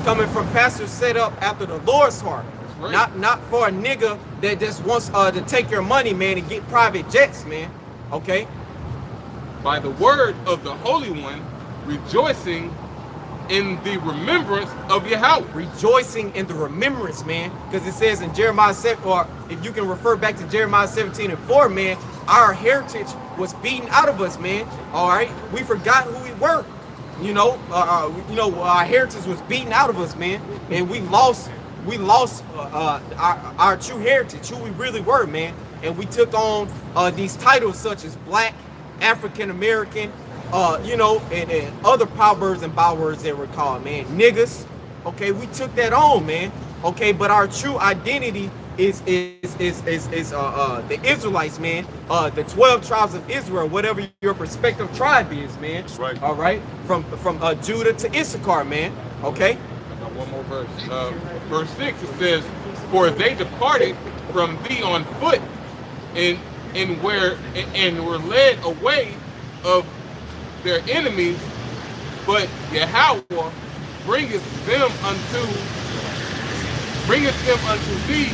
Speaker 5: coming from pastors set up after the Lord's heart, right. Not for a nigga that just wants to take your money, man, and get private jets, man. Okay,
Speaker 2: by the word of the Holy One, rejoicing in the remembrance of Yahweh.
Speaker 5: Rejoicing in the remembrance, man. Because it says in Jeremiah 7, or if you can refer back to Jeremiah 17:4, man, our heritage was beaten out of us, man. All right? We forgot who we were. Our heritage was beaten out of us, man. And we lost our true heritage, who we really were, man. And we took on these titles such as Black, African American, and other proverbs and bywords that were called, man, niggas. Okay, we took that on, man. Okay, but our true identity is the Israelites, man. The 12 tribes of Israel, whatever your respective tribe is, man.
Speaker 2: That's right.
Speaker 5: All right, from Judah to Issachar, man. Okay.
Speaker 2: I got one more verse. Verse 6, it says, "For they departed from thee on foot, and were led away of their enemies, but Yahweh bringeth them unto thee,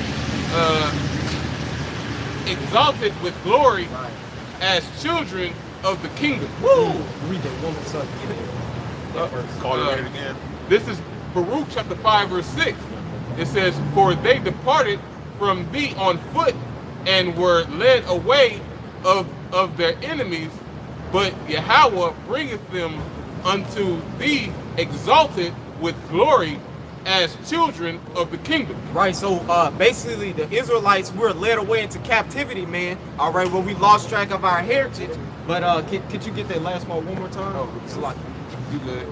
Speaker 2: exalted with glory, as children of the kingdom.
Speaker 4: Woo! Read that woman son.
Speaker 9: Call it again.
Speaker 2: This is Baruch chapter 5, verse 6. It says, "For they departed from thee on foot and were led away of their enemies, but Yahweh bringeth them unto thee exalted with glory as children of the kingdom."
Speaker 5: Right, so basically the Israelites were led away into captivity, man. All right, well, we lost track of our heritage. But could you get that last part one more time?
Speaker 2: Oh,
Speaker 5: It's like,
Speaker 2: you good.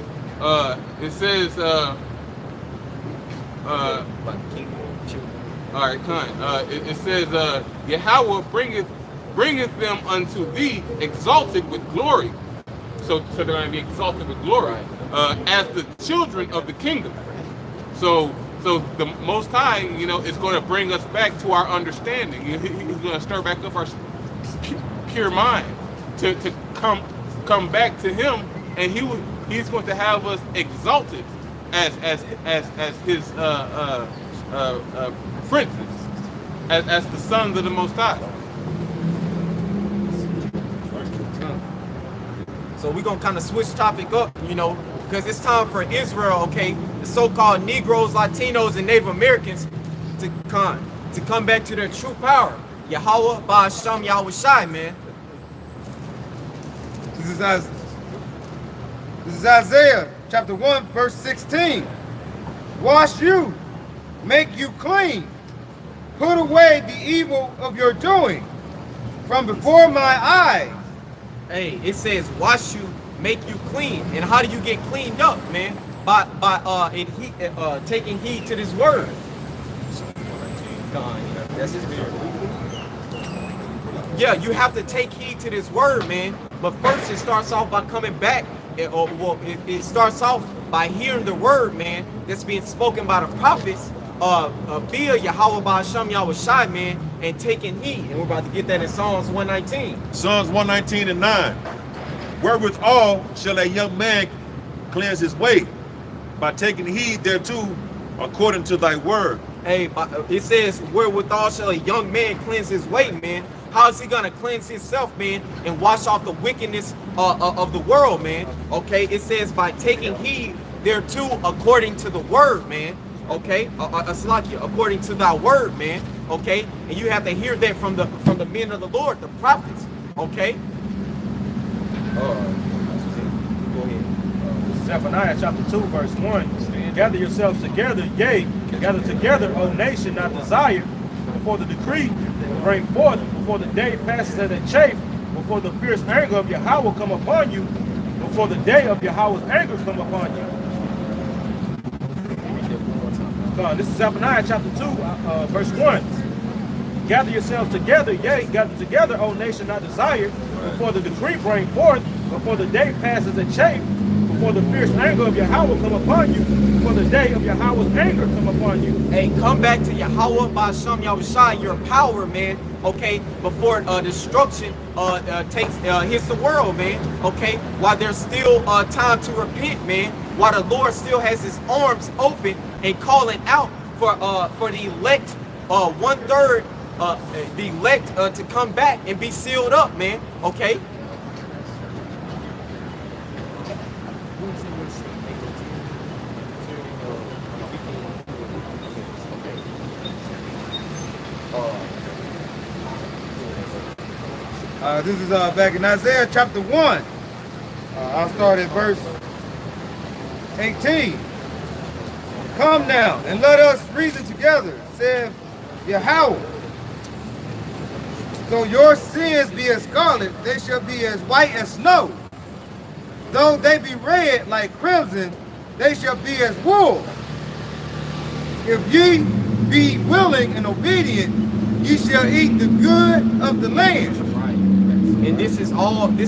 Speaker 2: It says,
Speaker 5: like kingdom, children.
Speaker 2: all right, kind. It says, Yahweh bringeth them unto thee exalted with glory. So they're going to be exalted with glory as the children of the kingdom. So the Most High, you know, is going to bring us back to our understanding. He's going to stir back up our pure mind to come back to Him, and He's going to have us exalted as His princes, as the sons of the Most High.
Speaker 5: So we're going to kind of switch topic up, you know, because it's time for Israel, okay, the so-called Negroes, Latinos, and Native Americans to come back to their true power. Yahweh, Ba'asham, Yahweh Shai, man.
Speaker 6: This is Isaiah chapter 1, verse 16. Wash you, make you clean, put away the evil of your doing from before my eyes.
Speaker 5: Hey, it says wash you, make you clean. And how do you get cleaned up, man? By taking heed to this word. That's his spirit. Yeah, you have to take heed to this word, man. But first, it starts off by coming back. It starts off by hearing the word, man, that's being spoken by the prophets via Yahweh Ba'asham Yahweh Shai, man, and taking heed. And we're about to get that in Psalms 119.
Speaker 9: Psalms 119 and 9. Wherewithal shall a young man cleanse his way, by taking heed thereto according to thy word.
Speaker 5: Hey, it says, wherewithal shall a young man cleanse his way, man. How is he gonna cleanse himself, man, and wash off the wickedness of the world, man? Okay, it says by taking heed thereto according to the word, man. Okay, according to thy word, man. Okay, and you have to hear that from the men of the Lord, the prophets. Okay. Go ahead.
Speaker 4: Zephaniah chapter 2, verse 1. Gather yourselves together, yea, gather together, O nation not desired, before the decree bring forth, before the day passes as a chafe, before the fierce anger of Yahweh come upon you, before the day of Yahweh's anger come upon you. This is Zephaniah chapter 2, verse 1. Gather yourselves together, yea, gather together, O nation not desired, before the decree bring forth, before the day passes a chafe, before the fierce anger of Yahweh come upon you, before the day of Yahweh's anger come upon you.
Speaker 5: Hey, come back to Yahweh Ba'asham Yahweh Shai, your power, man. Okay, before destruction hits the world, man. Okay, while there's still time to repent, man. While the Lord still has His arms open and calling out for the elect, 1/3, the elect to come back and be sealed up, man. Okay.
Speaker 6: This is back in Isaiah chapter 1. I'll start at verse 18. Come now, and let us reason together, saith Yahweh. Though your sins be as scarlet, they shall be as white as snow. Though they be red like crimson, they shall be as wool. If ye be willing and obedient, ye shall eat the good of the land.
Speaker 5: And this is all be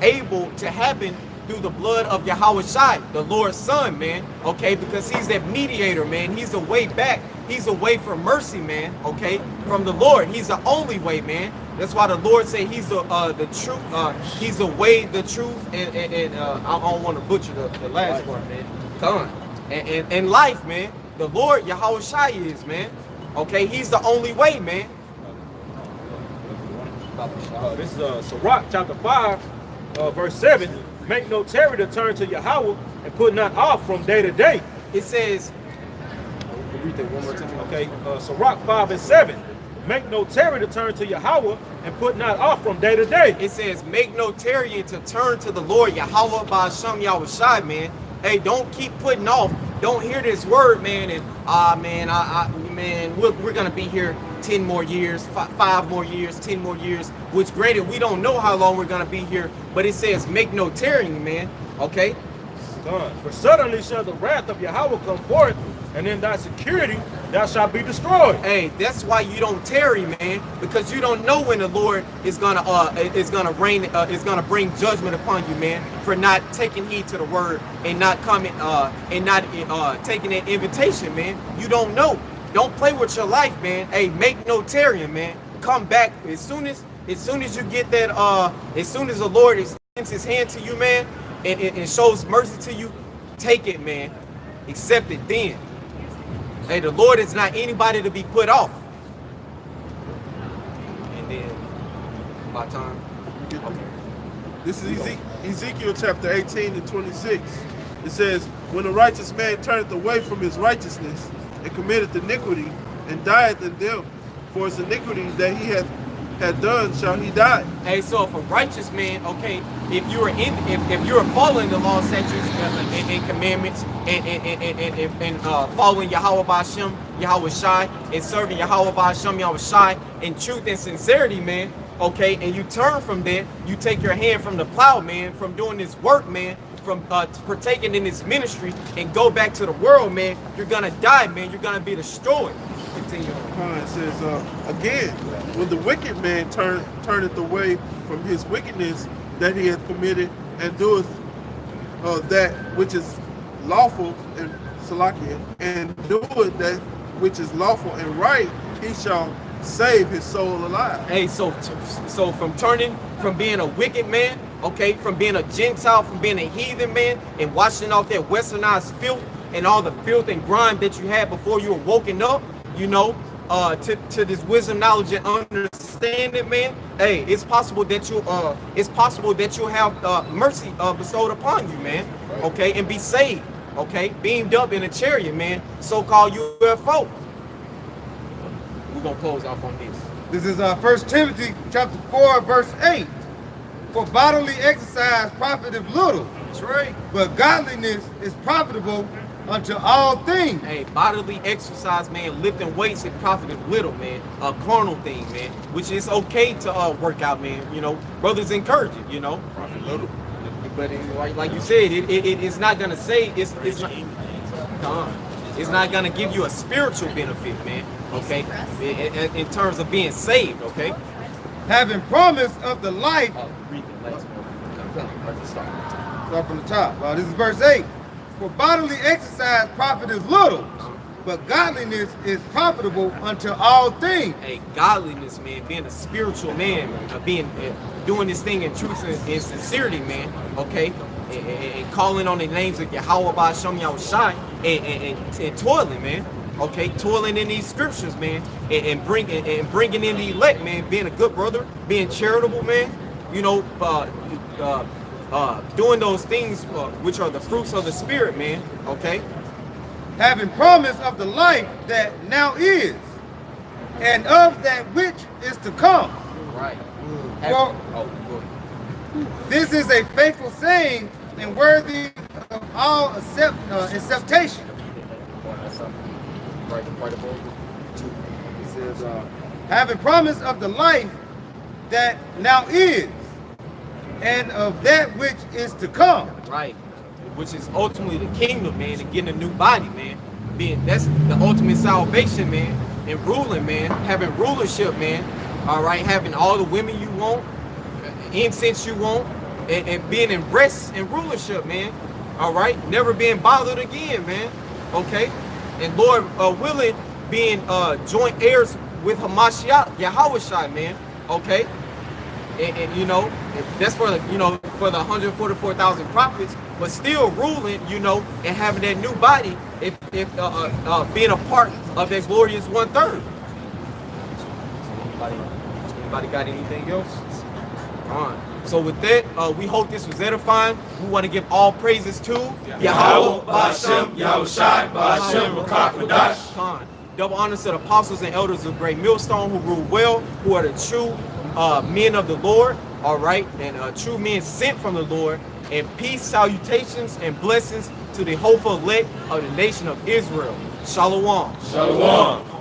Speaker 5: able to happen through the blood of Yahweh Shai, the Lord's Son, man. Okay, because He's that mediator, man. He's the way back. He's a way for mercy, man. Okay, from the Lord. He's the only way, man. That's why the Lord said He's the truth. He's the way, the truth, and I don't want to butcher the last part, man. Come on, and life, man. The Lord Yahweh Shai is, man. Okay, He's the only way, man.
Speaker 4: This is Sirach chapter 5, verse 7. Make no tarry to turn to Yahweh and put not off from day to day.
Speaker 5: It says, read that one more time.
Speaker 4: Okay, Sirach 5 and 7. Make no tarry to turn to Yahweh and put not off from day to day.
Speaker 5: It says, make no tarrying to turn to the Lord Yahweh by Hashem Yahweh Shai, man. Hey, don't keep putting off. Don't hear this word, man, and man, we're gonna be here 10 more years, 5 more years, 10 more years, which granted, we don't know how long we're gonna be here, but it says make no tarrying, man. Okay?
Speaker 4: For suddenly shall the wrath of Yahweh come forth, and in thy security thou shalt be destroyed.
Speaker 5: Hey, that's why you don't tarry, man, because you don't know when the Lord is gonna bring judgment upon you, man, for not taking heed to the word and not coming and not taking that invitation, man. You don't know. Don't play with your life, man. Hey, make no tarrying, man. Come back as soon as you get that. As soon as the Lord extends His hand to you, man, and shows mercy to you, take it, man. Accept it then. Hey, the Lord is not anybody to be put off. And then, my time. Okay.
Speaker 8: This is Ezekiel chapter 18 and 26. It says, when a righteous man turneth away from his righteousness and committeth iniquity and dieth in them, for his iniquity that he had done shall he die.
Speaker 5: Hey, so if a righteous man, okay, if you're following the law, statutes, and commandments, and following Yahweh B'Hashem, Yahweh Shai, and serving Yahweh B'Hashem, Yahweh Shai, in truth and sincerity, man, okay, and you turn from that, you take your hand from the plow, man, from doing this work, man, from partaking in this ministry, and go back to the world, man, you're gonna die, man, you're gonna be destroyed. Continue.
Speaker 8: It says, again, when the wicked man turneth away from his wickedness that he hath committed, and doeth that which is lawful and Salakia, and doeth that which is lawful and right, he shall save his soul alive.
Speaker 5: Hey, so from turning from being a wicked man, okay, from being a Gentile, from being a heathen man, and washing off that westernized filth and all the filth and grime that you had before you were woken up, you know, to this wisdom, knowledge, and understanding, man. Hey, it's possible that you'll have mercy bestowed upon you, man. Okay, and be saved. Okay, beamed up in a chariot, man. So-called UFO. We're gonna close off on this.
Speaker 6: This is 1 Timothy chapter 4, verse 8. For bodily exercise profiteth little.
Speaker 5: That's right.
Speaker 6: But godliness is profitable unto all things.
Speaker 5: Hey, bodily exercise, man, lifting weights, it profiteth little, man. A carnal thing, man, which is okay to work out, man. You know, brothers encourage it, you know.
Speaker 8: Profit little.
Speaker 5: But like you said, it's not gonna say it's not gonna give you a spiritual benefit, man. Okay, in terms of being saved. Okay.
Speaker 6: Having promise of the life.
Speaker 5: Read the last one.
Speaker 6: Start from the top. This is verse 8. For bodily exercise profit is little, but godliness is profitable unto all things.
Speaker 5: Hey, godliness, man, being a spiritual man, doing this thing in truth and sincerity, man, okay, and calling on the names of Yahweh B'Hashem Yahweh Shai, and toiling, man, okay, toiling in these scriptures, man, and bringing in the elect, man, being a good brother, being charitable, man, you know, doing those things which are the fruits of the spirit, man, okay.
Speaker 6: Having promise of the life that now is, and of that which is to come.
Speaker 5: Right.
Speaker 6: This is a faithful saying and worthy of all acceptation. It says, having promise of the life that now is, and of that which is to come.
Speaker 5: Right. Which is ultimately the kingdom, man, and getting a new body, man. That's the ultimate salvation, man, and ruling, man, having rulership, man. All right, having all the women you want, incense you want, and being in rest and rulership, man. All right, never being bothered again, man. Okay, and Lord willing, being joint heirs with Hamashiach, Yahweh Shai, man. Okay, and you know, that's for the 144,000 prophets, but still ruling, you know, and having that new body, if being a part of that glorious 1/3. Anybody got anything else? Fine. So with that, we hope this was edifying. We want to give all praises to
Speaker 7: Yahweh, Ba'ashem, Yahushai, Ba'ashem, Rakakadash.
Speaker 5: Khan. Double honors to the apostles and elders of Great Millstone who rule well, who are the true men of the Lord, all right, and true men sent from the Lord. And peace, salutations, and blessings to the hopeful elect of the nation of Israel. Shalom.
Speaker 7: Shalom.